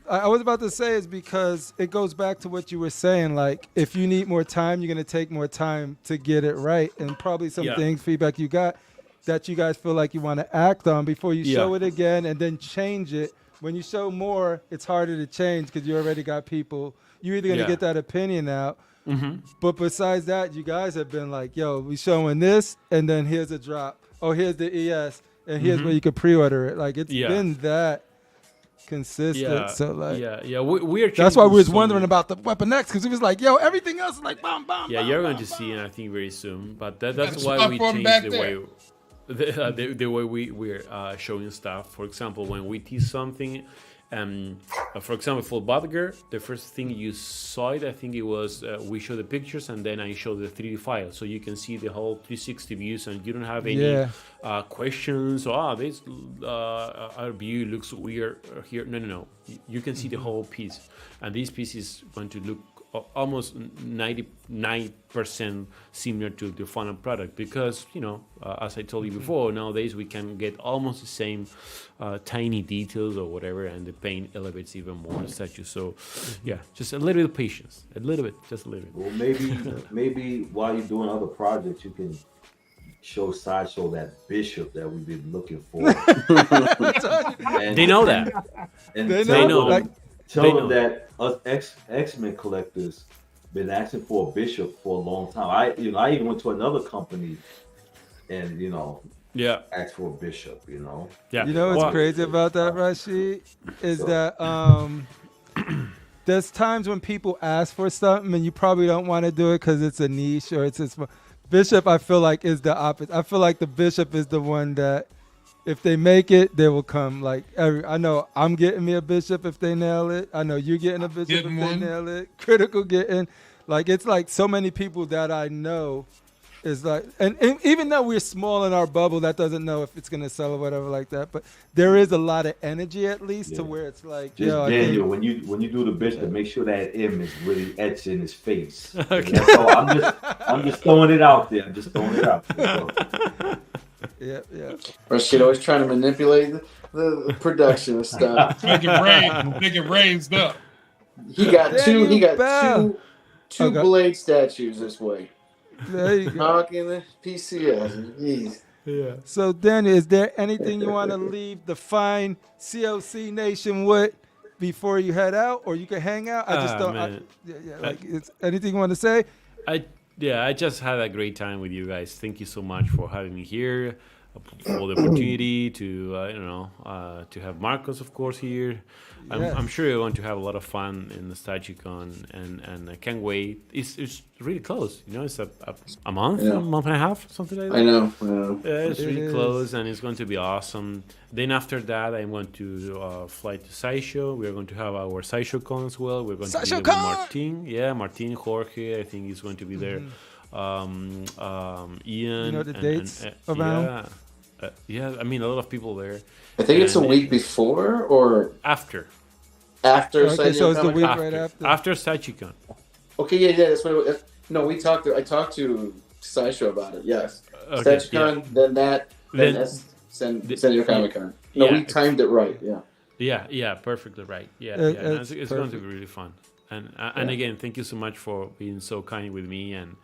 S2: I was about to say is because it goes back to what you were saying. Like, if you need more time, you're going to take more time to get it right. And probably some things, feedback you got that you guys feel like you want to act on before you show it again and then change it. When you show more, it's harder to change because you already got people. You're either going to get that opinion out. Mm-hmm. But besides that, you guys have been like, yo, we showing this and then here's a drop. Oh, here's the ES and here's where you could pre-order it. Like, it's been that consistent. So like
S4: we're
S2: that's why we was wondering about the Weapon X because it was like, yo, everything else is like bam.
S4: You're going to see it, I think, very soon. But that's why we changed the way we're showing stuff. For example, when we tease something, for example, for Badger, the first thing you saw it, I think it was we showed the pictures and then I showed the 3D file, so you can see the whole 360 views and you don't have any questions. This our view looks weird here. No. You can see the whole piece, and this piece is going to look almost 99% similar to the final product because as I told you before, nowadays we can get almost the same tiny details or whatever, and the paint elevates even more the statue. So just a little bit of patience, just a little bit.
S6: Well, maybe while you're doing other projects, you can show Sideshow that bishop that we've been looking for.
S4: And they know that.
S6: And
S2: they know.
S6: Tell them that us X-Men collectors been asking for a bishop for a long time. I even went to another company and asked for a bishop.
S2: Yeah. What's crazy about that, Rashid, is that there's times when people ask for something and you probably don't want to do it because it's a niche or it's a bishop. I feel like is the opposite. I feel like the bishop is the one that, if they make it, they will come. Like I know I'm getting me a bishop if they nail it. I know you're getting a bishop if they nail it. Critical getting, like it's like so many people that I know is like, and even though we're small in our bubble, that doesn't know if it's gonna sell or whatever like that. But there is a lot of energy at least to where it's like,
S6: Daniel, when you do the bishop, make sure that M is really etched in his face. Okay. That's all. I'm just throwing it out there.
S2: Yeah.
S3: Rashid always trying to manipulate the production of stuff.
S5: Make it raised up.
S3: He got two Blade statues this way.
S2: There you go.
S3: Talking the PCS. Jeez.
S2: Yeah. So Daniel, is there anything you want to leave the fine COC Nation with before you head out, or you can hang out? I just don't. It's anything you want to say?
S4: I just had a great time with you guys. Thank you so much for having me here, for the opportunity to to have Marcos, of course, here. I'm sure you're going to have a lot of fun in the STATUECON, and I can't wait. It's really close, it's a month, a month and a half, something like that.
S3: I know.
S4: Yeah, it's really close, and it's going to be awesome. Then after that, I'm going to fly to Sideshow. We're going to have our SideshowCon as well. We're going to be there with Martin. Martin, Jorge, I think he's going to be there. Ian.
S2: The dates around?
S4: I mean, a lot of people there.
S3: I think it's a week before or
S4: after.
S3: After
S2: okay, so it's the week right
S4: after STATUECON.
S3: Okay, that's what it was. No, I talked to Sideshow about it. Yes, okay, STATUECON, then San Diego Comic-Con. No, we timed it right. Yeah,
S4: perfectly right. It's going to be really fun. And again, thank you so much for being so kind with me, and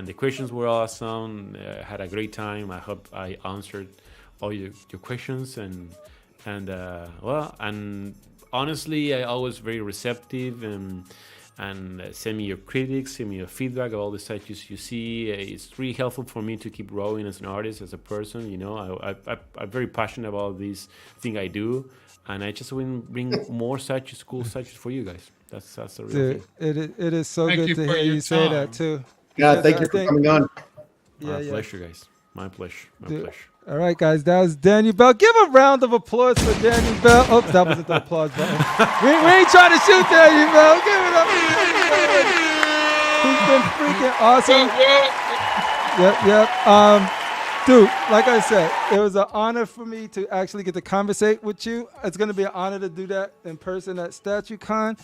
S4: the questions were awesome. Had a great time. I hope I answered all your questions, and honestly, I always very receptive, and send me your critics, send me your feedback of all the statues you see. It's really helpful for me to keep growing as an artist, as a person. You know, I'm very passionate about this thing I do, and I just want to bring more statues, cool statues for you guys. That's the real thing.
S2: It is so
S5: Thank
S2: good
S5: you
S2: to
S5: for
S2: hear
S5: your
S2: you say
S5: time.
S2: that too.
S7: Yeah,
S2: Because
S7: thank
S2: I
S7: you for
S2: think-
S7: coming on.
S4: My pleasure, guys. My pleasure. My
S2: Dude.
S4: pleasure.
S2: All right, guys, that was Daniel Bel. Give a round of applause for Daniel Bel. Oh, that wasn't the applause button. we ain't trying to shoot Daniel Bel. Give it up. He's been freaking awesome. Yep. Dude, like I said, it was an honor for me to actually get to conversate with you. It's going to be an honor to do that in person at STATUECON.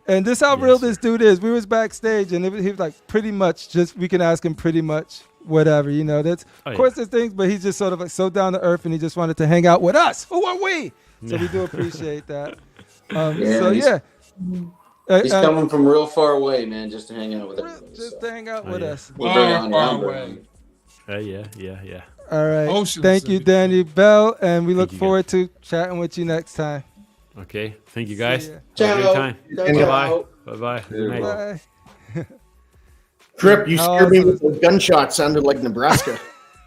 S2: And this how real this dude is. We was backstage, and he was like pretty much just, we can ask him pretty much whatever, you know. That's of course there's things, but he's just sort of like so down to earth, and he just wanted to hang out with us. Who are we? So we do appreciate that.
S3: He's coming from real far away, man, just to hang out with us.
S2: Just to hang out with us.
S3: We're very honored.
S4: Yeah.
S2: All right.
S5: Oceans
S2: Thank you,
S5: in
S2: Daniel Bel, and we look
S4: you,
S2: forward to chatting with you next time.
S4: Okay. Thank you, guys.
S2: ya.
S4: Have a great time.
S3: Ciao.
S4: Bye bye. Good night.
S2: Bye.
S7: Crip, you
S2: How
S7: scared me
S2: awesome
S7: with the gunshot. Sounded like Nebraska.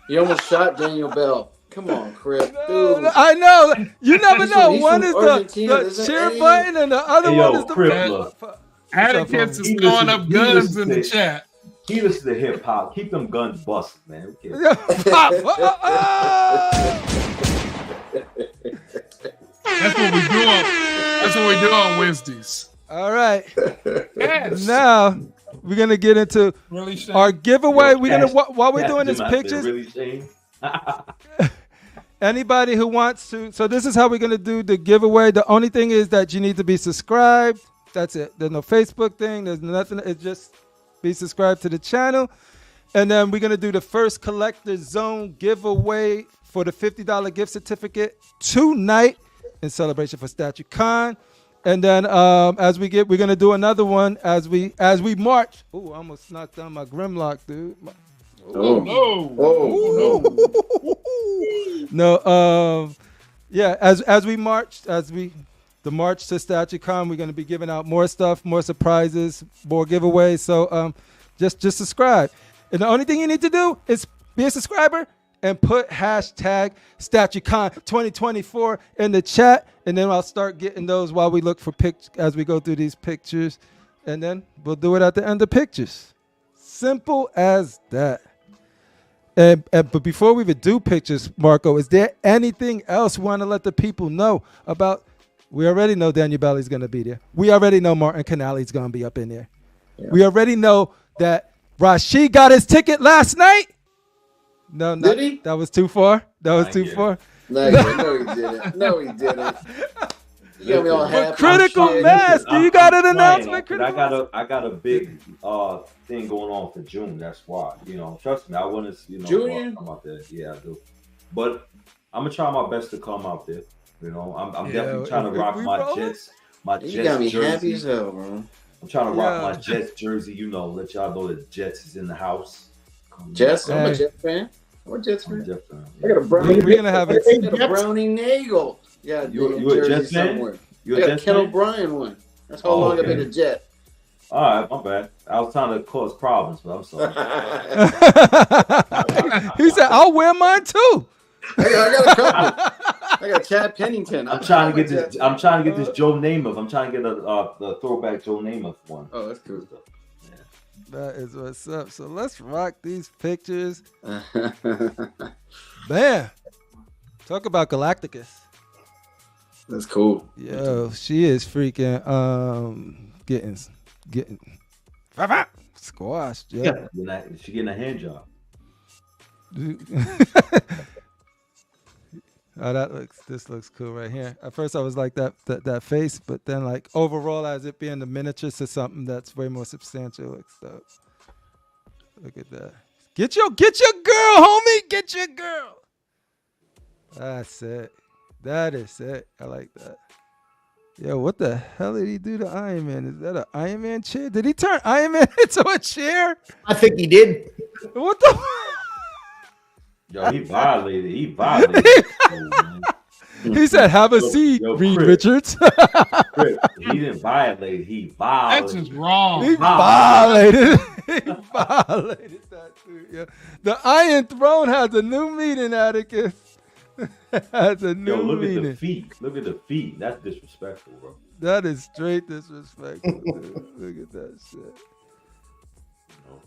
S3: You almost shot Daniel Bel. Come on, Crip. Dude.
S2: I know. You never know.
S3: He's
S2: One
S3: from
S2: is
S3: Argentina,
S2: the
S3: isn't
S2: cheer
S3: he?
S2: button, and the other
S6: Hey,
S2: one
S6: yo,
S2: is the
S6: CriPPleR.
S5: Atticus is
S6: He
S5: throwing
S6: listen-
S5: up
S6: he
S5: guns
S6: listen
S5: in the
S6: to-
S5: chat.
S6: He listens to hip hop. Keep them guns busted, man. Okay.
S5: That's what we do on. That's what we do on Wednesdays.
S2: All right.
S5: Yes.
S2: Now we're gonna get into
S5: Really, Shane?
S2: our giveaway. We're gonna
S6: Cash-
S2: while we're
S6: Cash
S2: doing this
S6: them out there,
S2: pictures.
S6: Really, Shane?
S2: Anybody who wants to, so this is how we're gonna do the giveaway. The only thing is that you need to be subscribed. That's it. There's no Facebook thing. There's nothing. It's just be subscribed to the channel. And then we're gonna do the first Collectorzown giveaway for the $50 gift certificate tonight in celebration for STATUECON. And then we're gonna do another one as we march. Ooh, I almost knocked down my Grimlock, dude.
S3: Oh,
S5: No.
S2: No, as we march, the march to STATUECON, we're going to be giving out more stuff, more surprises, more giveaways. So just subscribe. And the only thing you need to do is be a subscriber and put hashtag STATUECON 2024 in the chat. And then I'll start getting those while we look for pictures as we go through these pictures. And then we'll do it at the end of pictures. Simple as that. But before we even do pictures, Marco, is there anything else we want to let the people know about? We already know Daniel Bel is going to be there. We already know Martin Canali is going to be up in there. Yeah. We already know that RASHEEEEEEEED got his ticket last night. No,
S3: Did he?
S2: That was too far. That was too far.
S3: No, he didn't. No, he didn't. You got me all happy.
S2: Critical Mass. Do you got an announcement?
S6: I got a big thing going on for June. That's why. You know, trust me. I want to,
S3: June?
S6: come out there. Yeah, I do. But I'm gonna try my best to come out there. You know, I'm definitely trying to rock my Jets.
S3: You got me
S6: jersey.
S3: happy as hell, bro.
S6: I'm trying to rock my Jets jersey. You know, let y'all know that Jets is in the house.
S3: Jets? I'm a Jets fan. I'm a Jets fan.
S6: Jets fan.
S3: I got a Brownie.
S2: We're gonna have
S3: I got a Brownie Nagel. Yeah,
S6: you a Jets fan?
S3: Somewhere.
S6: You
S3: I
S6: a
S3: got a
S6: Jets
S3: Ken
S6: fan?
S3: O'Brien one. That's how long I've been a Jet.
S6: All right, my bad. I was trying to cause problems, but I'm sorry.
S2: He said, "I'll wear mine too."
S3: I got a couple. I got Chad Pennington.
S6: I'm trying to get this. I'm trying to get this Joe Namath. I'm trying to get the throwback Joe Namath one.
S3: Oh, that's cool.
S6: Yeah.
S2: That is what's up. So let's rock these pictures. Man, talk about Galacticus.
S3: That's cool.
S2: Yo, she is freaking getting squashed. Yeah.
S6: She getting a hand job.
S2: Oh, this looks cool right here. At first I was like that face, but then like overall as it being the miniatures to something that's way more substantial. Like stuff. Look at that. Get your girl, homie. Get your girl. That's it. That is it. I like that. Yo, what the hell did he do to Iron Man? Is that an Iron Man chair? Did he turn Iron Man into a chair?
S7: I think he did.
S2: What the?
S6: Yo, he violated. He violated. Oh, man.
S2: He said, "Have a seat, Reed
S6: Chris.
S2: Richards."
S6: Chris, he didn't violate. He violated.
S5: That's just wrong.
S2: He violated. He violated that dude. Yeah. The Iron Throne has a new meaning, Atticus. Has a new
S6: Look
S2: meaning.
S6: at the feet. Look at the feet. That's disrespectful, bro.
S2: That is straight disrespectful, dude. Look at that shit.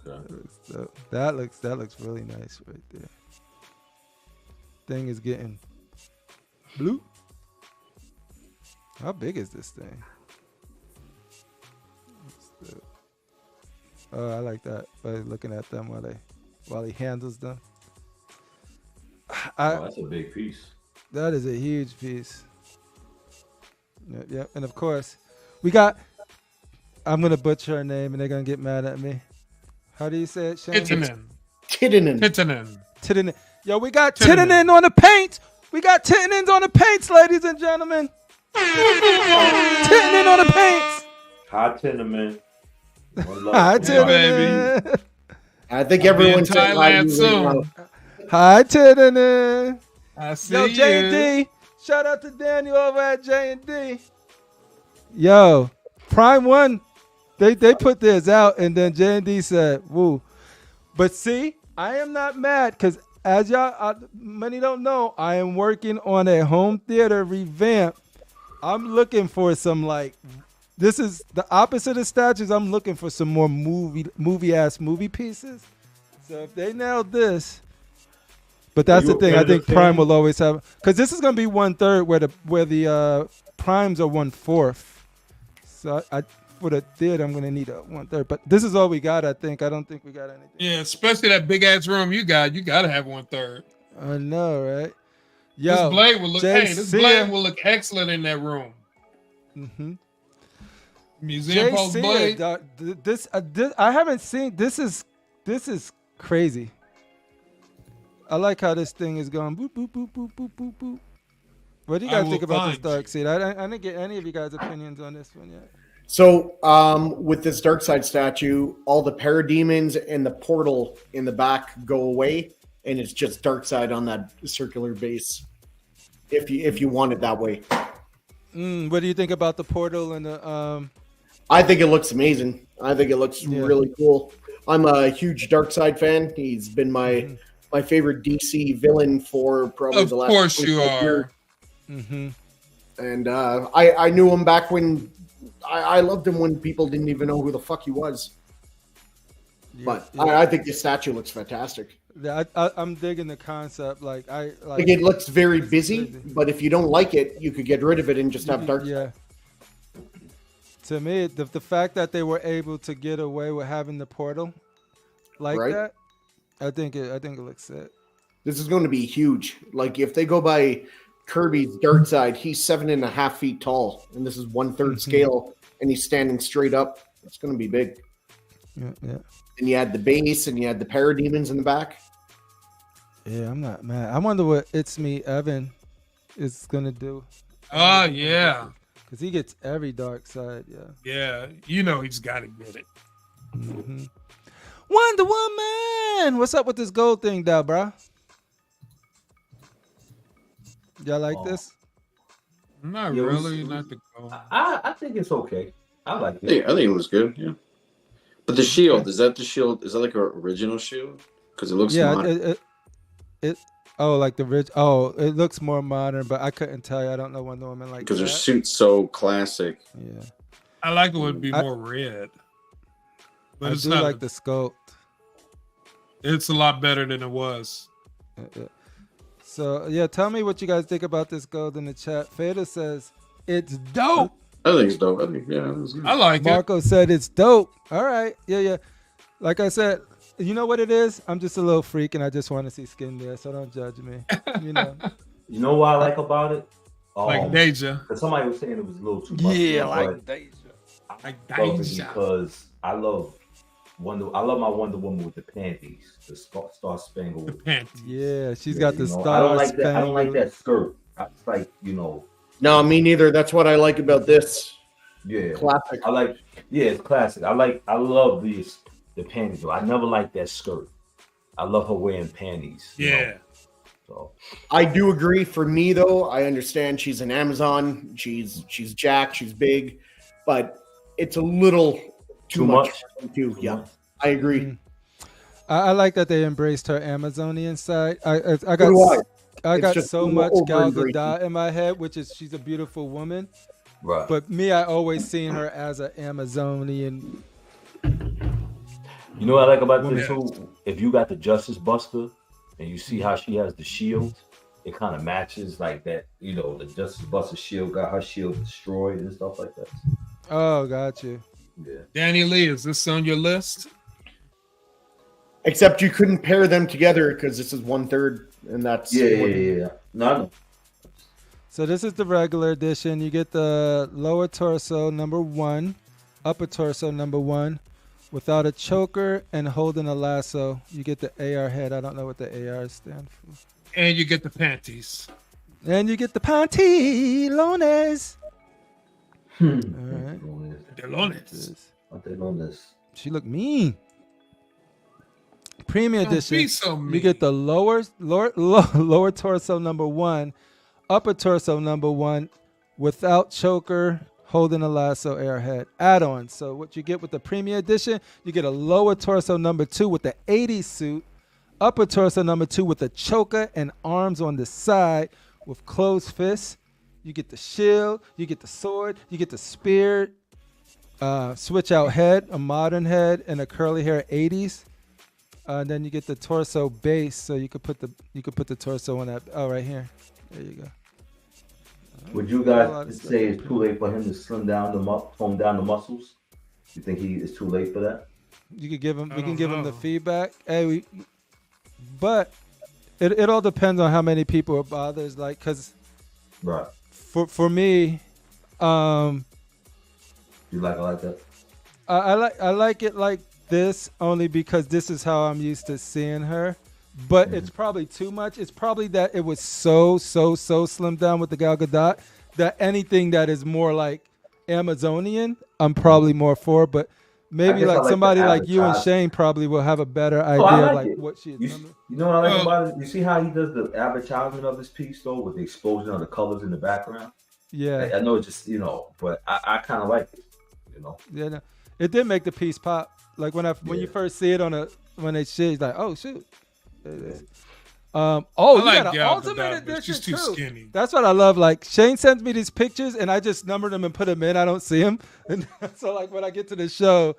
S6: Okay.
S2: So that looks really nice right there. Thing is getting blue. How big is this thing? Oh, I like that. By looking at them while he handles them.
S6: That's a big piece.
S2: That is a huge piece. Yeah, and of course, we got. I'm gonna butcher her name, and they're gonna get mad at me. How do you say it, Shane? Titanen. Yo, we got Titanen on the paint. We got Titanens on the paints, ladies and gentlemen. Titanen on the paints.
S6: Hi, Tinderman.
S2: Hi, Titanen.
S7: I think everyone's
S5: in Thailand soon.
S2: Hi, Titanen.
S5: I see
S2: Yo, J&D. Shout out to Daniel over at J&D. Yo, Prime 1, they put theirs out, and then J&D said, woo. But see, I am not mad, because as y'all, many don't know, I am working on a home theater revamp. I'm looking for some, like, this is the opposite of statues. I'm looking for some more movie pieces. So if they nailed this, but that's the thing. I think Prime will always have, because this is gonna be 1/3 where the primes are 1/4. So I for the theater I'm gonna need a 1/3. But this is all we got. I think. I don't think we got anything.
S5: Yeah, especially that big ass room you got. You gotta have 1/3.
S2: I know, right? Yo,
S5: This blade will look. This
S2: JC,
S5: blade will look excellent in that room.
S2: Mm-hmm.
S5: Museum post blade.
S2: This I haven't seen. This is crazy. I like how this thing is going. Boop boop boop boop boop boop boop. What do you guys think about this dark seed? I didn't get any of you guys' opinions on this one yet.
S7: So with this dark side statue, all the parademons and the portal in the back go away, and it's just dark side on that circular base. If you want it that way.
S2: What do you think about the portal and the?
S7: I think it looks amazing. I think it looks really cool. I'm a huge dark side fan. He's been my favorite DC villain for probably the last. Of course you are.
S2: Mm-hmm.
S7: And I knew him back when I loved him when people didn't even know who the fuck he was. Yeah, but yeah. I think this statue looks fantastic.
S2: Yeah, I'm digging the concept. Like
S7: it looks very busy, but if you don't like it, you could get rid of it and just have dark.
S2: Yeah. To me, the fact that they were able to get away with having the portal like that, I think it looks sick.
S7: This is going to be huge. Like if they go by Kirby's dark side, he's 7.5 feet tall, and this is 1/3 scale, and he's standing straight up. It's going to be big.
S2: Yeah.
S7: And you had the base, and you had the parademons in the back.
S2: Yeah, I'm not mad. I wonder what It's Me Evan is going to do.
S5: Oh yeah.
S2: Because he gets every dark side,
S5: Yeah, you know he's got to get it.
S2: Mm-hmm. Wonder Woman! What's up with this gold thing, though, bro? Y'all like this?
S5: Not really, not the gold.
S6: I think it's okay. I like it.
S3: I think it looks good, yeah. But the shield, is that the shield? Is that like an original shield? Because it looks modern.
S2: Like the rich. Oh, it looks more modern, but I couldn't tell you. I don't know Wonder Woman like that.
S3: Because her suit's so classic.
S2: Yeah.
S5: I like it would be more red. But
S2: I do like the sculpt.
S5: It's a lot better than it was.
S2: So yeah, tell me what you guys think about this gold in the chat. Fada says it's dope.
S3: I think it's dope.
S5: I like it.
S2: Marco said it's dope. All right. Yeah. Like I said, you know what it is? I'm just a little freak and I just want to see skin there, so don't judge me. You know.
S6: You know what I like about it?
S5: Like Deja.
S6: Because somebody was saying it was a little too much.
S2: Yeah, like Deja.
S6: Like Deja. Because I love my Wonder Woman with the panties, the Star Spangled.
S5: The panties.
S2: Yeah, she's got the Star
S6: I don't like
S2: Spangled.
S6: that. I don't like that skirt. It's like,
S7: No, me neither. That's what I like about this.
S6: Yeah,
S7: Classic.
S6: It's classic. I love the panties. I never liked that skirt. I love her wearing panties.
S5: Yeah.
S6: So
S7: I do agree. For me, though, I understand she's an Amazon. She's jacked. She's big, but it's a little too much. Yeah, I agree.
S2: Mm. I like that they embraced her Amazonian side. I got so much Gal Gadot in my head, which is she's a beautiful woman.
S6: Right.
S2: But me, I always seen her as an Amazonian.
S6: You know what I like about this too? If you got the Justice Buster and you see how she has the shield, it kind of matches like that. You know, the Justice Buster shield got her shield destroyed and stuff like that.
S2: Oh, got you.
S6: Yeah.
S5: Danny Lee, is this on your list?
S7: Except you couldn't pair them together because this is 1/3, and that's
S6: yeah. No.
S2: So this is the regular edition. You get the lower torso #1, upper torso #1, without a choker and holding a lasso. You get the AR head. I don't know what the AR stand for.
S5: And you get the panties.
S2: And you get the pantalones. All right.
S5: Pantalones.
S2: She look mean. Premium
S5: Don't
S2: edition.
S5: be so mean.
S2: You get the lower torso #1, upper torso #1, without choker, holding a lasso, airhead. Add-ons. So what you get with the premium edition, you get a lower torso #2 with the 80s suit, upper torso #2 with a choker and arms on the side with closed fists. You get the shield, you get the sword, you get the spear, switch out head, a modern head, and a curly hair 80s. Then you get the torso base, so you could put the torso on that. Oh, right here. There you go.
S6: Would you guys say it's too late for him to tone down the muscles? You think it's too late for that?
S2: You could give him. We can give him the feedback. But it all depends on how many people it bothers. Like, cause
S6: right.
S2: For me,
S6: you like it like that?
S2: I like it like this only because this is how I'm used to seeing her. But it's probably too much. It's probably that it was so slimmed down with the Gal Gadot that anything that is more like Amazonian, I'm probably more for. But maybe like somebody like you and Shane probably will have a better idea of like what she is.
S6: You know what I like about it? You see how he does the advertisement of this piece though, with the explosion of the colors in the background?
S2: Yeah.
S6: I know it's just, but I kind of like it,
S2: Yeah, no. It did make the piece pop. Like when you first see it when they shit, it's like, oh shoot. You got an ultimate edition
S5: she's too skinny.
S2: That's what I love. Like Shane sends me these pictures and I just number them and put them in. I don't see them. And so like when I get to the show,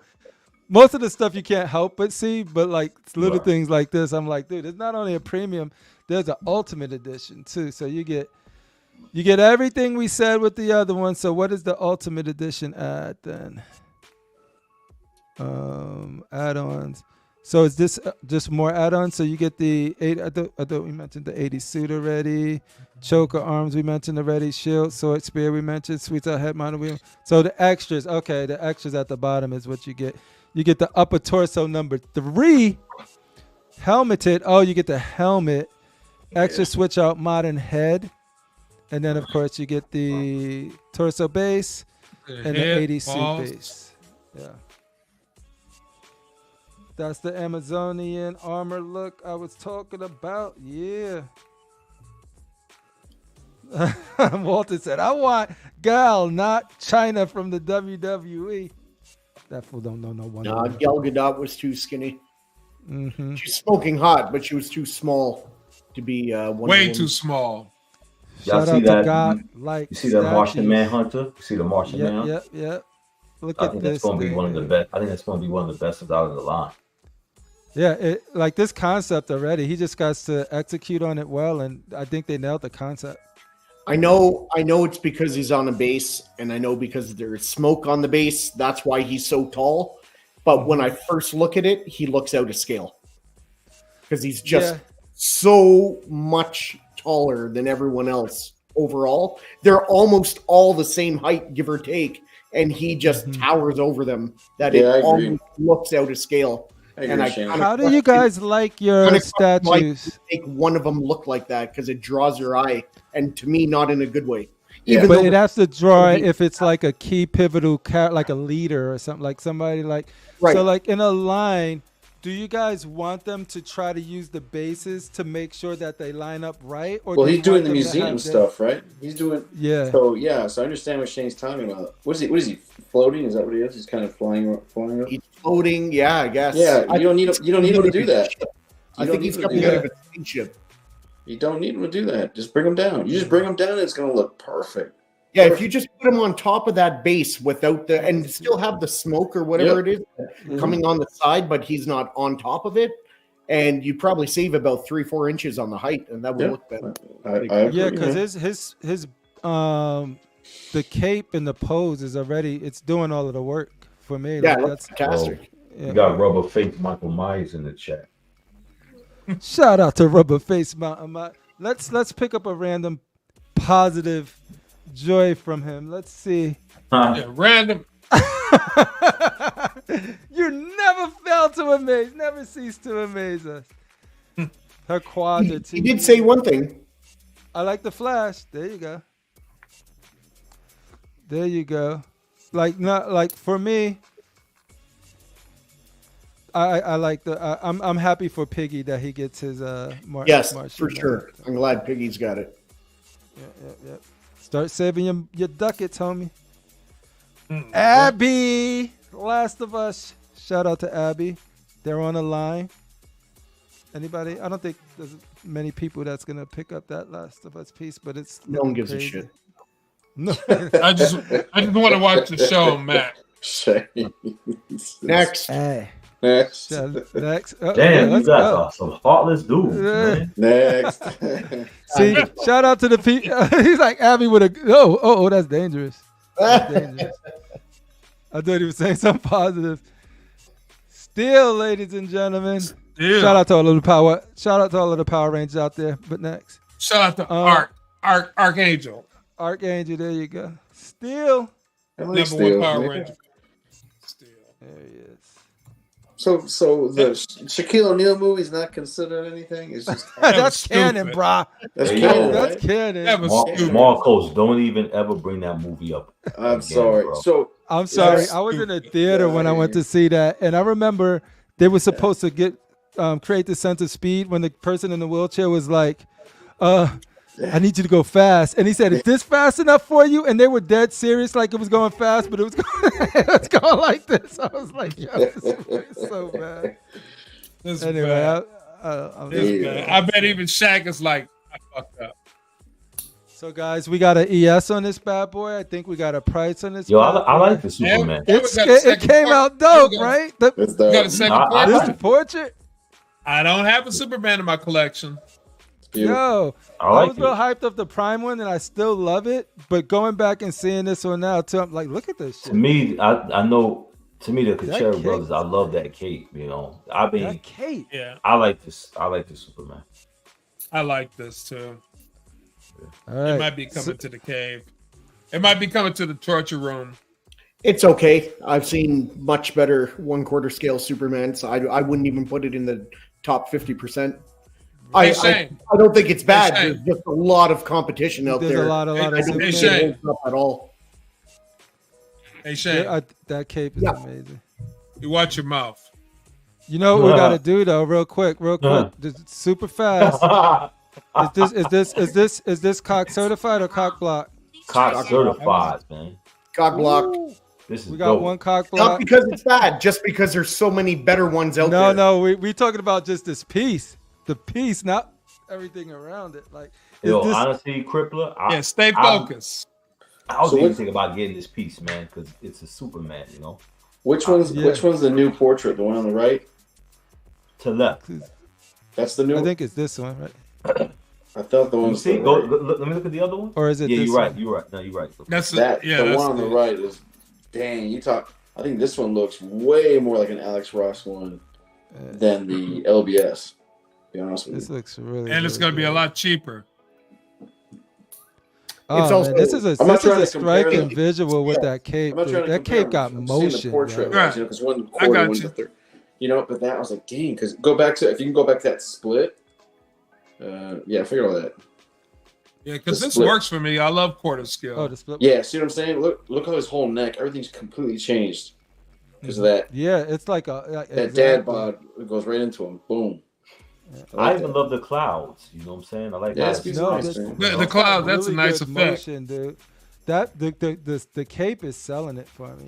S2: most of the stuff you can't help but see, but like little things like this, I'm like, dude, it's not only a premium, there's an ultimate edition too. So you get everything we said with the other one. So what is the ultimate edition add then? Add-ons. So is this just more add-ons? So you get the 8. I thought we mentioned the 80 suit already. Choker arms we mentioned already. Shield, sword, spear we mentioned. Sweet out head model wheel. So the extras. Okay, the extras at the bottom is what you get. You get the upper torso #3, helmeted. Oh, you get the helmet. Extra switch out modern head, and then of course you get the torso base and the 80 suit base. Yeah. That's the Amazonian armor look I was talking about. Yeah. Walter said, I want Gal, not China from the WWE. That fool don't know no one.
S7: Gal Gadot was too skinny.
S2: Mm-hmm.
S7: She's smoking hot, but she was too small to be
S5: way too small.
S6: Y'all see that? You see the Martian Manhunter? You see the Martian Manhunter?
S2: Yep.
S6: I think that's going to be one of the best. I think that's going to be one of the best out of the line.
S2: Yeah, like this concept already. He just got to execute on it well, and I think they nailed the concept.
S7: I know it's because he's on a base, and I know because there's smoke on the base. That's why he's so tall. But when I first look at it, he looks out of scale because he's just so much taller than everyone else overall. They're almost all the same height, give or take, and he just towers over them. That it almost looks out of scale.
S2: How do you guys like your statues?
S7: Make one of them look like that because it draws your eye, and to me, not in a good way. Even
S2: But
S7: though
S2: it has to draw it if it's like a key pivotal like a leader or something, like somebody like
S7: Right.
S2: So like in a line, do you guys want them to try to use the bases to make sure that they line up right? Or
S3: Well,
S2: do
S3: he's
S2: you
S3: doing
S2: want
S3: the
S2: them to
S3: museum
S2: have
S3: stuff, right? He's doing
S2: Yeah.
S3: So I understand what Shane's talking about. What is he floating? Is that what he is? He's kind of flying up.
S7: he's floating, yeah, I guess.
S3: Yeah, you don't need him to do that.
S7: I think he's coming out of a spaceship.
S3: You don't need him to do that. Just bring him down. You just bring him down, and it's going to look perfect.
S7: Yeah, if you just put him on top of that base without the and still have the smoke or whatever it is coming on the side, but he's not on top of it, and you probably save about 3-4 inches on the height, and that would look better.
S2: Yeah, because his the cape and the pose is already it's doing all of the work for me.
S7: Yeah,
S2: Like,
S7: that's fantastic.
S6: You got rubber face Michael Myers in the chat.
S2: Shout out to Rubber Face Mountain. Let's pick up a random positive joy from him. Let's see.
S5: Yeah, random.
S2: You never fail to amaze, never cease to amaze us. Her quadra
S7: He did say one thing.
S2: I like the flash. There you go. There you go. Like not like for me. I like the. I'm happy for Piggy that he gets his
S7: Yes,
S2: Martian
S7: for sure. I'm glad Piggy's got it.
S2: Yeah. Start saving your ducats, homie. Abby, Last of Us. Shout out to Abby. They're on the line. Anybody? I don't think there's many people that's gonna pick up that Last of Us piece, but it's
S7: No one gives
S2: crazy.
S7: a shit.
S2: No.
S5: I just want to watch the show, Matt.
S7: Next.
S2: Hey.
S3: Next.
S2: Next.
S6: Damn, you
S2: let's
S6: guys
S2: go.
S6: are some heartless dudes, man.
S3: Next.
S2: See, shout out to the people. He's like Abby with a that's dangerous. That's dangerous. I thought he was saying something positive. Still, ladies and gentlemen.
S5: Yeah.
S2: Shout out to all of the power. Shout out to all of the Power Rangers out there. But next.
S5: Shout out to Archangel.
S2: Archangel, there you go. Still.
S5: Number one Power Ranger.
S2: There he is.
S3: So the Shaquille O'Neal movie is not considered anything. It's just
S2: That's canon, brah.
S3: That's
S6: Hey,
S3: canon.
S2: That's
S3: Right?
S2: canon.
S5: That was stupid.
S6: Marcos, don't even ever bring that movie up.
S3: I'm
S6: again,
S3: sorry.
S6: bro.
S3: So
S2: I'm sorry.
S3: Yes.
S2: I was in a theater when I went to see that, and I remember they were supposed to get create the sense of speed when the person in the wheelchair was like, I need you to go fast. And he said, is this fast enough for you? And they were dead serious, like it was going fast, but it was going like this. I was like, yo, this is so bad.
S5: This
S2: Anyway,
S5: bad.
S2: this
S5: Bad. I bet even Shaq is like, I fucked up.
S2: So, guys, we got an ES on this bad boy. I think we got a price on this.
S6: Yo,
S2: bad
S6: I
S2: boy.
S6: like the Superman.
S2: It came out dope, right?
S5: You got a second
S6: I-
S2: This
S5: portrait?
S2: portrait?
S5: I don't have a Superman in my collection.
S2: Yo,
S6: I
S2: I
S6: like
S2: was real
S6: it.
S2: hyped up the Prime one, and I still love it. But going back and seeing this one now, too, I'm like, look at this shit.
S6: To me, I know. To me, the Kuchera
S2: cape.
S6: brothers, I love that cape. You know, I mean,
S2: That cape.
S5: Yeah,
S6: I like this. I like the Superman.
S5: I like this too.
S2: All
S5: It
S2: right.
S5: might be coming to the cave. It might be coming to the torture room.
S7: It's okay. I've seen much better 1/4 scale Superman, so I wouldn't even put it in the top 50%.
S5: Hey,
S7: I
S5: Shane.
S7: don't think it's bad.
S5: Hey,
S7: There's
S5: Shane.
S7: just a lot of competition out
S2: There's
S7: there.
S2: a lot of
S7: I don't
S2: Superman.
S7: think
S5: Shane.
S7: it holds up at all.
S5: Hey Shane,
S2: That cape is
S7: Yeah.
S2: amazing.
S5: you watch your mouth.
S2: You know what we gotta do though, real quick, just super fast. Is this cock certified or cock block?
S6: Cock certified, man.
S7: Cock block.
S6: This is
S2: We got
S6: dope.
S2: one cock
S7: Not
S2: block.
S7: because it's bad, just because there's so many better ones out there.
S2: No, we talking about just this piece, the piece, not everything around it. Like, is
S6: Yo,
S2: this,
S6: honestly, CriPPleR,
S5: Yeah, stay focused.
S6: I was
S3: So
S6: even
S3: what-
S6: thinking about getting this piece, man, because it's a Superman, you know.
S3: Which one's
S2: Yeah.
S3: which one's the new portrait? The one on the right?
S6: To left.
S3: That's the new.
S2: I think it's this one, right?
S3: I thought the
S6: You
S3: one.
S6: see? Let me look at the other one.
S2: Or is it?
S6: Yeah,
S2: this
S6: you're right.
S2: one?
S6: You're right. No, you're right.
S5: That's
S3: That
S5: yeah.
S3: the
S5: That's
S3: one on the right is. Dang, you talk. I think this one looks way more like an Alex Ross one than the LBS. To be honest with
S2: This
S3: you.
S2: looks really.
S5: and it's
S2: really
S5: going to be a
S2: good.
S5: lot cheaper.
S2: Oh,
S7: It's
S2: man,
S7: also-
S2: this is
S3: I'm not trying
S2: a
S3: to compare
S2: striking
S3: them.
S2: visual with that cape.
S3: I'm not
S2: dude.
S3: trying to
S2: That
S3: compare
S2: cape got
S3: them. I'm seeing the
S2: motion.
S3: portrait,
S2: bro.
S5: Right.
S3: you know, because one
S5: I
S3: quarter,
S5: got
S3: one's
S5: you.
S3: the third. You know, but that I was like, dang, because go back to if you can go back to that split. Yeah, figure all that.
S5: Yeah, because
S3: The
S5: this
S3: split.
S5: works for me. I love quarter scale.
S2: Oh, the split.
S3: Yeah, see what I'm saying? Look how his whole neck, everything's completely changed because of that.
S2: Yeah, it's like a
S3: That dad bod goes right into him. Boom.
S8: I even love the clouds. You know what I'm saying? I like
S3: Yeah,
S8: that.
S3: it's
S2: No,
S3: nice,
S2: this-
S3: man.
S5: The cloud, that's a
S2: really
S5: nice
S2: good
S5: effect.
S2: motion, dude. That the cape is selling it for me.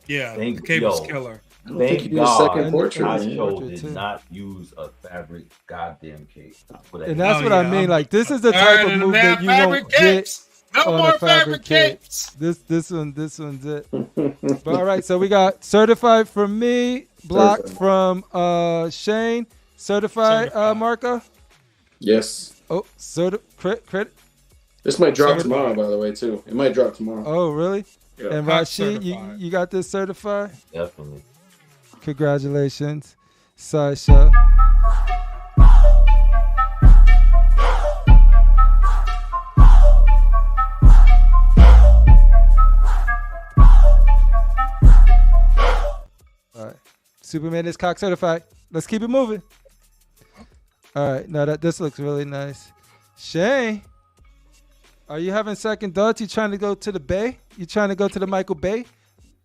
S5: Yeah, the
S8: Thank-
S5: cape is
S8: yo.
S5: killer.
S3: I don't think
S8: Thank
S3: he did a second
S8: God
S3: portrait.
S2: And-
S3: man.
S8: Sideshow
S2: Portrait,
S8: did
S2: too.
S8: not use a fabric goddamn cape.
S2: And that's
S5: Oh,
S2: what I
S5: yeah,
S2: mean.
S5: I'm-
S2: Like this is the
S5: Tired
S2: type of
S5: of
S2: move
S5: the
S2: that you
S5: fabric
S2: won't get
S5: capes. No
S2: on
S5: more
S2: a fabric cape.
S5: capes.
S2: This one's it. But all right, so we got certified from me, blocked from Shane, certified. Marco.
S3: Yes.
S2: Oh, crit.
S3: This might drop
S5: Certified.
S3: tomorrow, by the way, too. It might drop tomorrow.
S2: Oh, really?
S3: Yeah.
S2: And
S5: Hot
S2: Rashid,
S5: certified.
S2: you got this certified.
S8: Definitely.
S2: Congratulations, Sideshow. All right, Superman is cock certified. Let's keep it moving. All right, now that this looks really nice. Shane, are you having second thoughts? You trying to go to the Bay? You trying to go to the Michael Bay?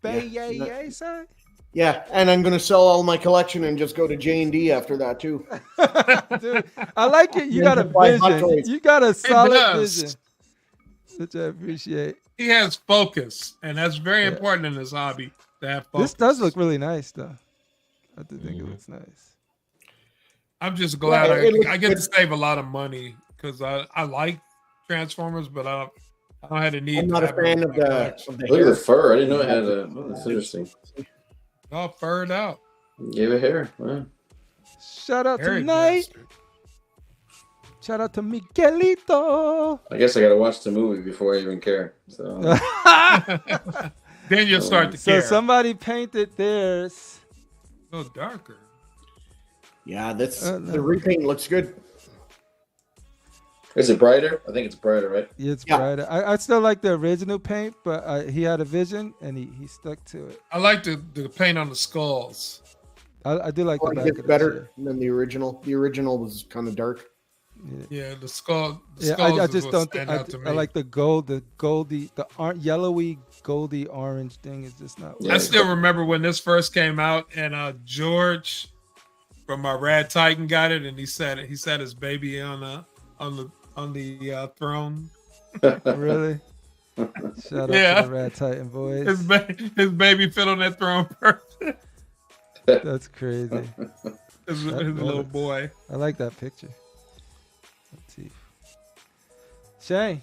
S2: Bay, side?
S7: Yeah, and I'm gonna sell all my collection and just go to J&D after that too.
S2: Dude, I like it. You got a
S7: Buy Hot
S2: vision.
S7: Toys.
S2: You got a solid
S5: does.
S2: vision, which I appreciate.
S5: He has focus, and that's very important in this hobby to have focus.
S2: This does look really nice, though. I do think it looks nice.
S5: I'm just glad
S7: Yeah, it looks
S5: I get
S7: good.
S5: to save a lot of money because I like Transformers, but I don't have the need.
S7: I'm
S5: to
S7: not a
S5: have it
S7: fan
S5: in
S7: of
S5: my
S7: the
S5: collection.
S3: Look at
S7: hair.
S3: the fur. I didn't know it had a. Oh, that's interesting.
S5: All furred out.
S3: Gave it hair. Wow.
S2: Shout out
S5: Very
S2: tonight.
S5: bastard.
S2: Shout out to Miguelito.
S3: I guess I got to watch the movie before I even care. So
S5: Then you'll start to
S2: So
S5: care.
S2: somebody painted theirs.
S5: Go darker.
S7: Yeah, that's
S2: No.
S7: the repaint looks good.
S3: is it brighter? I think it's brighter, right?
S2: It's
S7: Yeah.
S2: brighter. I still like the original paint, but he had a vision and he stuck to it.
S5: I like the paint on the skulls.
S2: I do like the
S7: It
S2: back
S7: gets
S2: of the
S7: better
S2: chair.
S7: than the original. The original was kind of dark.
S5: Yeah, the skull. The
S2: Yeah,
S5: skulls
S2: I
S5: is
S2: just
S5: what
S2: don't.
S5: stand out to me.
S2: I like the gold, the goldy, the yellowy, goldy orange thing is just not.
S3: Yeah.
S5: I still remember when this first came out, and George from my Rad Titan got it, and he sat his baby on the throne.
S2: Really. Shout out
S5: Yeah.
S2: to the Rat Titan boys.
S5: His baby fit on that throne first.
S2: That's crazy.
S5: his
S2: That-
S5: little boy.
S2: I like that picture. Let's see. Shane,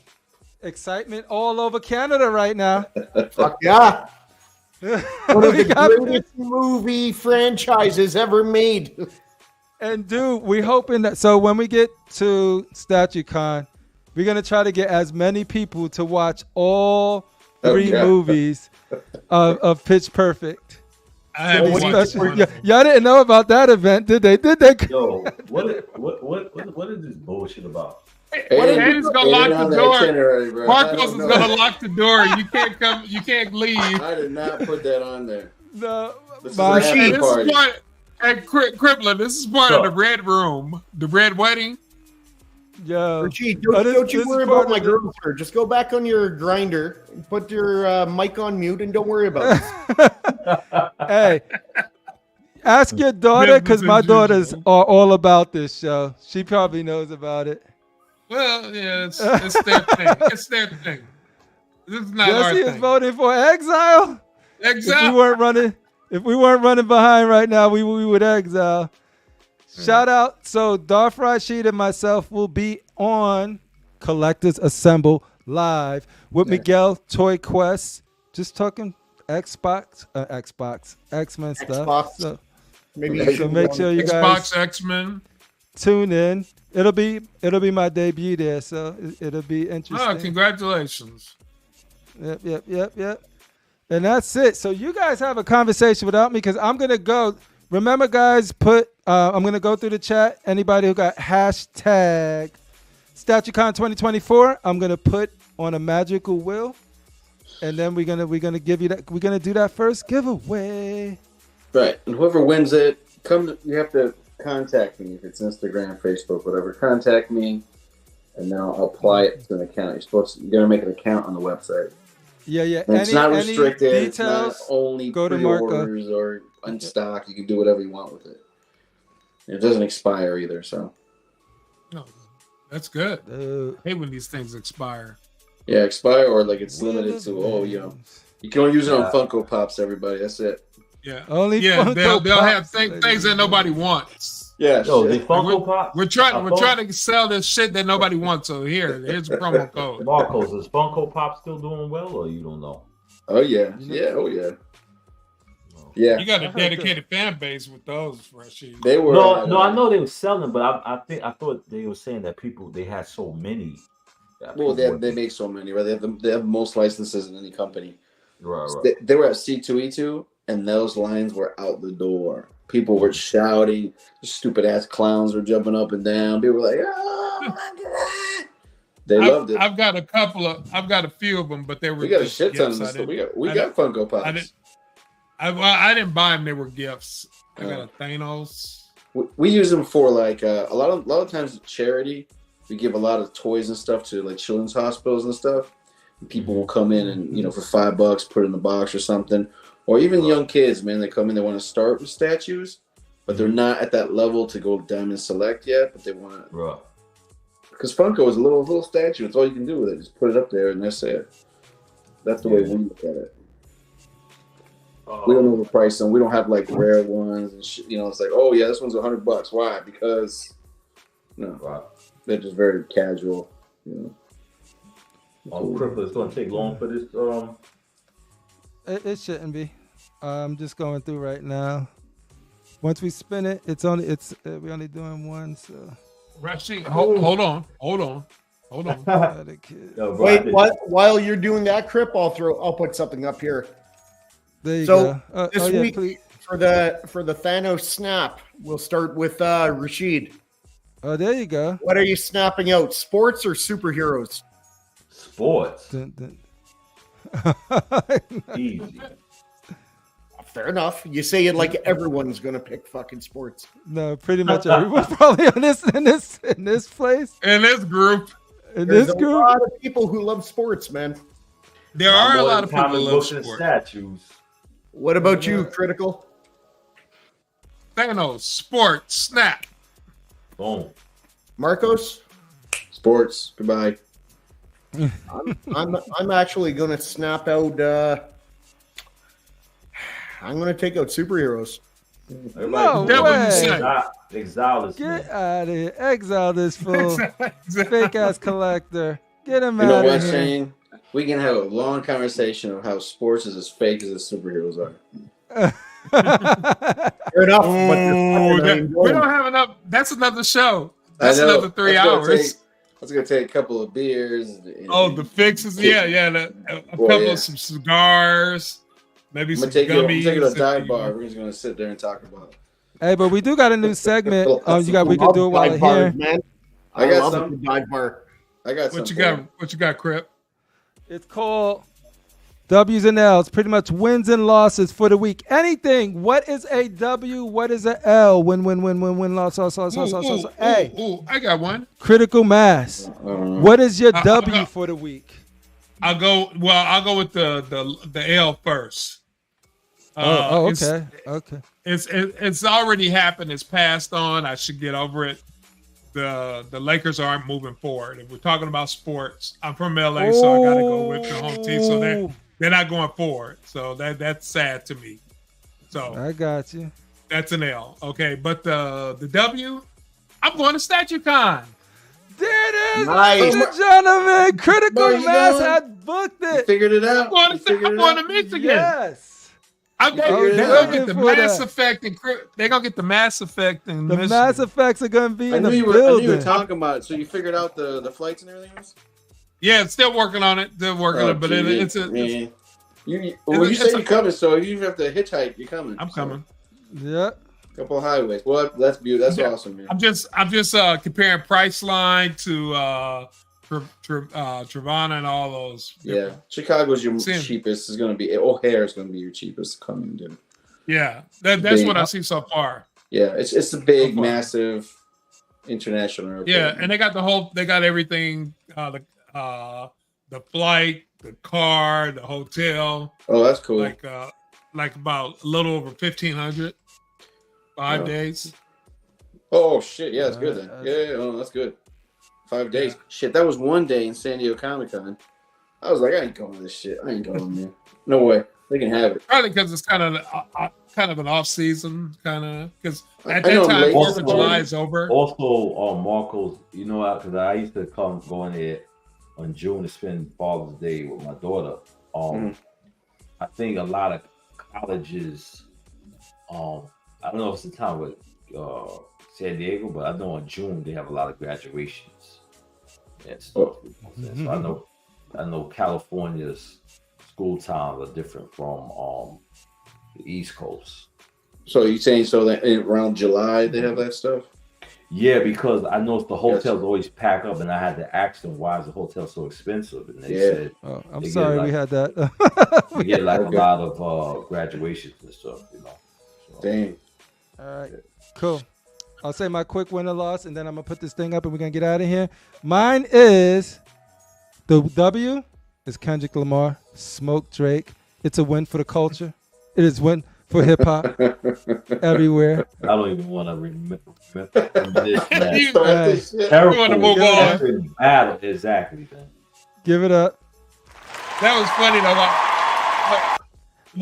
S2: excitement all over Canada right now.
S7: Fuck yeah! One of
S2: We
S7: the
S2: got
S7: greatest movie franchises ever made.
S2: And dude, we hoping that so when we get to StatueCon, we're gonna try to get as many people to watch all three
S3: yeah.
S2: movies of Pitch Perfect.
S5: I haven't watched
S2: Especially-
S5: one.
S2: y'all didn't know about that event, did they? Did they?
S8: Yo, what is this bullshit about?
S5: Andy's gonna lock the door.
S3: Itinerary, bro. I
S5: Marcos
S3: don't
S5: is
S3: know.
S5: gonna lock the door. You can't come. You can't leave.
S3: I did not put that on there.
S2: No,
S3: This is
S2: my-
S3: a happy
S5: Hey, this
S3: party.
S5: is part. Hey, CriPPleR, this is part of the red room, the red wedding.
S2: yo,
S7: Gee,
S2: Oh, this-
S7: don't you
S2: this is
S7: worry
S2: part
S7: about my
S2: of the-
S7: girl, sir. Just go back on your grinder, put your mic on mute, and don't worry about it.
S2: hey, ask your daughter because my
S5: Business as
S2: daughters
S5: usual.
S2: are all about this show. She probably knows about it.
S5: Well, yeah, it's their thing. It's their thing. This is not our
S2: Jesse is
S5: thing.
S2: voting for exile. If we
S5: Exactly.
S2: weren't running behind right now, we would exile. Shout out. So Darth, Rashid, and myself will be on Collectors Assemble live with Miguel Toy Quest. Just talking Xbox, X-Men stuff.
S7: Xbox.
S2: So
S7: Maybe you
S3: So
S7: should
S2: make
S7: go
S2: sure
S7: on-
S2: you
S5: Xbox,
S2: guys
S5: X-Men.
S2: tune in. It'll be my debut there, so it'll be interesting.
S5: Oh, congratulations.
S2: Yep. And that's it. So you guys have a conversation without me because I'm gonna go. Remember, guys, I'm gonna go through the chat. Anybody who got hashtag StatueCon 2024, I'm gonna put on a magical wheel, and then we're gonna give you that. We're gonna do that first giveaway.
S3: Right, and whoever wins it, you have to contact me if it's Instagram, Facebook, whatever. Contact me, and now apply it to an account. You're gonna make an account on the website.
S2: Yeah.
S3: And it's not restricted. It's not
S2: Details,
S3: only
S2: go to Marco.
S3: pre-orders or unstock. You can do whatever you want with it. And it doesn't expire either. So.
S5: No, that's good. I hate when these things expire.
S3: Yeah, expire or like it's limited to you can only use it on Funko Pops. Everybody, that's it.
S5: Yeah,
S2: Funko
S5: they'll have
S2: Pops,
S5: things that nobody wants.
S3: Yeah,
S8: the Funko Pop.
S5: We're trying to sell this shit that nobody wants. So here's a promo code.
S8: Marcos, is Funko Pop still doing well, or you don't know?
S3: Oh yeah, yeah.
S5: You got a dedicated fan base with those, Rashid.
S3: They were
S8: no. I know they were selling, but I thought they were saying that they had so many.
S3: Well, they make so many, right? They have the most licenses in any company.
S8: Right.
S3: They were at C2E2, and those lines were out the door. People were shouting. Stupid ass clowns were jumping up and down. People were like, "Oh, they loved it."
S5: I've got a few of them, but they were.
S3: We got a shit ton of them. We got Funko Pops.
S5: I didn't buy them. They were gifts. I got a Thanos.
S3: We use them for like a lot of times charity. We give a lot of toys and stuff to like children's hospitals and stuff. And people will come in and for $5 put it in the box or something. Or even young kids, man, they come in, they want to start with statues, but they're not at that level to go Diamond Select yet. But they want to, because Funko is a little statue. It's all you can do with it. Just put it up there and that's it. That's the way we look at it. We don't overprice them. We don't have like rare ones and shit. It's like, oh yeah, this one's $100. Why? Because they're just very casual.
S8: CriPPleR, it's gonna take long for this.
S2: It shouldn't be. I'm just going through right now. Once we spin it, we're only doing one. So,
S5: Rashid, hold on.
S7: Wait, while you're doing that, Crip, I'll put something up here.
S2: There you go.
S7: This week for the Thanos snap, we'll start with Rashid.
S2: Oh, there you go.
S7: What are you snapping out? Sports or superheroes?
S8: Sports.
S7: Easy. Fair enough. You say it like everyone's gonna pick fucking sports.
S2: No, pretty much everyone's probably in this place.
S5: In this group.
S7: There's a lot of people who love sports, man.
S5: There are a lot of people who love sports.
S8: Statues.
S7: What about you, Critical?
S5: Thanos, sports, snap.
S8: Boom.
S7: Marcos?
S3: Sports. Goodbye.
S7: I'm actually gonna snap out. I'm gonna take out superheroes.
S2: No way.
S8: Exile this.
S2: Get out of here. Exile this fool. Fake ass collector. Get him
S3: out of here.
S2: You know what,
S3: Shane? We can have a long conversation of how sports is as fake as the superheroes are.
S7: Fair enough.
S5: We don't have enough. That's another show. That's another 3 hours.
S3: That's gonna take a couple of beers.
S5: The fixes. A couple of some cigars. Maybe some gummies.
S3: I'm taking a dive bar. We're just gonna sit there and talk about it.
S2: Hey, but we do got a new segment. We could do it while here.
S7: Man.
S3: I got some
S7: dive bar.
S3: I got
S5: what you got. What you got, Crip?
S2: It's called W's and L's, pretty much wins and losses for the week. Anything. What is a W? What is a L? Win, loss. Hey,
S5: I got one.
S2: Critical mass. What is your W for the week?
S5: I'll go with the L first.
S2: Okay.
S5: It's already happened. It's passed on. I should get over it. The Lakers aren't moving forward. If we're talking about sports, I'm from LA, so I gotta go with the home team. So they're not going forward. So that's sad to me. So
S2: I got you.
S5: That's an L. Okay, but the W, I'm going to STATUECON.
S2: There it is,
S3: nice.
S2: ladies and gentlemen. Critical Mass had booked it.
S3: You figured it out.
S5: I'm going to Michigan.
S2: Yes.
S5: They're gonna get the Mass Effect and they're gonna get the Mass Effect and
S2: the
S5: Michigan.
S2: Mass Effects are gonna be in the building.
S3: I knew you were talking about it. So you figured out the flights and everything else?
S5: Yeah, it's still working on it. They're working on it, but it's a.
S3: You say you're coming, so you have to hitchhike. You're coming.
S5: I'm coming.
S2: Yeah.
S3: Couple of highways. Well, that's beautiful. That's awesome, man.
S5: I'm just comparing Priceline to Trevana and all those.
S3: Yeah, Chicago's your cheapest. Is going to be O'Hare is going to be your cheapest coming, dude.
S5: Yeah, that's what I see so far.
S3: Yeah, it's a big, massive, International Airport.
S5: Yeah, and they got everything. The flight, the car, the hotel.
S3: Oh, that's cool.
S5: Like about a little over 1,500. 5 days.
S3: Oh shit! Yeah, that's good then. Yeah, oh, that's good. 5 days. Shit, that was 1 day in San Diego Comic-Con. I was like, I ain't going to this shit. I ain't going there. No way. They can have it.
S5: Probably because it's kind of an off season, because at that time 4th of July is over.
S6: Also, Marcos, you know, because I used to go in there on June to spend Father's Day with my daughter. I think a lot of colleges, I don't know if it's the time with San Diego, but I know in June they have a lot of graduations and stuff. So I know California's school times are different from the East Coast.
S3: So you saying that around July they have that stuff?
S6: Yeah, because I noticed the hotels always pack up, and I had to ask them why is the hotel so expensive, and they said,
S2: "Oh, I'm sorry, we had that."
S6: We get like a lot of graduations and stuff, you know. So.
S3: Dang.
S2: All right, cool. I'll say my quick win or loss, and then I'm gonna put this thing up, and we're gonna get out of here. Mine is the W is Kendrick Lamar, Smoke Drake. It's a win for the culture. It is win for hip hop everywhere.
S6: I don't even want to remember this.
S5: Terrible. You want to move on?
S6: Battle, exactly. Man.
S2: Give it up.
S5: That was funny though.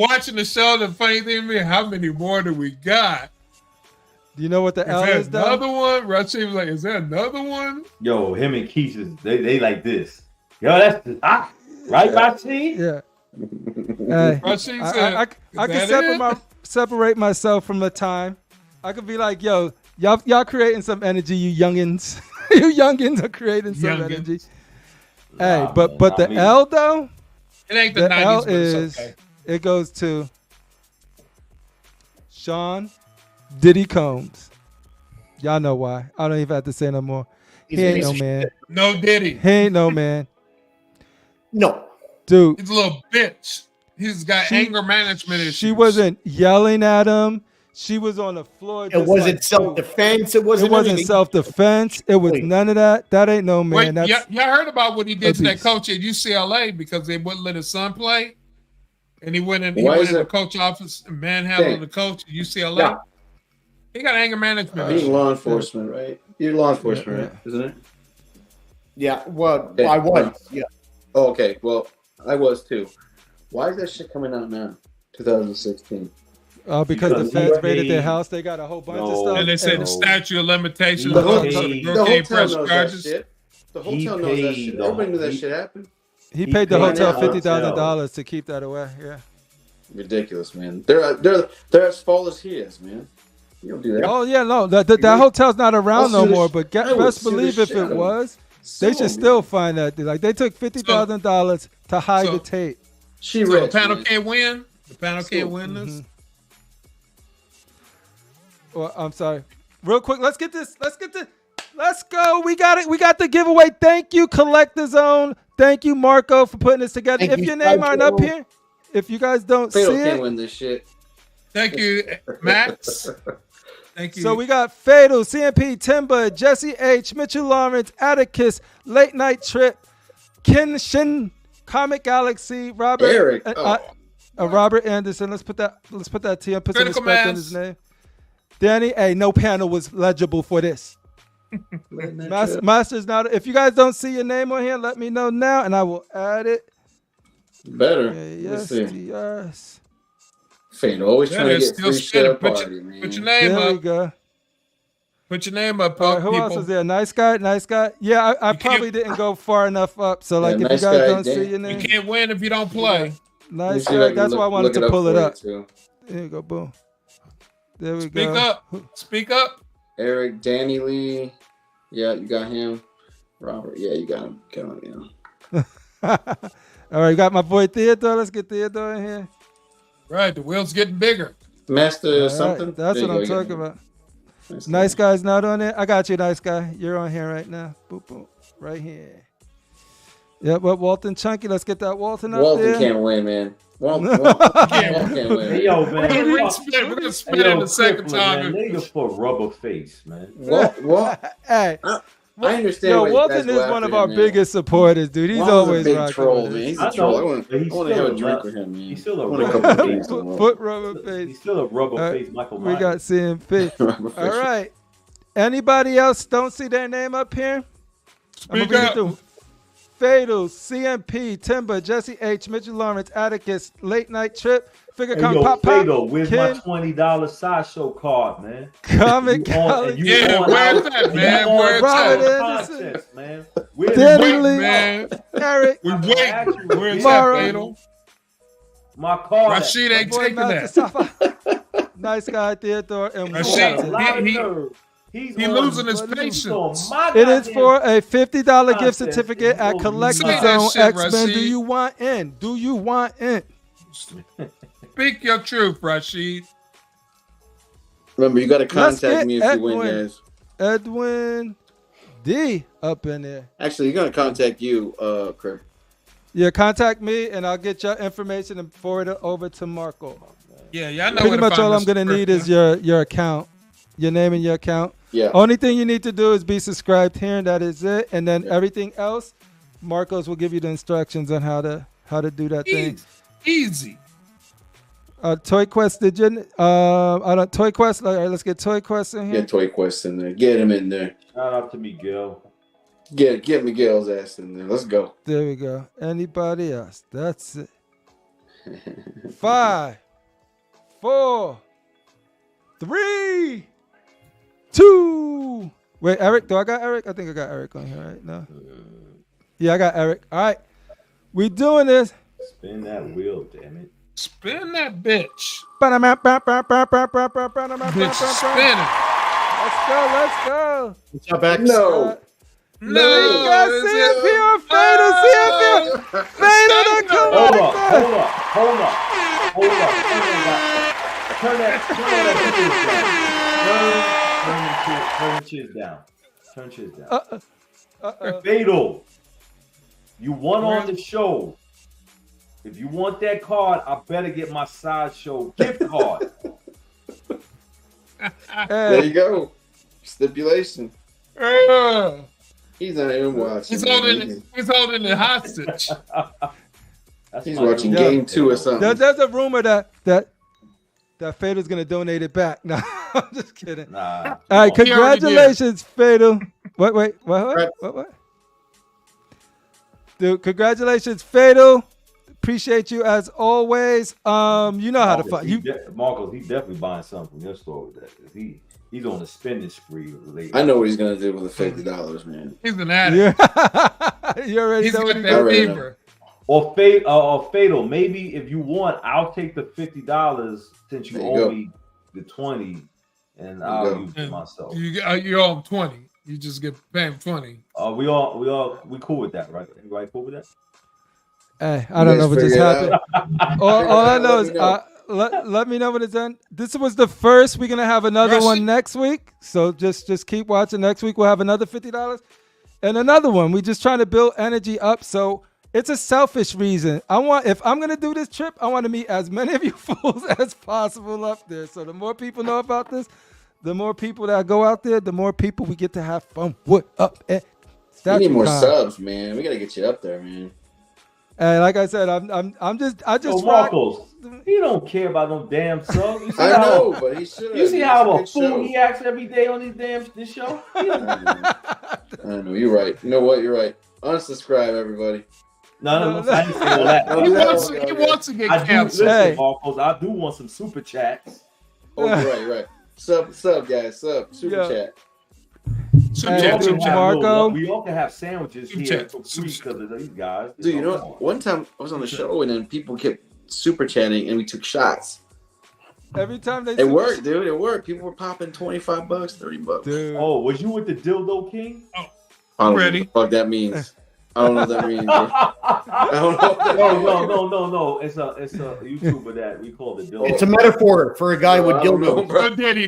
S5: Watching the show, the funny thing to me, how many more do we got?
S2: Do you know what the L is?
S5: Another one? Rashid was like, "Is there another one?"
S6: Yo, him and Keith they like this. Yo, that's right, Rashid.
S2: Yeah. Hey, I can separate myself from the time. I could be like, yo, y'all creating some energy, you youngins. You youngins are creating some energy. Hey, but the L though,
S5: it ain't the 90s,
S2: L
S5: but
S2: is
S5: okay.
S2: It goes to Sean Diddy Combs. Y'all know why. I don't even have to say no more. He ain't no man.
S5: No Diddy.
S2: He ain't no man.
S7: No.
S2: Dude.
S5: He's a little bitch. He's got anger management issues.
S2: She wasn't yelling at him. She was on the floor.
S7: It wasn't self-defense. It wasn't
S2: self-defense. It was none of that. That ain't no man.
S5: Wait, y'all heard about what he did to that coach at UCLA because they wouldn't let his son play? And he went in the coach office and manhandled the coach at UCLA. Yeah. He got anger management.
S3: He's law enforcement, right? You're law enforcement, right? Isn't it?
S7: Yeah. Well, I was. Yeah.
S3: Oh, okay. Well, I was too. Why is that shit coming out now? 2016.
S2: Because the feds raided their house. They got a whole bunch of stuff.
S5: And they said the statute of limitations.
S3: The hotel knows that shit. The hotel knows that shit. Everybody knew that shit happened.
S2: He paid the hotel $50,000 to keep that away. Yeah.
S3: Ridiculous, man. They're as full as he is, man. You don't do that.
S2: Oh yeah, no. That hotel's not around no more. But best believe if it was, they should still find that. Like they took $50,000 to hide the tape.
S5: The panel can't win. The panel can't win this.
S2: Well, I'm sorry. Real quick, let's go. We got it. We got the giveaway. Thank you, Collectorzown. Thank you, Marco, for putting this together. If your name aren't up here, if you guys don't see it,
S3: can't win this shit.
S5: Thank you, Max. Thank you.
S2: So we got Fatal, CMP, Timber, Jesse H, Mitchell Lawrence, Atticus, Late Night Trip, Kenshin, Comic Galaxy, Robert,
S3: Eric,
S2: Robert Anderson. Let's put that T and put some respect on his name. Danny, no panel was legible for this. Master's not. If you guys don't see your name on here, let me know now, and I will add it.
S3: Better.
S2: Yes.
S3: Fade always trying to get free shit at a party, man.
S5: Put your name up.
S2: There we go.
S5: Put your name up,
S2: who else was there? Nice guy. Yeah, I probably didn't go far enough up. So like, if you guys don't see your name,
S5: you can't win if you don't play.
S2: Nice guy. That's why I wanted to pull it up. There you go. Boom. There we go.
S5: Speak up.
S3: Eric, Danny Lee. Yeah, you got him. Robert. Yeah, you got him. Yeah.
S2: All right, you got my boy Theodore. Let's get Theodore in here.
S5: Right, the wheel's getting bigger.
S3: Master something.
S2: That's what I'm talking about. Nice guy's not on it. I got you, nice guy. You're on here right now. Boop, boop. Right here. Yeah, but Walton Chunky. Let's get that Walton up there.
S3: Walton can't win, man. Walt can't win.
S8: Hey, yo, man.
S5: We're gonna spit it the second time.
S8: Nigga for rubber face, man.
S3: Walt,
S2: Hey.
S3: I understand.
S2: Yo,
S3: why you
S2: Walton
S3: guys
S2: is
S3: go
S2: one of
S3: after
S2: our
S3: him, man.
S2: biggest supporters, dude. He's
S3: Walton's
S2: always
S3: a big
S2: rocking
S3: troll,
S2: with
S3: man.
S2: us.
S3: He's
S8: I
S3: a troll.
S8: know,
S3: I want
S8: but he's
S3: to have
S8: still
S3: a
S8: a
S3: drink
S8: rub-
S3: with him, man.
S8: he's still a
S3: I want a
S8: rubber
S3: couple of
S8: face.
S3: things.
S2: Foot rubber face.
S8: He's still a rubber face Michael
S2: We
S8: Myers.
S2: got CMP.
S3: Rubber
S2: All
S3: face.
S2: right. Anybody else don't see their name up here? I'm
S5: Speak
S2: gonna read it
S5: up.
S2: through. Fatal, CMP, Timber, Jesse H, Mitchell Lawrence, Atticus, Late Night Trip, Figure
S8: Hey,
S2: Con
S8: yo,
S2: Pop Pop,
S8: Fatal, where's
S2: Ken,
S8: my $20 sideshow card, man?
S2: Comic
S8: You on-
S2: College,
S8: and you
S5: Yeah,
S8: on
S5: where's
S8: our-
S5: that,
S8: you
S5: man?
S8: on
S5: Where's
S2: Robert
S8: our
S2: Anderson.
S8: contest, man. Where's
S2: Danny
S8: the-
S5: Wait,
S2: Lee,
S5: man.
S2: Eric,
S5: We
S8: I'm
S5: wait.
S8: asking you,
S5: Where's
S2: Mara.
S5: that, Fatal?
S8: My card.
S5: Rashid ain't
S2: boy
S5: taking
S2: Master
S5: that.
S2: Safa, Nice Guy Theodore, and
S5: Rashid,
S2: Walton.
S8: A lot of
S5: he-
S8: nerve. He's
S5: he
S8: on-
S5: losing his
S8: he's
S5: patience.
S8: on my
S2: It is
S8: goddamn-
S2: for a $50 gift
S8: contest.
S2: certificate at
S8: Say that
S2: Collectorzown
S5: shit,
S2: X-Men. Do
S5: Rashid.
S2: you want in? Do you want in?
S5: Speak your truth, Rashid.
S3: Remember, you got to
S2: Let's
S3: contact
S2: get
S3: me if you win,
S2: Edwin.
S3: guys.
S2: Edwin D up in there.
S3: Actually, you're gonna contact you, Crip.
S2: Yeah, contact me and I'll get your information and forward it over to Marco.
S5: Yeah, y'all know
S2: Pretty
S5: where to
S2: much
S5: find
S2: all I'm
S5: Mr.
S2: gonna need is
S5: Crip,
S2: your account, your name and your account.
S3: Yeah.
S2: Only thing you need to do is be subscribed here, and that is it. And then everything else, Marcos will give you the instructions on how to do that thing.
S5: Easy.
S2: Toy Quest, did you? I don't Toy Quest. All right, let's get Toy Quest in here.
S3: Get Toy Quest in there. Get him in there.
S8: Shout out to Miguel.
S3: Get Miguel's ass in there. Let's go.
S2: There we go. Anybody else? That's it. 5, 4, 3, 2. Wait, Eric? Do I got Eric? I think I got Eric on here, right? No. Yeah, I got Eric. All right, we doing this.
S8: Spin that wheel, damn it.
S5: Spin that bitch.
S2: Bitch,
S5: Spin it.
S2: Let's go.
S7: What's up, X?
S3: No.
S2: We got CMP or Fatal CMP. Fatal the Collector.
S8: Hold up. Turn the cheers down. Turn the cheers down. Fatal. You won on the show. If you want that card, I better get my Sideshow gift card.
S3: There you go. Stipulation. He's not even watching.
S5: He's holding it hostage.
S3: He's watching game 2 or something.
S2: There's a rumor that Fatal's gonna donate it back. No, I'm just kidding.
S8: Nah.
S2: All right,
S5: He already
S2: congratulations, Fatal. What? Dude, congratulations, Fatal. Appreciate you as always. You know how to find you.
S8: Marcos, he's definitely buying something from your store with that. 'Cause he's on the spending spree lately.
S3: I know what he's gonna do with the $50, man.
S5: He's an addict.
S2: Yeah. You already
S5: He's
S2: know what
S5: got
S2: he
S5: that
S2: got.
S5: fever.
S8: Or Fatal. Maybe if you want, I'll take the $50 since you
S3: There you
S8: owe
S3: go.
S8: me the 20, and
S3: There you
S8: I'll
S3: go.
S8: use it myself.
S5: You owe him 20. You just get paid 20.
S8: We cool with that, right? Everybody cool with that?
S2: Hey, I don't know what just happened. All I know
S3: Let
S2: is
S3: me know.
S2: let me know when it's done. This was the first. We're gonna have another
S5: Rushy.
S2: one next week. So just keep watching. Next week we'll have another $50 and another one. We're just trying to build energy up. So it's a selfish reason. If I'm gonna do this trip, I want to meet as many of you fools as possible up there. So the more people know about this, the more people that go out there, the more people we get to have fun with up at
S3: We need more
S2: STATUECON.
S3: subs, man. We gotta get you up there, man.
S2: And like I said, I just
S8: Yo,
S2: rock.
S8: Marcos, he don't care about no damn subs. You see
S3: I
S8: how-
S3: know, but he should.
S8: You see how a fool he acts every day on this show?
S3: I know. You're right. You know what? You're right. Unsubscribe, everybody.
S8: No, I didn't say all that.
S5: He wants to get
S8: I do
S5: canceled.
S8: listen,
S2: Hey.
S8: Marcos. I do want some super chats.
S3: Oh, you're right. Sub, guys. Super
S2: Yeah.
S3: chat.
S2: Hey,
S8: We
S2: dude,
S8: all can have
S2: Marco.
S8: we all can have sandwiches
S5: Super
S8: here
S5: chat.
S8: for free because of these guys.
S3: Dude, you know what? One time I was on the show and then people kept super chatting and we took shots.
S2: Every time they
S3: It worked, dude. It worked. People were popping $25, $30.
S2: Dude.
S8: Oh, was you with the Dildo King?
S3: I don't know
S5: Ready.
S3: what the fuck that means. I don't know what that means. Bro. I don't know. What that means.
S8: No. It's a YouTuber that we call the dildo.
S7: It's a metaphor for a guy with dildo.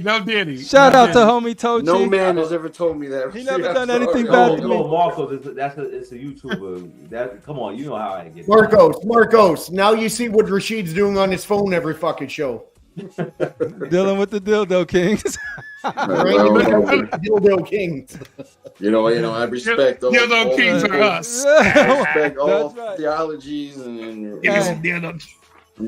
S5: No Diddy.
S2: Shout out to homie Tochi.
S3: No man has ever told me that.
S2: He never
S3: I'm
S2: done
S3: sorry.
S2: anything bad to me.
S8: No, Marcos, it's a YouTuber. Come on, you know how I get.
S7: Marcos. Now you see what Rashid's doing on his phone every fucking show.
S2: Dealing with the dildo kings.
S7: Dildo kings.
S3: You know, I respect all.
S5: Dildo kings are us.
S3: I respect all
S2: right.
S3: theologies and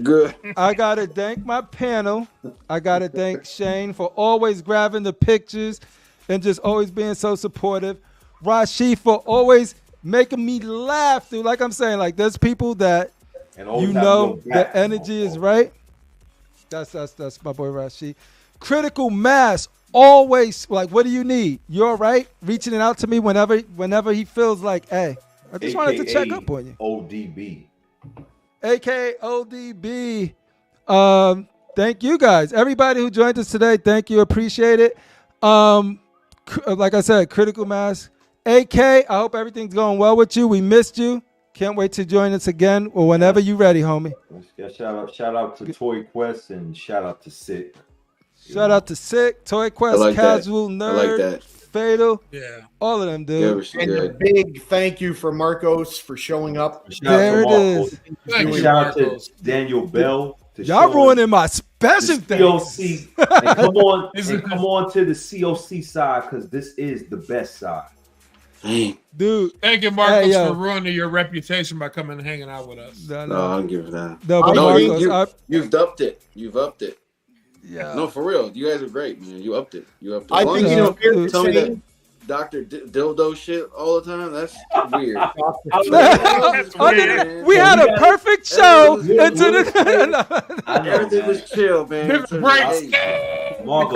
S5: Good.
S2: I gotta thank my panel. I gotta thank Shane for always grabbing the pictures and just always being so supportive. Rashid for always making me laugh through. Like I'm saying, like there's people that you know the energy is right. That's my boy Rashid. Critical Mass always like, what do you need? You're right. Reaching out to me whenever he feels like, hey, I just wanted to check up on you.
S8: ODB.
S2: AKA ODB. Thank you guys. Everybody who joined us today, thank you. Appreciate it. Like I said, Critical Mass. AK, I hope everything's going well with you. We missed you. Can't wait to join us again or whenever you're ready, homie.
S8: Shout out to Toy Quest and shout out to Sick.
S2: Shout out to Sick, Toy Quest,
S3: like
S2: Casual,
S3: that.
S2: Nerd,
S3: I like that.
S2: Fatal.
S5: Yeah.
S2: All of them, dude.
S3: Yeah,
S7: And a big thank you for Marcos for showing up.
S2: There it is.
S5: Thank you,
S8: Shout out to
S5: Marcos.
S8: Daniel Bell.
S2: Y'all ruining my special things.
S8: COC. And come on to the COC side because this is the best side.
S2: Dude.
S5: Thank you, Marcos,
S2: Hey,
S5: for ruining your reputation by coming and hanging out with us.
S3: No, I don't give that.
S2: No, but Marcos,
S3: you've upped it. You've upped it.
S2: Yeah.
S3: No, for real. You guys are great, man. You upped it.
S7: I think you know,
S3: tell me that Dr. Dildo shit all the time. That's weird.
S2: We had a perfect show.
S3: Everything was chill, man.
S5: This breaks.
S8: When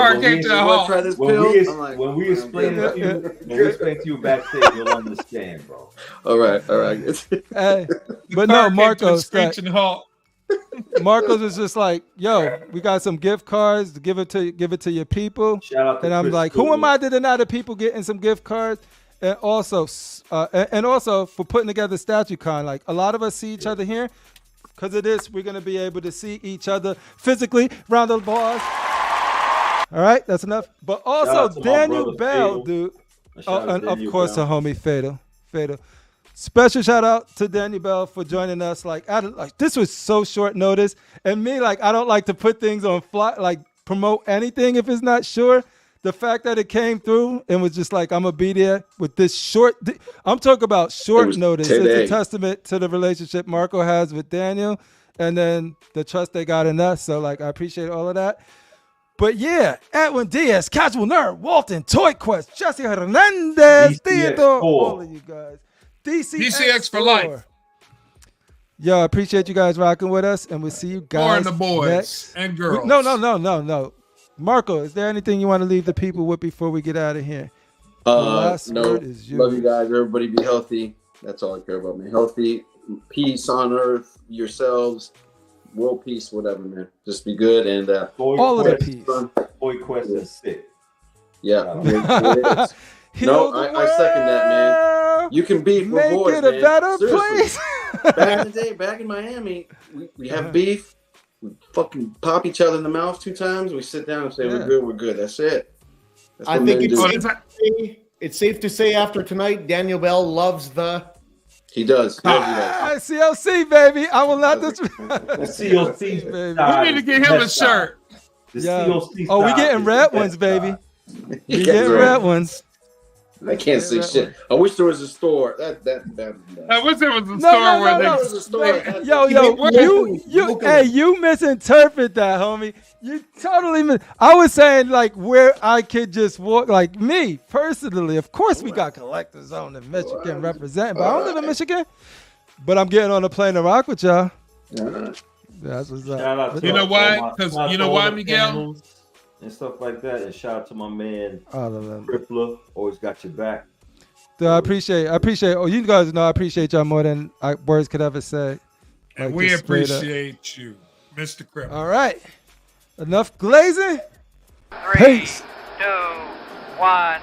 S8: we explain to you backstage, you'll understand, bro.
S3: All right.
S2: Hey, but no, Marcos. Marcos is just like, yo, we got some gift cards to give it to your people.
S8: Shout out to
S2: and I'm
S8: Chris
S2: like, who am I to deny the people getting some gift cards? And also for putting together STATUECON. Like a lot of us see each other here. Because of this, we're gonna be able to see each other physically. Round of applause. All right, that's enough. But also Daniel Bel, dude. And of course, a homie Fatal. Special shout out to Daniel Bel for joining us. Like this was so short notice, and me, like, I don't like to put things on fly, like promote anything if it's not sure. The fact that it came through and was just like, I'm gonna be there with this short. I'm talking about short notice.
S3: Today.
S2: It's a testament to the relationship Marco has with Daniel, and then the trust they got in us. So like, I appreciate all of that. But yeah, Edwin Diaz, Casual Nerd, Walton, Toy Quest, Jesse Hernandez, Theodore, all of you guys. DCX
S5: for life.
S2: Yo, I appreciate you guys rocking with us, and we'll see you guys
S5: More in the boys
S2: next.
S5: and girls.
S2: No. Marco, is there anything you want to leave the people with before we get out of here? The last word is yours.
S3: Love you guys. Everybody be healthy. That's all I care about, man. Healthy, peace on earth, yourselves, world peace, whatever, man. Just be good and
S2: all of the peace.
S8: Toy Quest is sick.
S3: Yeah. No, I second that, man. You can beef with boys, man. Make it a better place. Back in the day, back in Miami, we have beef. We fucking pop each other in the mouth 2 times. We sit down and say, we're good. That's it. That's
S7: I think it's safe to say after tonight, Daniel Bel loves the...
S3: He does.
S2: CLC, baby. I will not
S8: CLC,
S5: baby. We need to get him a shirt.
S8: CLC
S2: we getting red ones, baby. We getting red ones.
S3: I can't see shit. I wish there was a store. I
S5: wish there was a store where
S3: there was a store.
S2: You misinterpret that, homie. You totally I was saying like where I could just walk, like me personally. Of course, we got Collectorzown in Michigan representing, but I don't live in Michigan. But I'm getting on a plane to rock with y'all. That's what's up.
S5: You know why? Because you know why, Miguel?
S8: And stuff like that. And shout out to my man, CriPPleR, always got your back.
S2: Dude, I appreciate. Oh, you guys know I appreciate y'all more than words could ever say.
S5: And we appreciate you, Mr. CriPPleR.
S2: All right, enough glazing.
S1: 3,
S2: Peace.
S1: 2, 1.